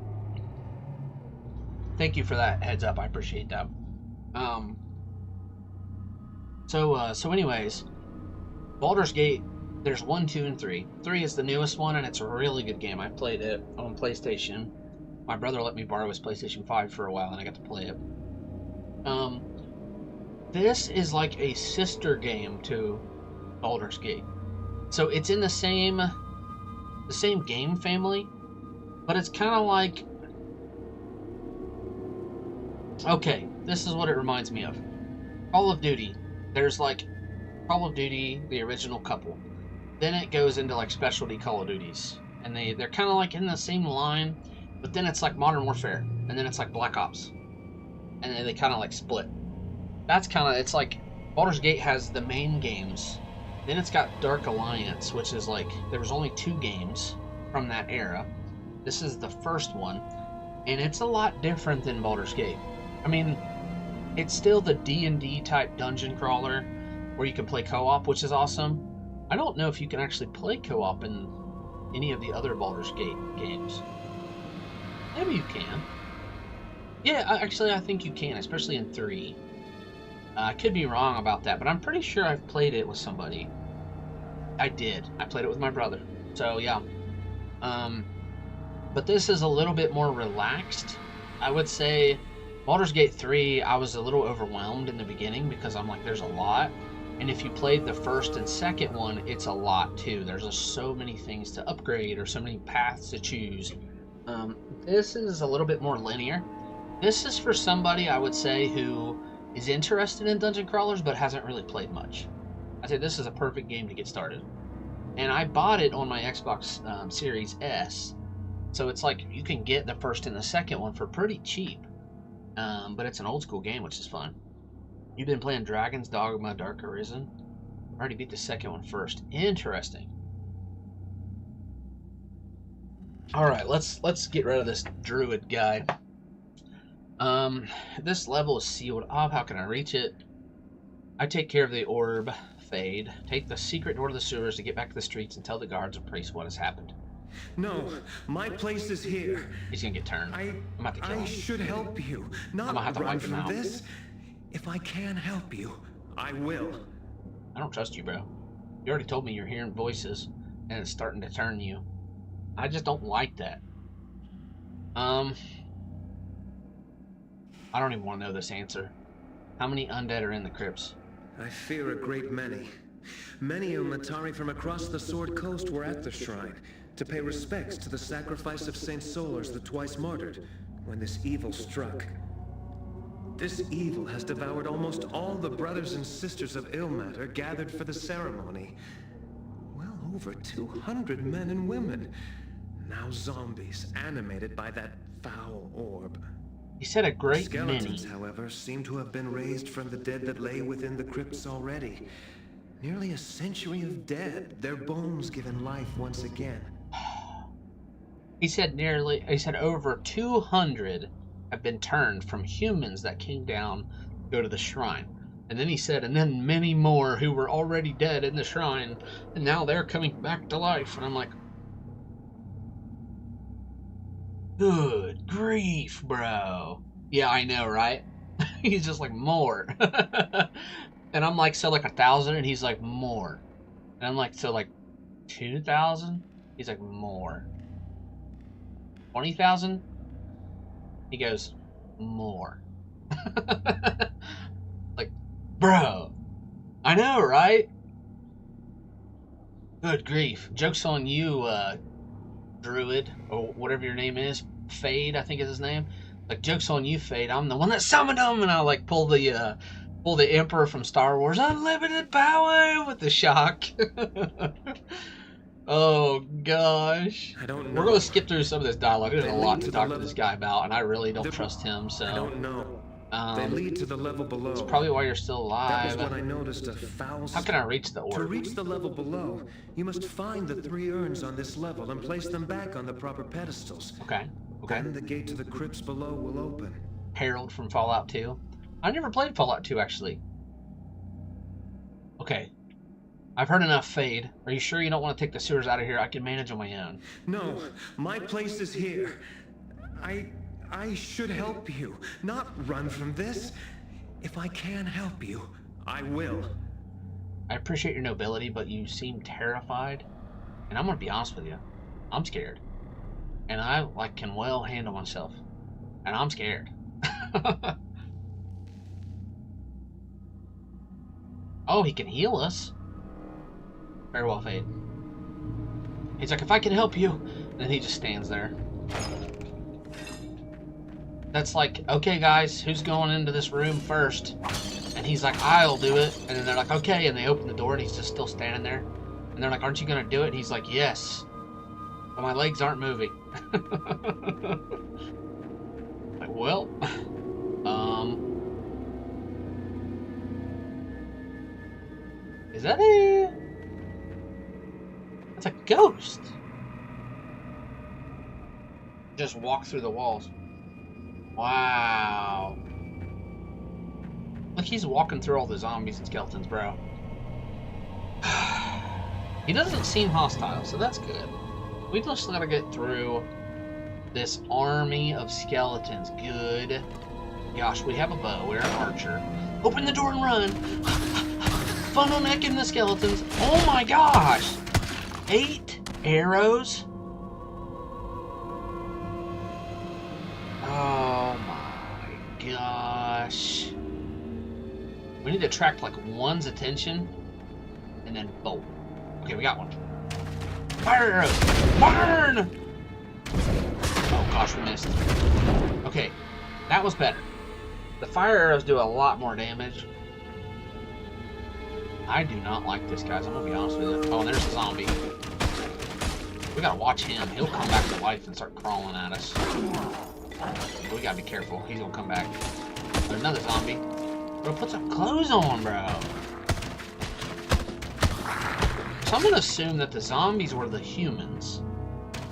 [SPEAKER 1] Thank you for that heads up. I appreciate that. So anyways, Baldur's Gate, there's 1, 2, and 3. 3 is the newest one, and it's a really good game. I played it on PlayStation. My brother let me borrow his PlayStation 5 for a while, and I got to play it. This is like a sister game to Baldur's Gate. So it's in the same game family, but it's kind of like... Okay, this is what it reminds me of. Call of Duty. There's like Call of Duty, the original couple. Then it goes into like specialty Call of Duties. And they're kind of like in the same line, but then it's like Modern Warfare. And then it's like Black Ops. And then they kind of like split. That's kind of, it's like Baldur's Gate has the main games. Then it's got Dark Alliance, which is like, there was only 2 games from that era. This is the first one. And it's a lot different than Baldur's Gate. I mean, it's still the D&D type dungeon crawler where you can play co-op, which is awesome. I don't know if you can actually play co-op in any of the other Baldur's Gate games. Maybe you can. Yeah, actually, I think you can, especially in 3. I could be wrong about that, but I'm pretty sure I've played it with somebody. I did. I played it with my brother. So, yeah. But this is a little bit more relaxed. I would say Baldur's Gate 3, I was a little overwhelmed in the beginning because I'm like, there's a lot. And if you played the first and second one, it's a lot too. There's just so many things to upgrade or so many paths to choose. This is a little bit more linear. This is for somebody, I would say, who is interested in dungeon crawlers but hasn't really played much. I'd say this is a perfect game to get started. And I bought it on my Xbox Series S. So it's like you can get the first and the second one for pretty cheap. But it's an old school game, which is fun. You've been playing Dragon's Dogma Dark Arisen? I already beat the second one first. Interesting. Alright, let's get rid of this druid guy. This level is sealed off. How can I reach it? I take care of the orb fade. Take the secret door to the sewers to get back to the streets and tell the guards and priests what has happened.
[SPEAKER 11] No, my place is here.
[SPEAKER 1] He's gonna get turned. I'm about to kill him.
[SPEAKER 11] I should help you, not run from this. If I can help you, I will.
[SPEAKER 1] I don't trust you, bro. You already told me you're hearing voices and it's starting to turn you. I just don't like that. I don't even want to know this answer. How many undead are in the crypts?
[SPEAKER 11] I fear a great many. Many Umatari from across the Sword Coast were at the shrine to pay respects to the sacrifice of Saint Solars, the twice martyred, when this evil struck. This evil has devoured almost all the brothers and sisters of Ilmater gathered for the ceremony. Well over 200 men and women. Now zombies, animated by that foul orb.
[SPEAKER 1] He said a great
[SPEAKER 11] Skeletons,
[SPEAKER 1] many.
[SPEAKER 11] however, seem to have been raised from the dead that lay within the crypts already. Nearly a century of dead, their bones given life once again.
[SPEAKER 1] He said over 200 have been turned from humans that came down to go to the shrine. And then he said, and then many more who were already dead in the shrine, and now they're coming back to life. And I'm like, good grief, bro. Yeah, I know, right? He's just like, more. And I'm like, so like 1,000? And he's like, more. And I'm like, so like 2,000? He's like, more. 20,000? He goes, more. Like, bro, I know, right? Good grief. Joke's on you, Druid, or whatever your name is. Fade, I think is his name. Like, joke's on you, Fade. I'm the one that summoned him, and I like pull the Emperor from Star Wars, unlimited power, with the shock. Oh gosh.
[SPEAKER 11] I don't know.
[SPEAKER 1] We're gonna skip through some of this dialogue. There's
[SPEAKER 11] They
[SPEAKER 1] a lot
[SPEAKER 11] lead
[SPEAKER 1] to
[SPEAKER 11] to the
[SPEAKER 1] talk to
[SPEAKER 11] level-
[SPEAKER 1] this guy about, and I really don't trust him. So
[SPEAKER 11] I don't know. They lead to the level below.
[SPEAKER 1] it's probably why you're still
[SPEAKER 11] That was
[SPEAKER 1] alive.
[SPEAKER 11] when I noticed a foul...
[SPEAKER 1] How can I reach the
[SPEAKER 11] To
[SPEAKER 1] orb?
[SPEAKER 11] reach the level below, you must find the 3 urns on this level and place them back on the proper pedestals.
[SPEAKER 1] Okay.
[SPEAKER 11] Then the gate to the crypts below will open.
[SPEAKER 1] Harold from Fallout 2. I never played Fallout 2 actually. Okay. I've heard enough, Fade. Are you sure you don't want to take the sewers out of here? I can manage on my own.
[SPEAKER 11] No, my place is here. I should help you, not run from this. If I can help you, I will.
[SPEAKER 1] I appreciate your nobility, but you seem terrified. And I'm gonna be honest with you. I'm scared. And I can well handle myself. And I'm scared. Oh, he can heal us. Very well, Fade. He's like, if I can help you. And then he just stands there. That's like, okay guys, who's going into this room first? And he's like, I'll do it. And then they're like, okay. And they open the door and he's just still standing there. And they're like, aren't you going to do it? And he's like, yes. But my legs aren't moving. Like, well, is that a... That's a ghost. Just walk through the walls. Wow. Look, he's walking through all the zombies and skeletons, bro. He doesn't seem hostile, so that's good. We just gotta get through this army of skeletons. Good. Gosh, we have a bow. We're an archer. Open the door and run. Funnel necking the skeletons. Oh my gosh. 8 arrows. Oh my gosh. We need to attract like one's attention and then bolt. Okay, we got one. Fire arrows! Burn! Oh gosh, we missed. Okay, that was better. The fire arrows do a lot more damage. I do not like this, guys. I'm gonna be honest with you. Oh, and there's a zombie. We gotta watch him. He'll come back to life and start crawling at us. We gotta be careful. He's gonna come back. There's another zombie. Bro, put some clothes on, bro. So I'm gonna assume that the zombies were the humans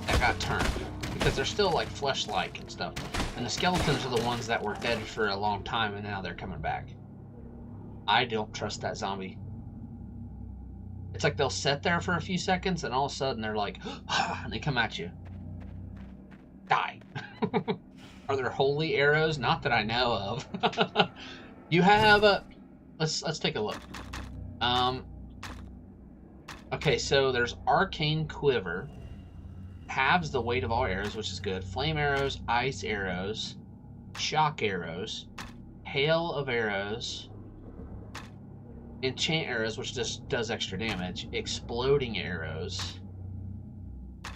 [SPEAKER 1] that got turned, because they're still like flesh-like and stuff. And the skeletons are the ones that were dead for a long time and now they're coming back. I don't trust that zombie. It's like they'll sit there for a few seconds and all of a sudden they're like, and they come at you. Die. Are there holy arrows? Not that I know of. You have a... Let's take a look. Okay, so there's Arcane Quiver. Halves the weight of all arrows, which is good. Flame arrows, ice arrows, shock arrows, hail of arrows, enchant arrows, which just does extra damage, exploding arrows,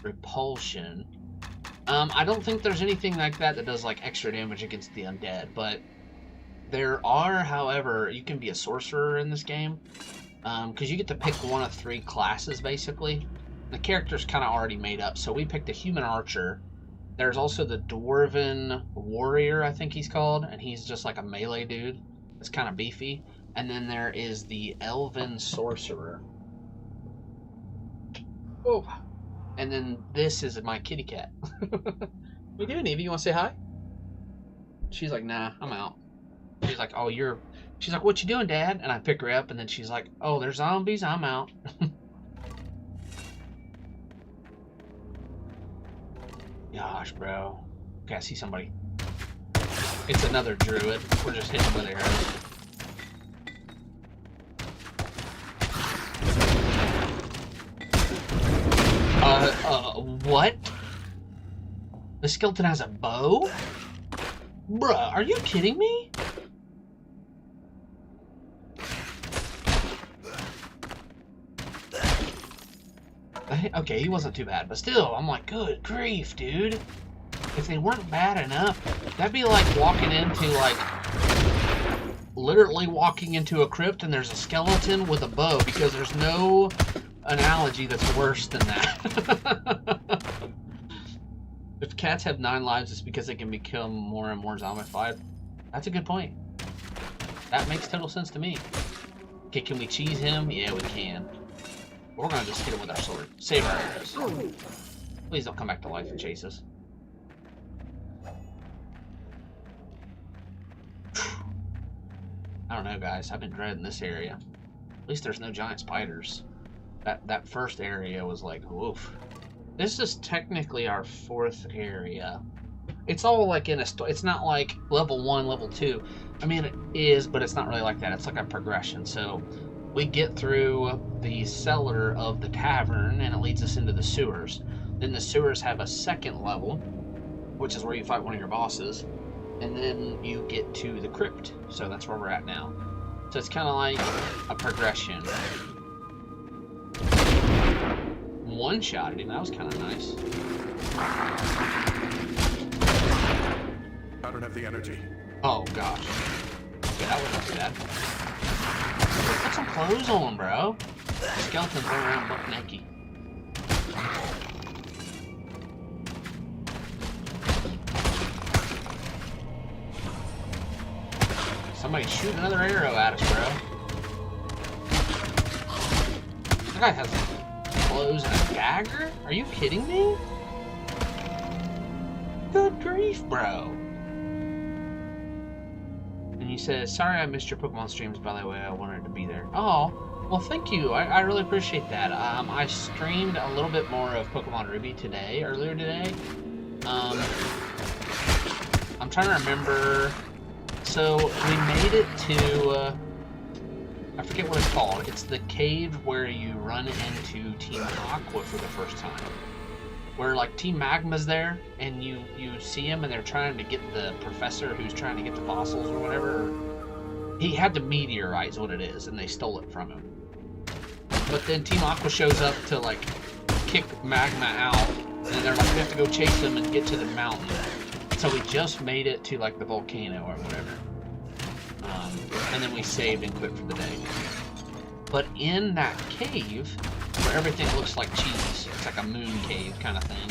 [SPEAKER 1] repulsion. I don't think there's anything like that that does like extra damage against the undead, but there are, however, you can be a sorcerer in this game, because you get to pick one of 3 classes basically. The character's kind of already made up, so we picked a human archer. There's also the dwarven warrior, I think he's called, and he's just like a melee dude. It's kind of beefy. And then there is the elven sorcerer. Oh, and then this is my kitty cat. What you doing, Evie? You want to say hi? She's like, nah, I'm out. She's like, oh, you're... She's like, what you doing, Dad? And I pick her up, and then she's like, oh, there's zombies, I'm out. Gosh, bro. Okay, I see somebody. It's another druid. We're just hitting with arrows. What? The skeleton has a bow? Bruh, are you kidding me? Okay, he wasn't too bad, but still, I'm like, good grief, dude. If they weren't bad enough, that'd be like walking into, like, literally walking into a crypt and there's a skeleton with a bow, because there's no analogy that's worse than that. If cats have 9 lives, it's because they can become more and more zombified. That's a good point. That makes total sense to me. Okay, can we cheese him? Yeah, we can. We're gonna just hit him with our sword. Save our arrows. Please don't come back to life and chase us. I don't know, guys. I've been dreading this area. At least there's no giant spiders. That first area was like, woof. This is technically our 4th area. It's all like in a... It's not like level 1, level 2. I mean, it is, but it's not really like that. It's like a progression. So we get through the cellar of the tavern, and it leads us into the sewers. Then the sewers have a 2nd level, which is where you fight one of your bosses. And then you get to the crypt. So that's where we're at now. So it's kind of like a progression. One-shotted him. That was kind of nice.
[SPEAKER 12] I don't have the energy.
[SPEAKER 1] Oh, gosh. Okay, that wasn't too bad. Put some clothes on, bro. Skeletons run around buck naked. Somebody shoot another arrow at us, bro. That guy has clothes and a dagger? Are you kidding me? Good grief, bro. And he says, sorry I missed your Pokemon streams, by the way. I wanted to be there. Oh, well, thank you. I really appreciate that. I streamed a little bit more of Pokemon Ruby earlier today. I'm trying to remember. So we made it to, I forget what it's called. It's the cave where you run into Team Aqua for the first time. Where, like, Team Magma's there, and you see him, and they're trying to get the professor who's trying to get the fossils or whatever. He had the meteorite is what it is, and they stole it from him. But then Team Aqua shows up to, like, kick Magma out, and they're like, we have to go chase him and get to the mountain. So we just made it to, like, the volcano or whatever. And then we saved and quit for the day. But in that cave, where everything looks like cheese, it's like a moon cave kind of thing,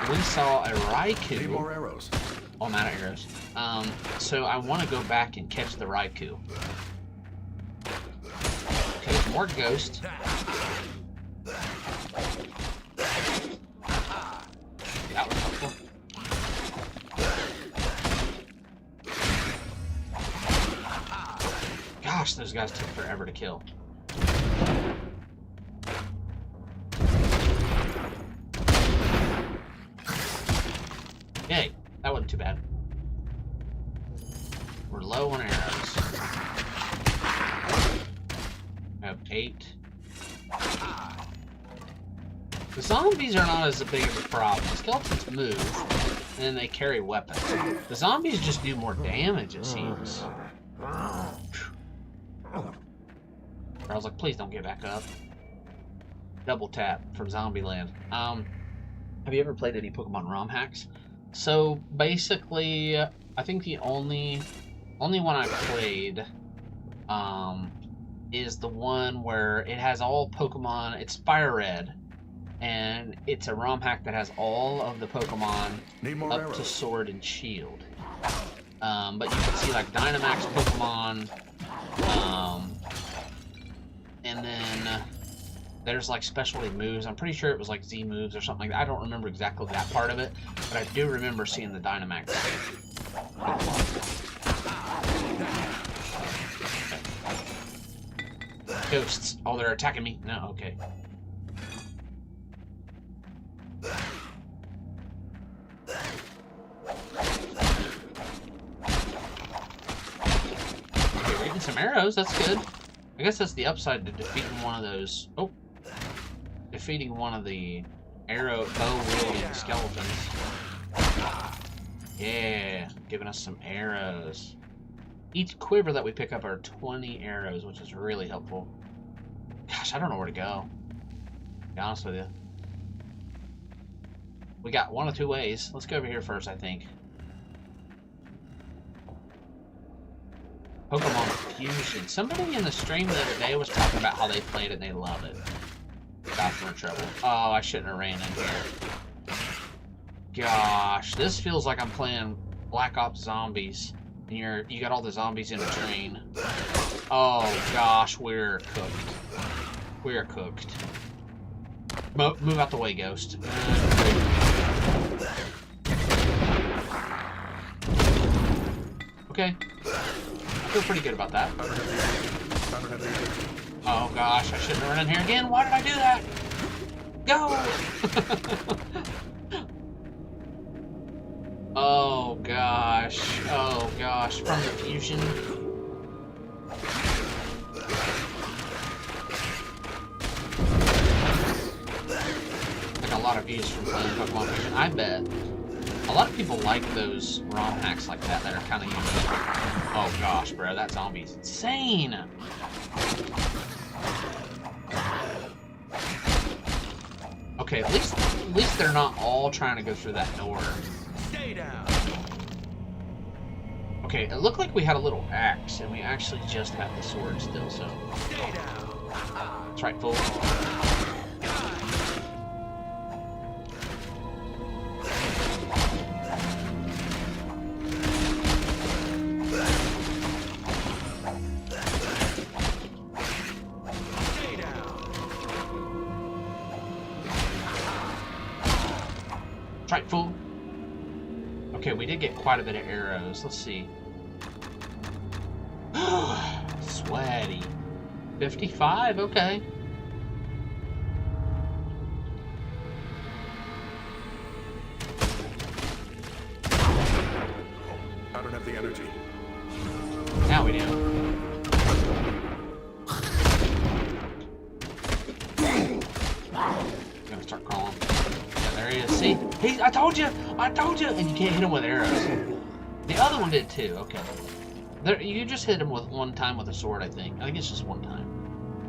[SPEAKER 1] we saw a Raikou.
[SPEAKER 12] Need more arrows.
[SPEAKER 1] Oh, I'm out of arrows. So I want to go back and catch the Raikou. Okay, there's more ghosts. That was helpful. Gosh, those guys took forever to kill. Yay, that wasn't too bad. We're low on arrows. I have 8. The zombies are not as big of a problem. The skeletons move, and they carry weapons. The zombies just do more damage, it seems. I was like, please don't get back up. Double tap from Zombieland. Have you ever played any Pokemon ROM hacks? So basically, I think the only one I played is the one where it has all Pokemon. It's Fire Red, and it's a ROM hack that has all of the Pokemon up arrows. To Sword and Shield. But you can see like Dynamax Pokemon. And then there's like specialty moves. I'm pretty sure it was like Z moves or something like that. I don't remember exactly that part of it, but I do remember seeing the Dynamax. Ghosts. Oh, they're attacking me. No, okay. Okay, we're getting some arrows. That's good. I guess that's the upside to defeating one of those. Oh, defeating one of the bow-wielding skeletons. Yeah, giving us some arrows. Each quiver that we pick up are 20 arrows, which is really helpful. Gosh, I don't know where to go. To be honest with you. We got one of two ways. Let's go over here first, I think. Pokemon Fusion. Somebody in the stream the other day was talking about how they played it and they love it. Gosh, we're in trouble. Oh, I shouldn't have ran in here. Gosh, this feels like I'm playing Black Ops Zombies. And you got all the zombies in a train. Oh gosh, we're cooked. We're cooked. Move out the way, Ghost. Okay. I feel pretty good about that. Oh gosh, I shouldn't have run in here again. Why did I do that? Go! Oh gosh. Oh gosh. From the fusion. Like a lot of views from playing Pokemon Fusion. I bet. A lot of people like those ROM hacks like that are kind of unique. Oh gosh, bro, that zombie's insane. Okay, at least they're not all trying to go through that door.
[SPEAKER 11] Stay down.
[SPEAKER 1] Okay, it looked like we had a little axe, and we actually just have the sword still, so.
[SPEAKER 11] Stay down.
[SPEAKER 1] That's right, fool. That's right, fool. Okay, we did get quite a bit of arrows. Let's see. Sweaty. 55, okay.
[SPEAKER 11] I don't have the energy.
[SPEAKER 1] Now we do. I'm gonna start crawling. Yeah, there he is. See? I told you! I told you! And you can't hit him with arrows. The other one did too, okay. You just hit him with one time with a sword, I think. I think it's just one time.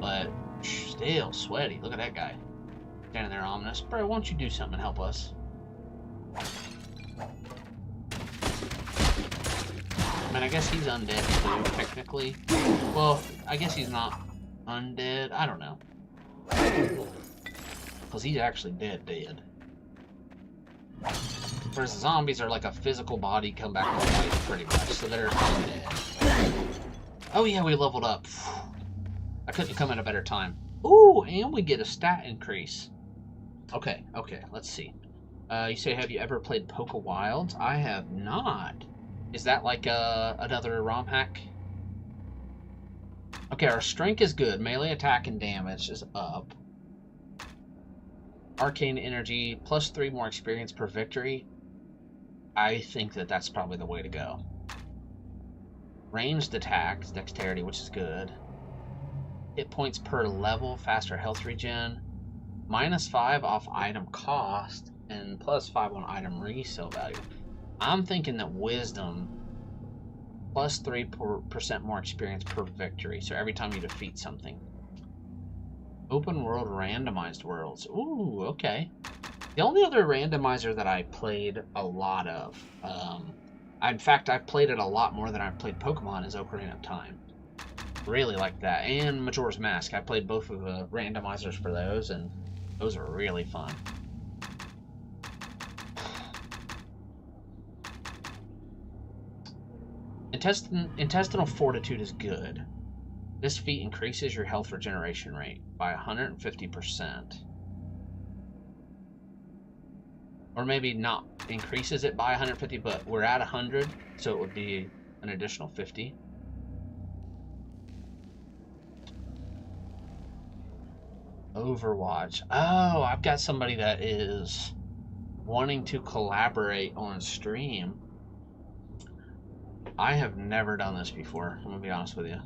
[SPEAKER 1] But still sweaty. Look at that guy. Standing there ominous. Bro, why don't you do something and help us? I mean, I guess he's undead too, technically. Well, I guess he's not undead. I don't know. Because he's actually dead. Whereas the zombies are like a physical body come back to life, pretty much. So they're undead. Oh yeah, we leveled up. I couldn't come at a better time. Ooh, and we get a stat increase. Okay, let's see. You say, have you ever played Poke Wilds? I have not. Is that like another ROM hack? Okay, our strength is good. Melee attack and damage is up. Arcane energy, plus 3 more experience per victory. I think that's probably the way to go. Ranged attacks, dexterity, which is good. Hit points per level, faster health regen. -5 off item cost, and +5 on item resale value. I'm thinking that wisdom, plus 3% more experience per victory, so every time you defeat something. Open world randomized worlds. Ooh, okay. The only other randomizer that I played a lot of, in fact, I've played it a lot more than I've played Pokemon, is Ocarina of Time. Really like that. And Majora's Mask. I played both of the randomizers for those, and those are really fun. Intestinal Fortitude is good. This feat increases your health regeneration rate by 150%. Or maybe not increases it by 150, but we're at 100, so it would be an additional 50. Overwatch. Oh, I've got somebody that is wanting to collaborate on stream. I have never done this before, I'm gonna be honest with you.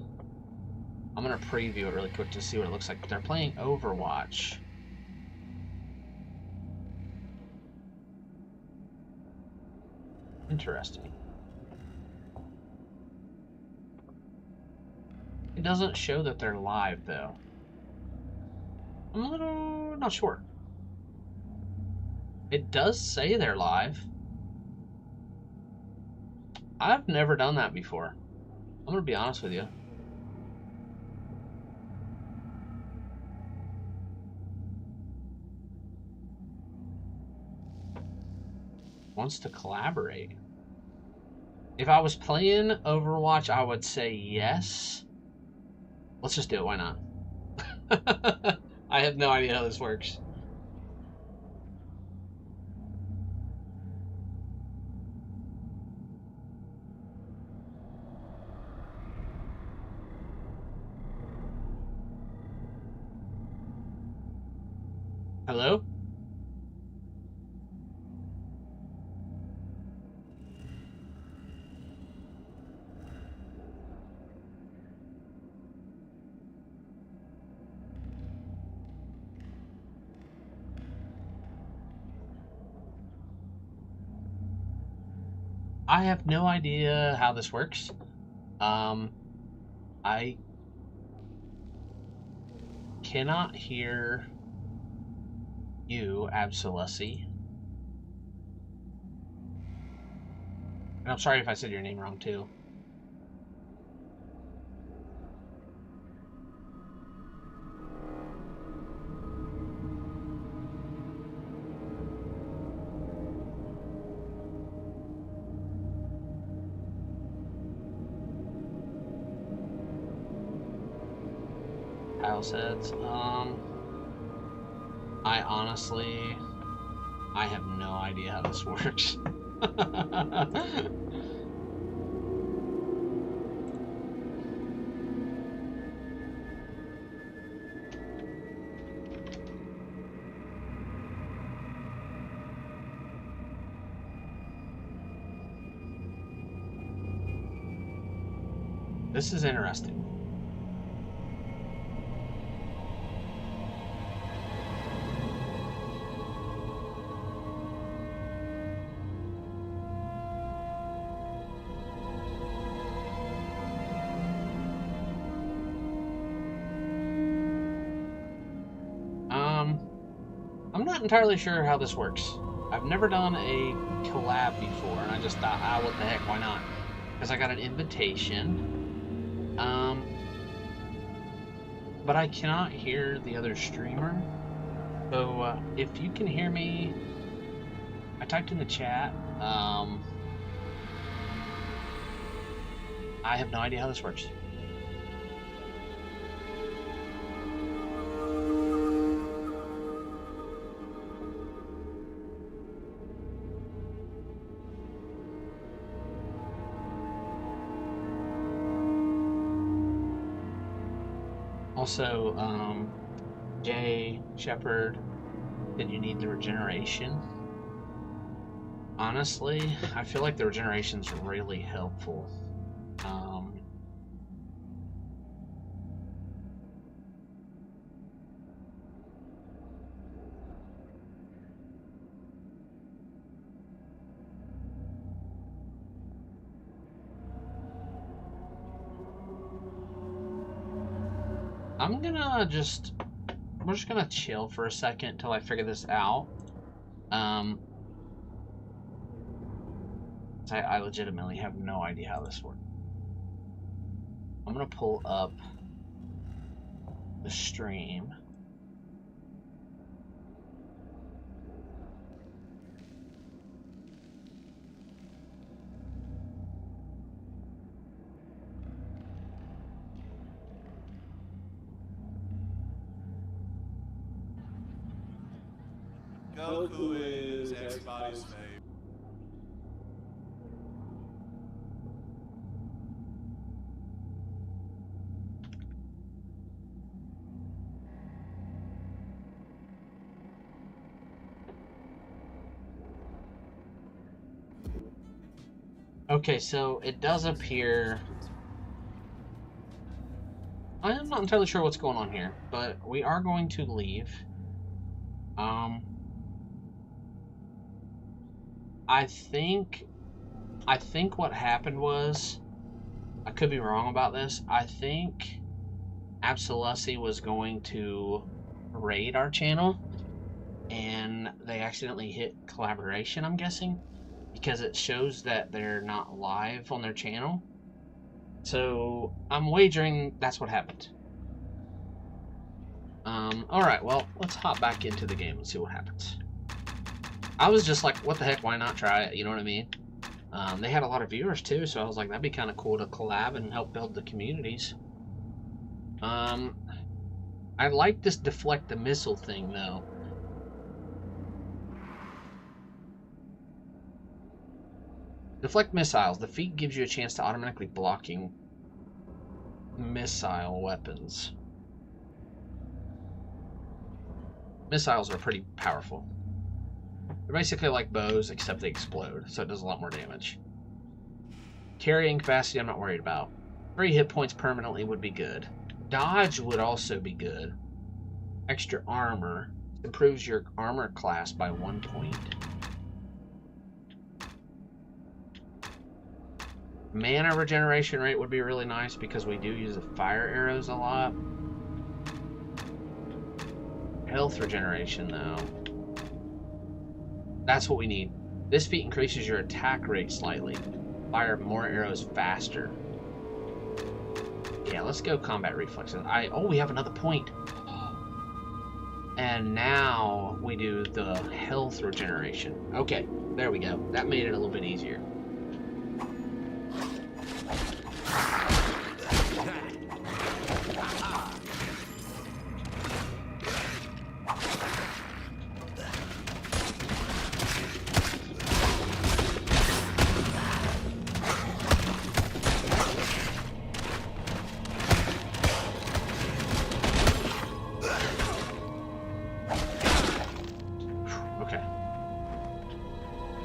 [SPEAKER 1] I'm gonna preview it really quick to see what it looks like. They're playing Overwatch. Interesting. It doesn't show that they're live, though. I'm a little not sure. It does say they're live. I've never done that before. I'm going to be honest with you. Wants to collaborate. If I was playing Overwatch, I would say yes. Let's just do it. Why not? I have no idea how this works. Hello? I have no idea how this works. I cannot hear you, Absolussy. And I'm sorry if I said your name wrong, too. Heads. I honestly, I have no idea how this works. This is interesting. I'm not entirely sure how this works. I've never done a collab before, and I just thought, what the heck, why not? Because I got an invitation. But I cannot hear the other streamer. So, if you can hear me, I typed in the chat. I have no idea how this works. Also, Jay Shepard, did you need the regeneration? Honestly, I feel like the regeneration's really helpful. We're just gonna chill for a second until I figure this out. I legitimately have no idea how this works. I'm gonna pull up the stream.
[SPEAKER 12] Goku is everybody's favorite.
[SPEAKER 1] Okay, so it does appear... I am not entirely sure what's going on here, but we are going to leave. I think I think what happened was, I could be wrong about this, I think Absolusi was going to raid our channel, and they accidentally hit collaboration, I'm guessing, because it shows that they're not live on their channel. So I'm wagering that's what happened. Alright, well, let's hop back into the game and see what happens. I was just like, what the heck, why not try it? You know what I mean? They had a lot of viewers too, so I was like, that'd be kind of cool to collab and help build the communities. I like this deflect the missile thing though. Deflect missiles. The feat gives you a chance to automatically blocking missile weapons. Missiles are pretty powerful. They're basically like bows, except they explode, so it does a lot more damage. Carrying capacity, I'm not worried about. 3 hit points permanently would be good. Dodge would also be good. Extra armor improves your armor class by 1 point. Mana regeneration rate would be really nice because we do use the fire arrows a lot. Health regeneration, though. That's what we need. This feat increases your attack rate slightly. Fire more arrows faster. Yeah, let's go combat reflexes. Oh, we have another point. And now we do the health regeneration. Okay, there we go. That made it a little bit easier.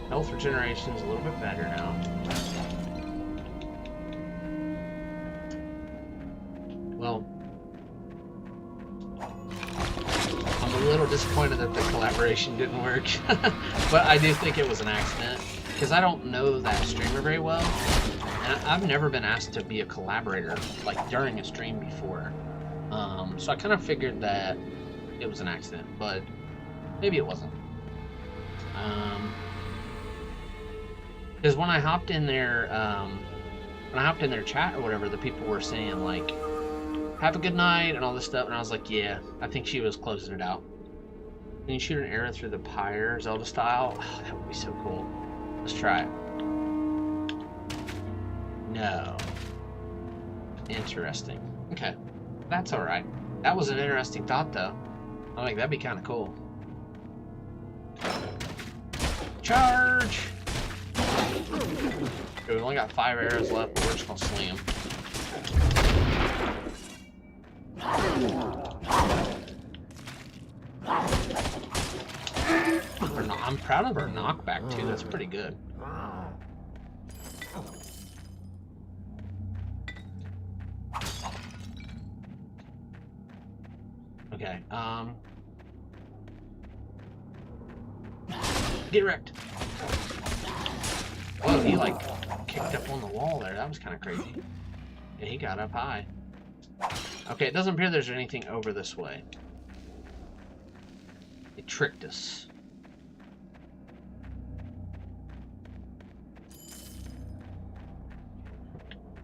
[SPEAKER 1] Health regeneration is a little bit better now. Well, I'm a little disappointed that the collaboration didn't work, but I do think it was an accident because I don't know that streamer very well, and I've never been asked to be a collaborator like during a stream before. So I kind of figured that it was an accident, but maybe it wasn't. Because when I hopped in their chat or whatever, the people were saying like, "Have a good night" and all this stuff, and I was like, "Yeah, I think she was closing it out." Can you shoot an arrow through the pyre, Zelda style? Oh, that would be so cool. Let's try it. No. Interesting. Okay, that's all right. That was an interesting thought, though. I'm like, that'd be kind of cool. Charge! Okay, we've only got 5 arrows left, but we're just gonna sling them. I'm proud of our knockback too. That's pretty good. Okay. Get wrecked. Whoa, he like kicked up on the wall there. That was kind of crazy. Yeah, he got up high. Okay, it doesn't appear there's anything over this way. It tricked us.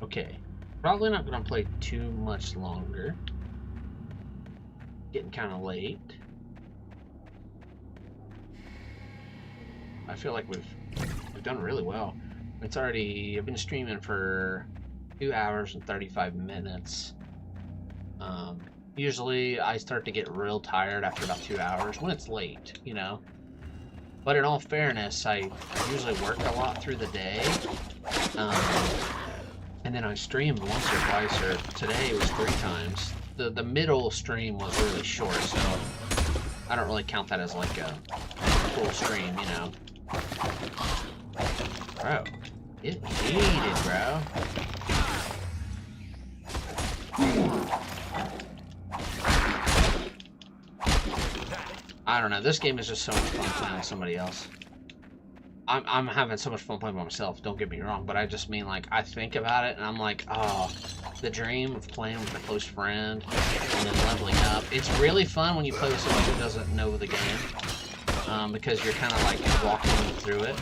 [SPEAKER 1] Okay, probably not gonna play too much longer. Getting kind of late. I feel like we've done really well. It's already, I've been streaming for 2 hours and 35 minutes. Usually I start to get real tired after about 2 hours when it's late, you know. But in all fairness, I usually work a lot through the day. And then I streamed once or twice, or today it was 3 times. The middle stream was really short, so I don't really count that as like a full stream, you know. Bro, get heated, bro. I don't know, this game is just so much fun playing with somebody else. I'm having so much fun playing by myself, don't get me wrong, but I just mean, like, I think about it and I'm like, oh, the dream of playing with a close friend and then leveling up. It's really fun when you play with someone who doesn't know the game, because you're kind of like walking them through it.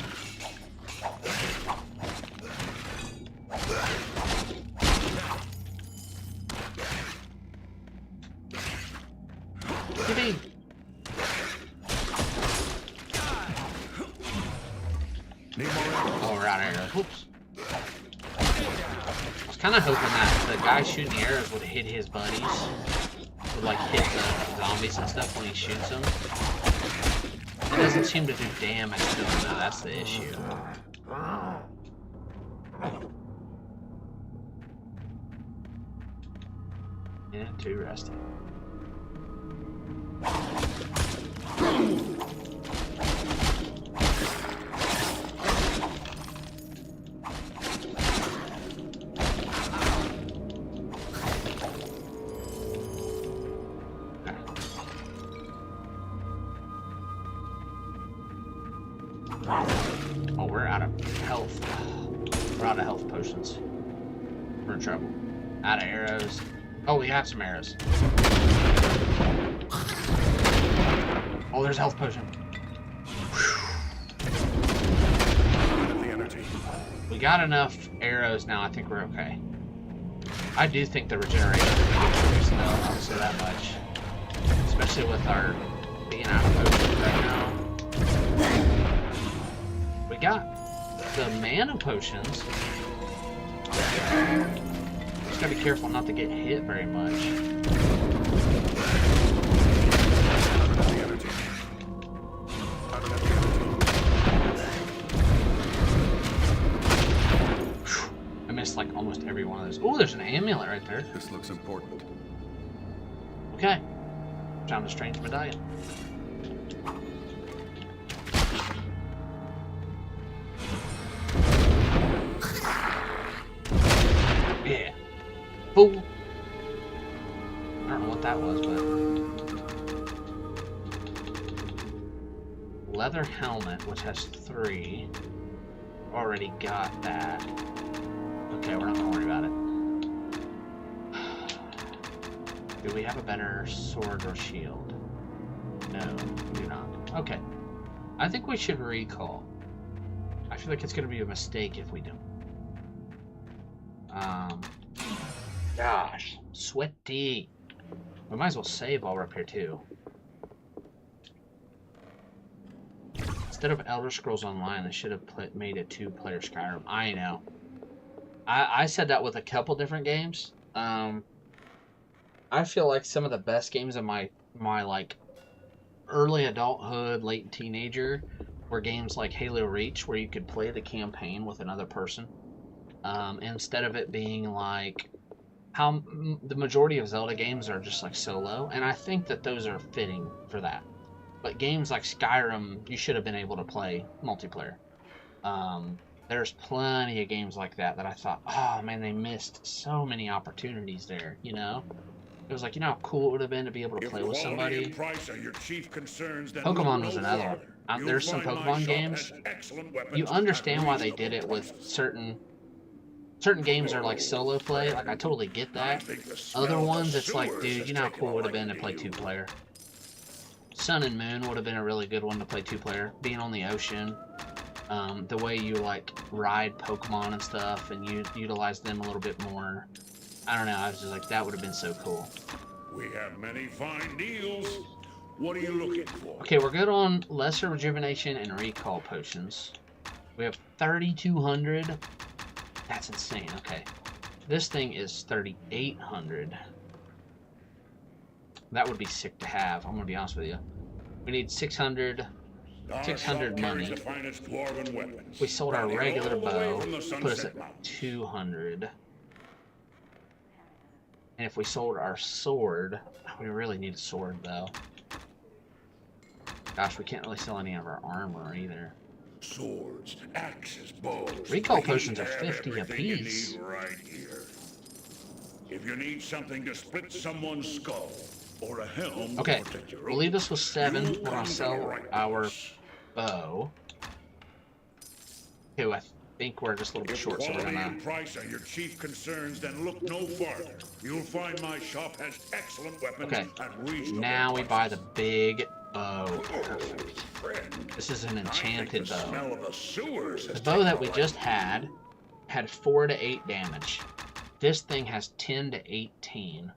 [SPEAKER 1] Yippee! Oh, we're out of arrows. Whoops. I was kind of hoping that the guy shooting the arrows would hit his buddies. Would, like, hit the zombies and stuff when he shoots them. It doesn't seem to do damage to them, though. That's the issue. Yeah, too rusty. Oh, we're out of health. We're out of health potions. We're in trouble. Out of arrows. Oh, we have some arrows. Oh, there's a health potion. We got enough arrows now. I think we're okay. I do think the regeneration is good though. I'll say that much. Especially with our being out of potions right now. We got the mana potions. Just gotta be careful not to get hit very much. I missed like almost every one of those. Oh, there's an amulet right there.
[SPEAKER 3] This looks important.
[SPEAKER 1] Okay. Found a strange medallion. Yeah. Fool. I don't know what that was, but... Leather helmet, which has 3. Already got that. Okay, we're not gonna worry about it. Do we have a better sword or shield? No, we do not. Okay. I think we should recall. I feel like it's gonna be a mistake if we don't. Gosh, sweaty. We might as well save while we're up here too. Instead of Elder Scrolls Online, they should have made a 2-player Skyrim. I know. I said that with a couple different games. I feel like some of the best games of my like early adulthood, late teenager, were games like Halo Reach, where you could play the campaign with another person. Instead of it being like how the majority of Zelda games are just like solo, and I think that those are fitting for that. But games like Skyrim, you should have been able to play multiplayer. There's plenty of games like that I thought, oh man, they missed so many opportunities there, you know? It was like, you know how cool it would have been to be able to play with somebody? Pokemon was another one. There's some Pokemon games, you understand why they did it with certain games are like solo play, like I totally get that. Other ones, it's like, dude, you know how cool it would have been to play 2-player. Sun and Moon would have been a really good one to play 2-player. Being on the ocean, the way you like ride Pokemon and stuff, and you utilize them a little bit more. I don't know, I was just like, that would have been so cool.
[SPEAKER 5] We have many fine deals. What are you looking for?
[SPEAKER 1] Okay, we're good on lesser rejuvenation and recall potions. We have 3,200. That's insane. Okay, this thing is 3,800. That would be sick to have. I'm gonna be honest with you. We need 600 money. We sold our regular bow, put us at 200. And if we sold our sword, we really need a sword though. Gosh, we can't really sell any of our armor either.
[SPEAKER 5] Swords, axes, bows.
[SPEAKER 1] Recall potions are 50 apiece.
[SPEAKER 5] Right here. If you need something to split someone's skull or a helm,
[SPEAKER 1] okay, we'll leave this with 7. We're gonna sell our bow. Okay, well, I think we're just a little bit
[SPEAKER 5] If
[SPEAKER 1] short, so we're
[SPEAKER 5] quality
[SPEAKER 1] gonna...
[SPEAKER 5] and price are your chief concerns, then look no farther. You'll find my shop has excellent weapons at reasonable
[SPEAKER 1] now we buy the
[SPEAKER 5] prices.
[SPEAKER 1] big bow. Perfect.
[SPEAKER 5] Friend,
[SPEAKER 1] This is an
[SPEAKER 5] I think
[SPEAKER 1] enchanted
[SPEAKER 5] the
[SPEAKER 1] bow.
[SPEAKER 5] smell of the sewers has
[SPEAKER 1] The bow that
[SPEAKER 5] taken
[SPEAKER 1] we
[SPEAKER 5] a
[SPEAKER 1] just
[SPEAKER 5] liking.
[SPEAKER 1] had 4 to 8 damage. This thing has 10 to 18.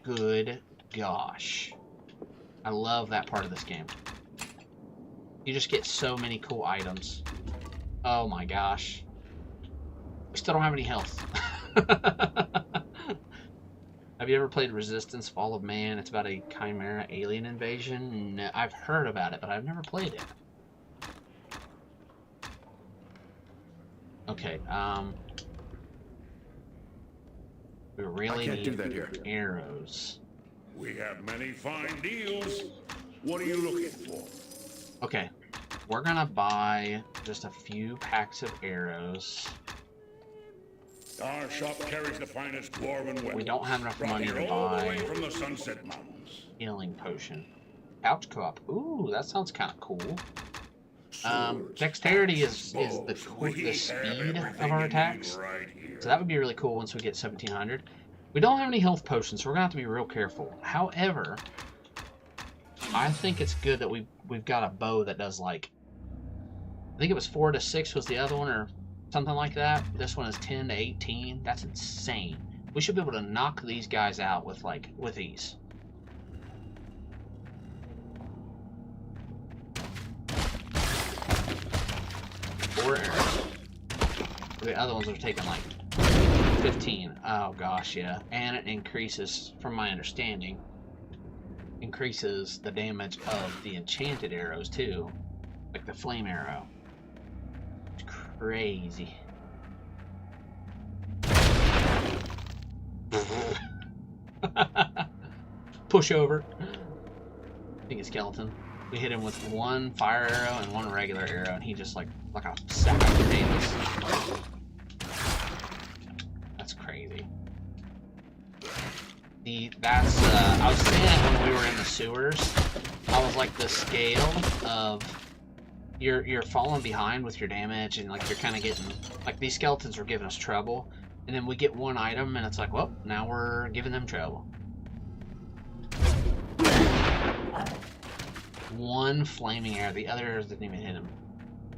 [SPEAKER 1] Good gosh. I love that part of this game. You just get so many cool items. Oh my gosh. We still don't have any health. Have you ever played Resistance Fall of Man? It's about a chimera alien invasion. No, I've heard about it, but I've never played it. Okay, we really
[SPEAKER 3] can't do
[SPEAKER 1] need
[SPEAKER 3] that here.
[SPEAKER 1] arrows.
[SPEAKER 5] We have many fine deals. What are you looking for?
[SPEAKER 1] Okay, we're gonna buy just a few packs of arrows.
[SPEAKER 5] Our shop carries the finest dwarven weapons.
[SPEAKER 1] We don't have enough
[SPEAKER 5] brought
[SPEAKER 1] money
[SPEAKER 5] here
[SPEAKER 1] to
[SPEAKER 5] all the
[SPEAKER 1] buy
[SPEAKER 5] way from the Sunset Mountains.
[SPEAKER 1] healing potion. Couch co-op. Ooh, that sounds kind of cool. Dexterity is the speed of our attacks. So that would be really cool once we get 1700. We don't have any health potions, so we're gonna have to be real careful. However, I think it's good that we've got a bow that does like, I think it was 4 to 6 was the other one, or something like that. This one is 10 to 18. That's insane. We should be able to knock these guys out with ease. Four arrows. The other ones are taking like 15. Oh gosh, yeah. And it increases, from my understanding, increases the damage of the enchanted arrows too. Like the flame arrow. It's crazy. Push over. I think it's skeleton. We hit him with one fire arrow and one regular arrow, and he just like a sack of potatoes. That's crazy. I was saying it when we were in the sewers. I was like, the scale of you're falling behind with your damage, and like you're kind of getting, like, these skeletons were giving us trouble, and then we get one item and it's like, well, now we're giving them trouble. One flaming arrow, the other arrows didn't even hit him.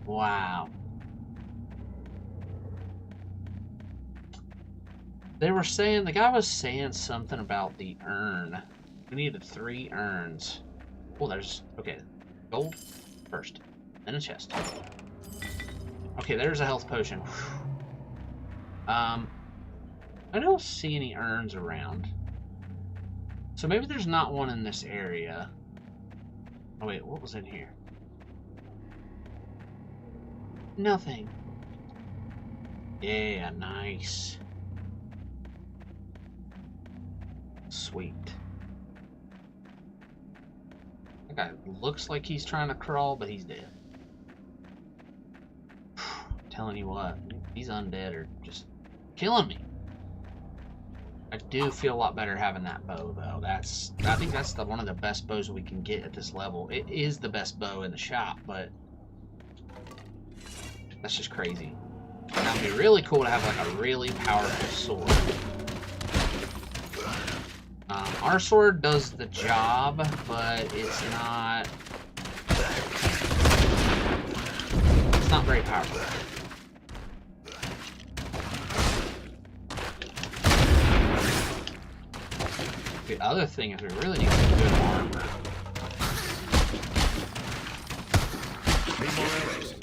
[SPEAKER 1] Wow. They were saying, the guy was saying something about the urn. We needed 3 urns. Well, there's, okay, gold first, then a chest. Okay, there's a health potion. I don't see any urns around. So maybe there's not one in this area. Oh wait, what was in here? Nothing. Yeah, nice. Sweet. That guy looks like he's trying to crawl, but he's dead. I'm telling you what, these undead are just killing me. I do feel a lot better having that bow, though. I think that's one of the best bows we can get at this level. It is the best bow in the shop, but that's just crazy. And that'd be really cool to have like a really powerful sword. Our sword does the job, but it's not very powerful. The other thing is we really need some good armor.
[SPEAKER 3] Need more arrows.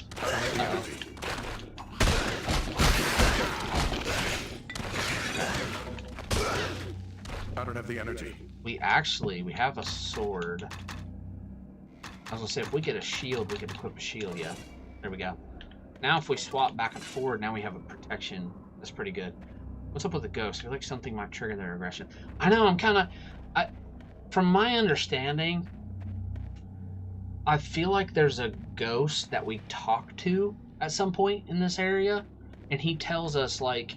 [SPEAKER 3] I don't have the energy.
[SPEAKER 1] We have a sword. I was gonna say, if we get a shield, we can equip a shield. Yeah, there we go. Now if we swap back and forward, now we have a protection. That's pretty good. What's up with the ghost? I feel like something might trigger their aggression. I know, from my understanding, I feel like there's a ghost that we talk to at some point in this area, and he tells us, like,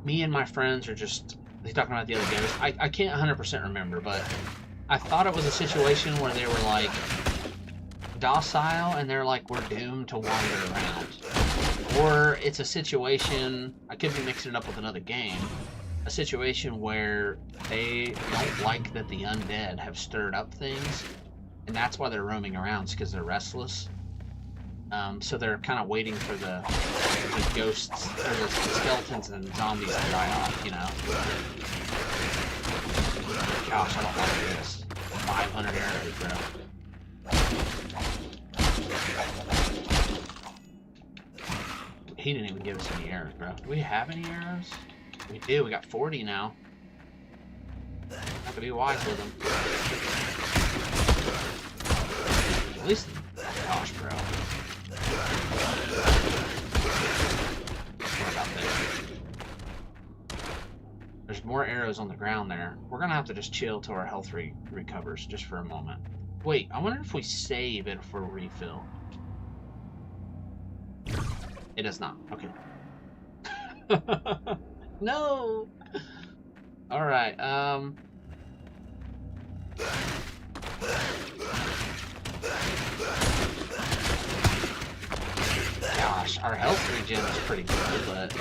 [SPEAKER 1] me and my friends are just, he's talking about the other ghost. I can't 100% remember, but I thought it was a situation where they were like, docile and they're like, we're doomed to wander around. Or it's a situation, I could be mixing it up with another game, a situation where they don't like that the undead have stirred up things, and that's why they're roaming around, because they're restless. So they're kind of waiting for the ghosts, or the skeletons and zombies to die off, you know? Gosh, I don't like this. 500 arrows, bro. He didn't even give us any arrows, bro. Do we have any arrows? We do. We got 40 now. Have to be wise with them. At least, gosh, bro. What about this? There's more arrows on the ground there. We're gonna have to just chill till our health recovers, just for a moment. Wait, I wonder if we save it for refill. It does not. Okay. No. All right. Gosh, our health regen is pretty good, but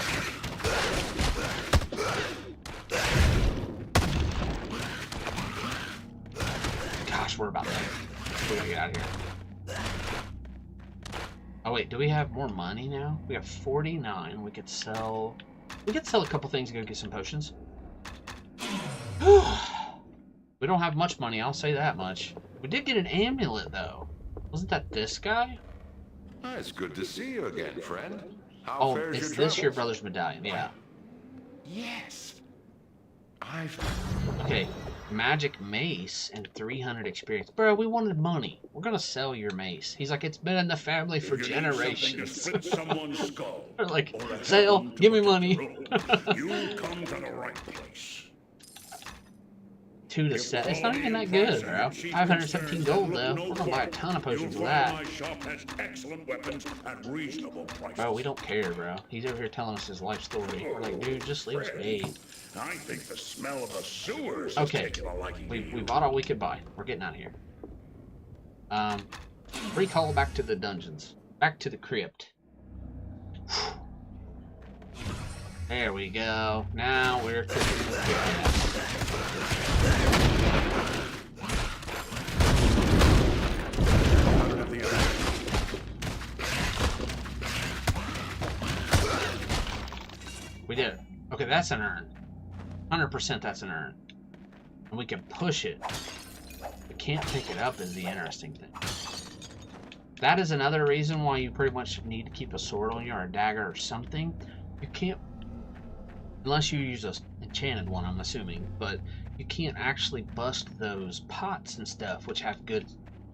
[SPEAKER 1] gosh, we're about done. We gotta get out of here. Oh wait, do we have more money now? We have 49. We could sell a couple things and go get some potions. We don't have much money, I'll say that much. We did get an amulet though. Wasn't that this guy?
[SPEAKER 8] Oh, it's good to see you again, friend. How fares
[SPEAKER 1] is
[SPEAKER 8] your
[SPEAKER 1] this
[SPEAKER 8] travels?
[SPEAKER 1] your brother's medallion? Yeah.
[SPEAKER 8] Yes.
[SPEAKER 1] Okay, magic mace and 300 experience. Bro, we wanted money. We're gonna sell your mace. He's like, it's been in the family for generations.
[SPEAKER 5] Split someone's skull.
[SPEAKER 1] We're like, sale, give me money.
[SPEAKER 5] You come to the right place.
[SPEAKER 1] 2 to 7. It's not even that good, bro. 517 gold though. We're gonna buy a ton of potions for that.
[SPEAKER 5] My shop has excellent weapons at reasonable prices.
[SPEAKER 1] Bro, we don't care, bro. He's over here telling us his life story. We're like, dude, just leave us be.
[SPEAKER 5] I think the smell of the sewers
[SPEAKER 1] Okay,
[SPEAKER 5] is taking a liking to
[SPEAKER 1] we
[SPEAKER 5] you.
[SPEAKER 1] bought all we could buy. We're getting out of here. Recall back to the dungeons. Back to the crypt. There we go. Now we're cooking with gas. We did it. Okay, that's an urn. 100% that's an urn. And we can push it. We can't pick it up is the interesting thing. That is another reason why you pretty much need to keep a sword on you or a dagger or something. You can't, unless you use an enchanted one, I'm assuming, but you can't actually bust those pots and stuff, which have good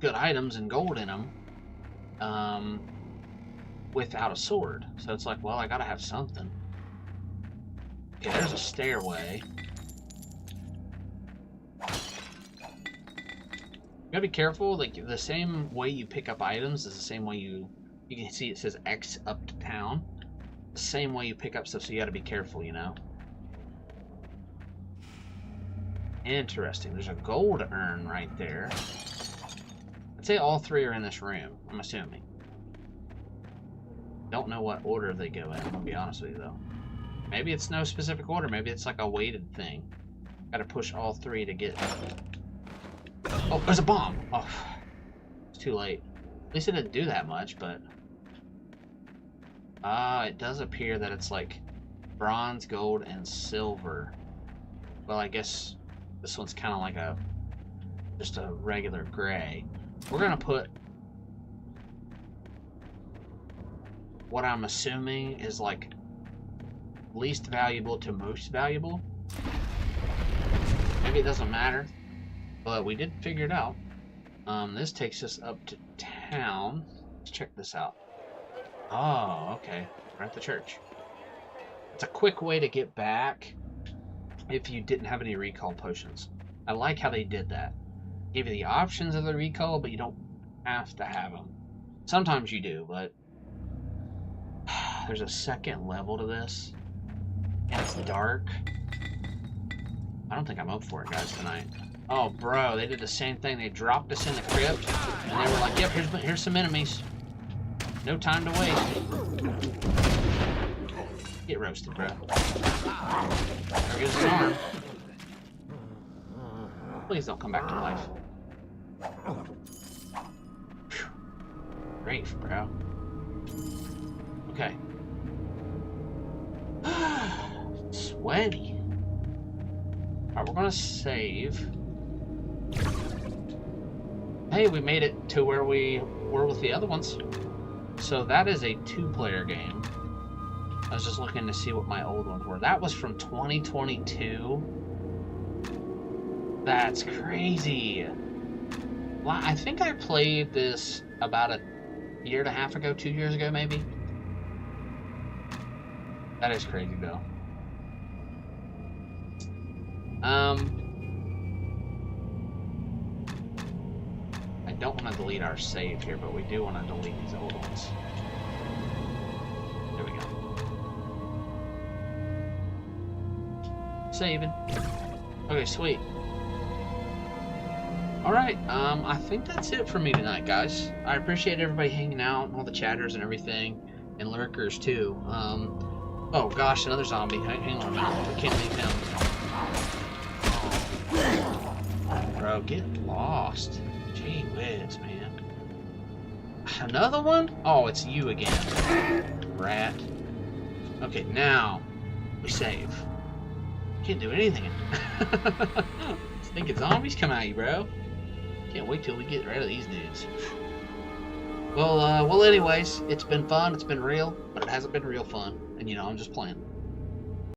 [SPEAKER 1] items and gold in them, without a sword. So it's like, well, I gotta have something. Okay, there's a stairway. You gotta be careful, like the same way you pick up items is the same way you can see it says X up to town. The same way you pick up stuff, so you gotta be careful, you know? Interesting, there's a gold urn right there. I'd say all three are in this room, I'm assuming. Don't know what order they go in, I'm gonna be honest with you though. Maybe it's no specific order, maybe it's like a weighted thing. Gotta push all three to get... Oh, there's a bomb! Oh, it's too late. At least it didn't do that much, but... it does appear that it's like bronze, gold, and silver. Well, I guess this one's kind of like just a regular gray. We're gonna put what I'm assuming is like least valuable to most valuable. Maybe it doesn't matter, but we did figure it out. This takes us up to town. Let's check this out. Oh, okay. We're at the church. It's a quick way to get back if you didn't have any recall potions. I like how they did that. Give you the options of the recall, but you don't have to have them. Sometimes you do, but there's a second level to this. And it's dark. I don't think I'm up for it, guys, tonight. Oh, bro, they did the same thing. They dropped us in the crypt, and they were like, yep, here's some enemies. No time to waste. Get roasted, bro. There goes his arm. Please don't come back to life. Whew. Grief, bro. Okay. Sweaty. Alright, we're gonna save. Hey, we made it to where we were with the other ones. So that is a 2-player game. I was just looking to see what my old ones were. That was from 2022. That's crazy. Well, I think I played this about a year and a half ago, 2 years ago, maybe. That is crazy, though. I don't want to delete our save here, but we do want to delete these old ones. There we go. Saving. Okay, sweet. Alright, I think that's it for me tonight, guys. I appreciate everybody hanging out, and all the chatters and everything, and lurkers, too. Oh gosh, another zombie. Hang on a minute. We can't leave him. Bro, get lost. Gee whiz, man. Another one? Oh, it's you again. Rat. Okay, now we save. Can't do anything. Thinking zombies come at you, bro. Can't wait till we get rid of these dudes. Well, anyways, it's been fun. It's been real, but it hasn't been real fun. And, you know, I'm just playing.